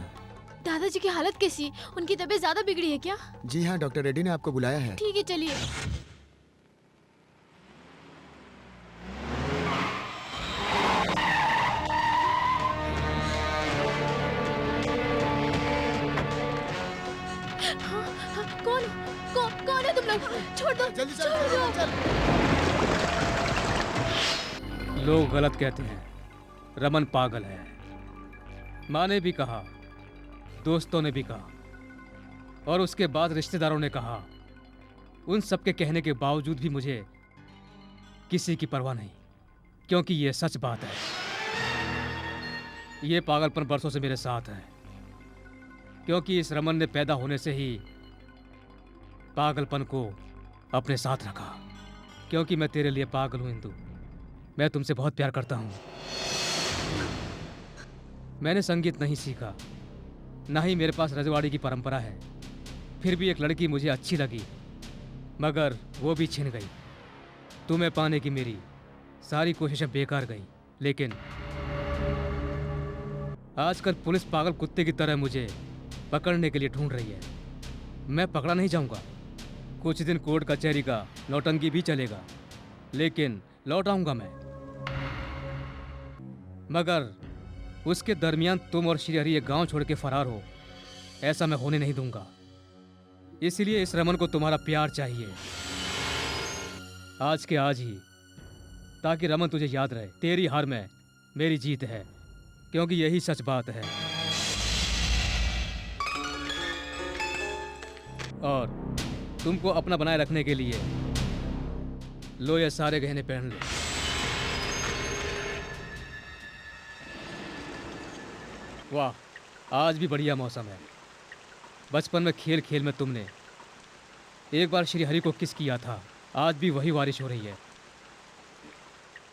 दादाजी की हालत कैसी है? उनकी तबीयत ज्यादा बिगड़ी है क्या? जी हाँ, डॉक्टर रेड्डी ने आपको बुलाया है। ठीक है, चलिए। कौन है तुम लोग? छोड़ दो, जल्दी चल, छोड़ दो। चल। लोग गलत कहते हैं, रमन पागल है। माँ ने भी कहा, दोस्तों ने भी कहा, और उसके बाद रिश्तेदारों ने कहा। उन सब के कहने के बावजूद भी मुझे किसी की परवाह नहीं, क्योंकि ये सच बात है। ये पागलपन बरसों से मेरे साथ है, क्योंकि इस रमन ने पैदा होने से ही पागलपन को अपने साथ रखा। क्योंकि मैं तेरे लिए पागल हूं इंदु, मैं तुमसे बहुत प्यार करता हूं। मैंने संगीत नहीं सीखा, ना ही मेरे पास रजवाड़ी की परंपरा है। फिर भी एक लड़की मुझे अच्छी लगी, मगर वो भी छिन गई। तुम्हें पाने की मेरी सारी कोशिशें बेकार गई। लेकिन आजकल पुलिस पागल कुत्ते की तरह मुझे पकड़ने के लिए ढूंढ रही है। मैं पकड़ा नहीं जाऊंगा। कुछ दिन कोर्ट कचहरी का नौटंकी भी चलेगा, लेकिन लौट आऊंगा मैं। मगर उसके दरमियान तुम और श्रीहरि ये गांव छोड़ के फरार हो, ऐसा मैं होने नहीं दूंगा। इसलिए इस रमन को तुम्हारा प्यार चाहिए, आज के आज ही, ताकि रमन तुझे याद रहे। तेरी हार में मेरी जीत है, क्योंकि यही सच बात है। और तुमको अपना बनाए रखने के लिए लो ये सारे गहने पहन लो। वाह, आज भी बढ़िया मौसम है। बचपन में खेल खेल में तुमने एक बार श्रीहरि को किस किया था, आज भी वही बारिश हो रही है।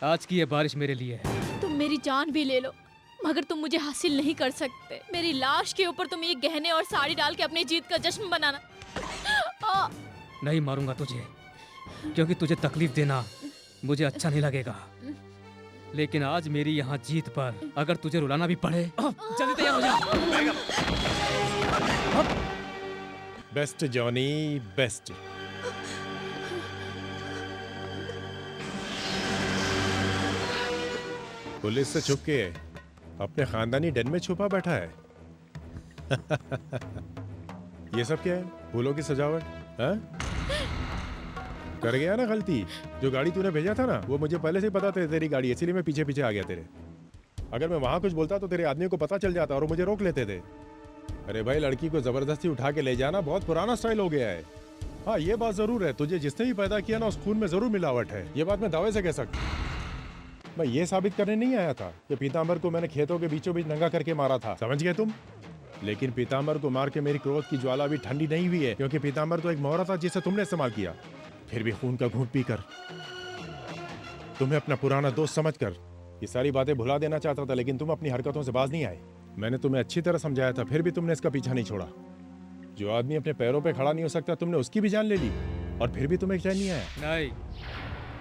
आज की ये बारिश मेरे लिए है। तुम मेरी जान भी ले लो, मगर तुम मुझे हासिल नहीं कर सकते। मेरी लाश के ऊपर तुम ये गहने और साड़ी डाल के अपनी जीत का जश्न बनाना। नहीं मारूंगा तुझे, क्योंकि तुझे तकलीफ देना मुझे अच्छा नहीं लगेगा। लेकिन आज मेरी यहाँ जीत पर अगर तुझे रुलाना भी पड़े, जल्दी तैयार हो जा। Best Johnny, best. पुलिस से छुप के अपने खानदानी डेन में छुपा बैठा है। ये सब क्या है? फूलों की सजावट? हाँ? कर गया ना गलती। जो गाड़ी तूने भेजा था ना, वो मुझे पहले से ही पता था तेरी गाड़ी, इसीलिए मैं पीछे पीछे आ गया तेरे। अगर मैं वहां कुछ बोलता तो तेरे आदमी को पता चल जाता और मुझे रोक लेते थे। अरे भाई, लड़की को जबरदस्ती उठा के ले जाना बहुत पुराना स्टाइल हो गया है। हाँ, ये बात जरूर है, तुझे जिसने भी पैदा किया ना, उस खून में जरूर मिलावट है। ये बात मैं दावे से कह सकता हूँ। मैं ये साबित करने नहीं आया था कि पीताम्बर को मैंने खेतों के बीचों बीच नंगा करके मारा था, समझ गए तुम? लेकिन पीताम्बर को मार के मेरी क्रोध की ज्वाला भी ठंडी नहीं हुई है, क्योंकि पीताम्बर तो एक मोहरा था जिसे तुमने इस्तेमाल किया। फिर भी खून का घूंट पीकर तुम्हें अपना पुराना दोस्त समझकर ये सारी बातें भुला देना चाहता था, लेकिन तुम अपनी हरकतों से बाज नहीं आए। मैंने तुम्हें अच्छी तरह समझाया था, फिर भी तुमने इसका पीछा नहीं छोड़ा। जो आदमी अपने पैरों पे खड़ा नहीं हो सकता, तुमने उसकी भी जान ले ली, और फिर भी तुम्हें चैन नहीं आया। नहीं,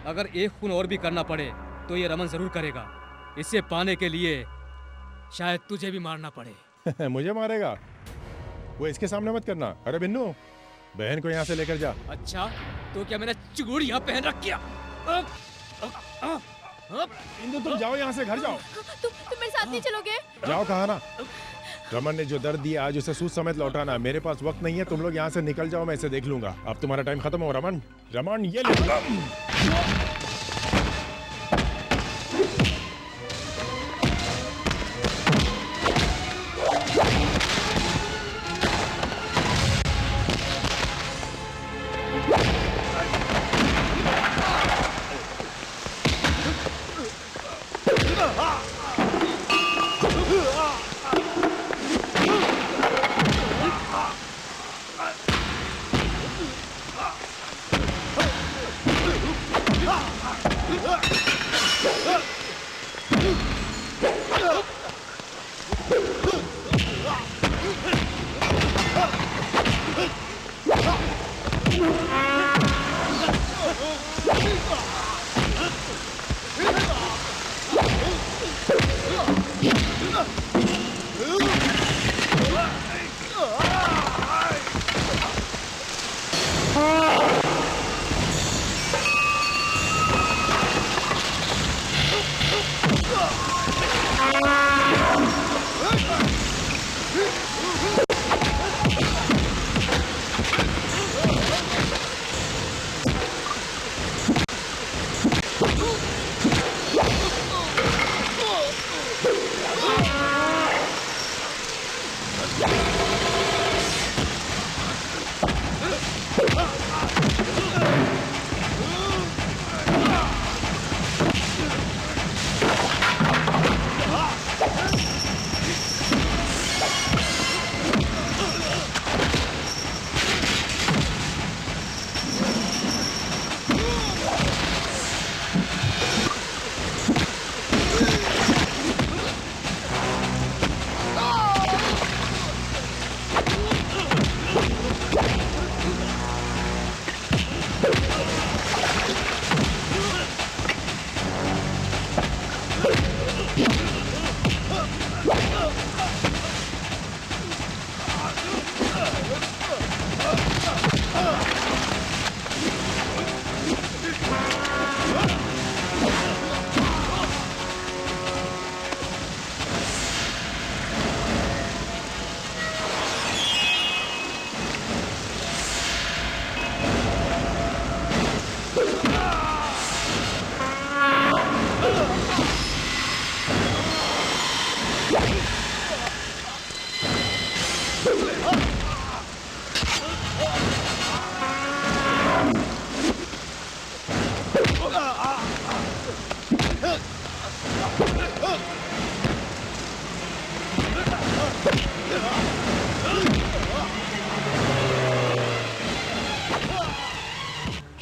अगर एक खून और भी करना पड़े तो ये रमन जरूर करेगा। इसे पाने के लिए शायद तुझे भी मारना पड़े। मुझे मारेगा? वो इसके सामने मत करना। अरे बिन्नू, बहन को यहाँ से लेकर जा। अच्छा, तो क्या मैंने चूड़ियां पहन रखी है? इंदु, तुम जाओ यहाँ से, घर जाओ। तुम मेरे साथ नहीं चलोगे? जाओ, कहा ना। रमन ने जो दर्द दिया आज उसे सूद समेत लौटाना। मेरे पास वक्त नहीं है, तुम लोग यहाँ से निकल जाओ, मैं इसे देख लूंगा। अब तुम्हारा टाइम खत्म हो। रमन, रमन, ये ले।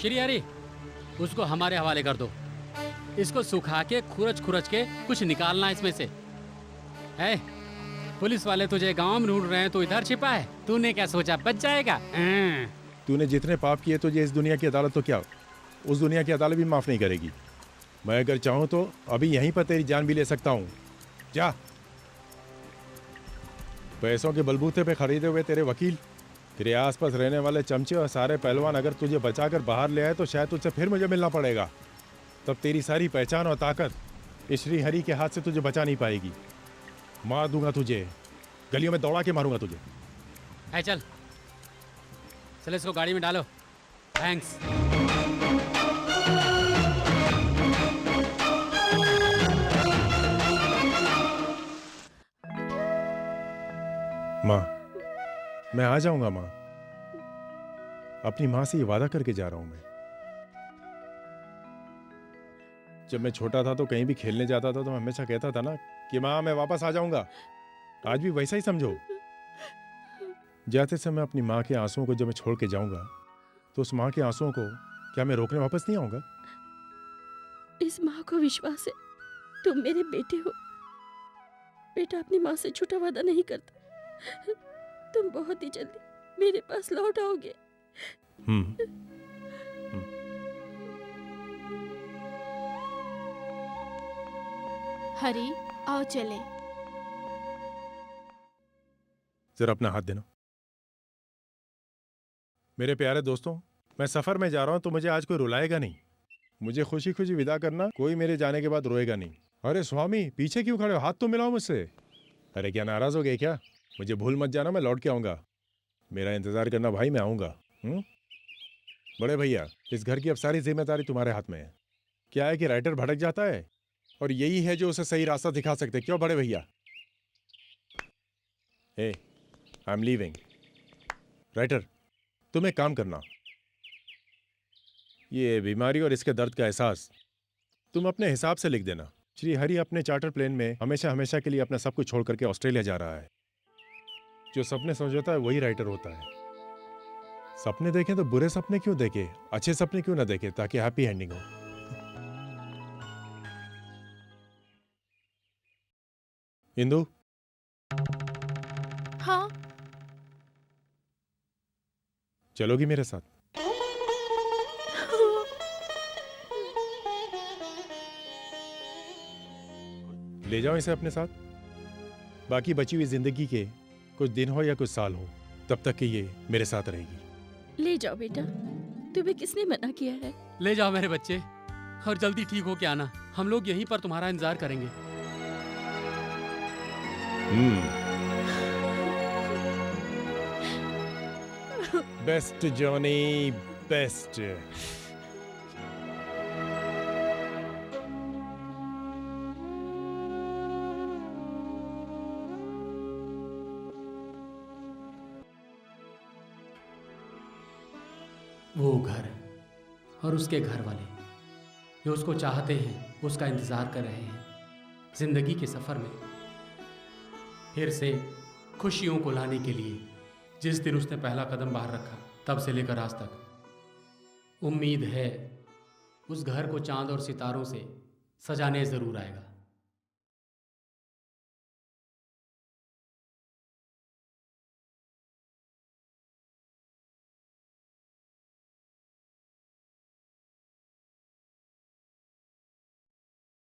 श्री हरि, उसको हमारे हवाले कर दो। इसको सुखा के खुरच के कुछ निकालना इसमें से। है, पुलिस वाले तुझे गांव में ढूंढ रहे हैं, तो इधर छिपा है। तूने क्या सोचा बच जाएगा? तूने जितने पाप किए तुझे इस दुनिया की अदालत तो क्या, उस दुनिया की अदालत भी माफ नहीं करेगी। मैं अगर चाहूँ तो अभी यहीं पर तेरी जान भी ले सकता हूँ। जा। पैसों के बलबूते पे खरीदे हुए तेरे वकील, तेरे आसपास रहने वाले चमचे और सारे पहलवान अगर तुझे बचाकर बाहर ले आए तो शायद तुझसे फिर मुझे मिलना पड़ेगा। तब तेरी सारी पहचान और ताकत इस श्री हरि के हाथ से तुझे बचा नहीं पाएगी। मार दूंगा तुझे, गलियों में दौड़ा के मारूंगा तुझे। है, चल चल इसको गाड़ी में डालो। थैंक्स। माँ, मैं आ जाऊंगा माँ। अपनी माँ से ये वादा करके जा रहा हूं मैं। जब मैं छोटा था तो कहीं भी खेलने जाता था तो मैं हमेशा कहता था ना कि माँ मैं वापस आ जाऊंगा। आज भी वैसा ही समझो। जाते समय अपनी माँ के आंसुओं को जब मैं छोड़ के जाऊंगा तो उस माँ के आंसुओं को क्या मैं रोकने वापस नहीं आऊंगा? इस माँ को विश्वास है तुम मेरे बेटे हो। बेटा अपनी माँ से झूठा वादा नहीं करता। तुम बहुत ही जल्दी मेरे पास लौट आओगे। हरी, आओ चले। जरा अपना हाथ देना। मेरे प्यारे दोस्तों, मैं सफर में जा रहा हूं तो मुझे आज कोई रुलाएगा नहीं। मुझे खुशी खुशी विदा करना, कोई मेरे जाने के बाद रोएगा नहीं। अरे स्वामी, पीछे क्यों खड़े हो? हाथ तो मिलाओ मुझसे। अरे क्या नाराज हो गए क्या? मुझे भूल मत जाना, मैं लौट के आऊंगा। मेरा इंतजार करना भाई, मैं आऊंगा। बड़े भैया, इस घर की अब सारी जिम्मेदारी तुम्हारे हाथ में है। क्या है कि राइटर भटक जाता है और यही है जो उसे सही रास्ता दिखा सकते। क्यों बड़े भैया? हे, आई एम लीविंग। राइटर, तुम एक काम करना, ये बीमारी और इसके दर्द का एहसास तुम अपने हिसाब से लिख देना। श्री हरि अपने चार्टर प्लेन में हमेशा हमेशा के लिए अपना सब कुछ छोड़ करके ऑस्ट्रेलिया जा रहा है। जो सपने समझता है वही राइटर होता है। सपने देखें तो बुरे सपने क्यों देखे, अच्छे सपने क्यों ना देखे, ताकि हैप्पी एंडिंग हो। इंदु, हाँ, चलोगी मेरे साथ? ले जाओ इसे अपने साथ। बाकी बची हुई जिंदगी के कुछ दिन हो या कुछ साल हो, तब तक कि ये मेरे साथ रहेगी। ले जाओ बेटा, तुम्हें किसने मना किया है? ले जाओ मेरे बच्चे, और जल्दी ठीक हो के आना। हम लोग यहीं पर तुम्हारा इंतजार करेंगे। Best Johnny, best. वो घर और उसके घर वाले जो उसको चाहते हैं, उसका इंतज़ार कर रहे हैं। ज़िंदगी के सफ़र में फिर से खुशियों को लाने के लिए जिस दिन उसने पहला कदम बाहर रखा, तब से लेकर आज तक उम्मीद है उस घर को चांद और सितारों से सजाने ज़रूर आएगा।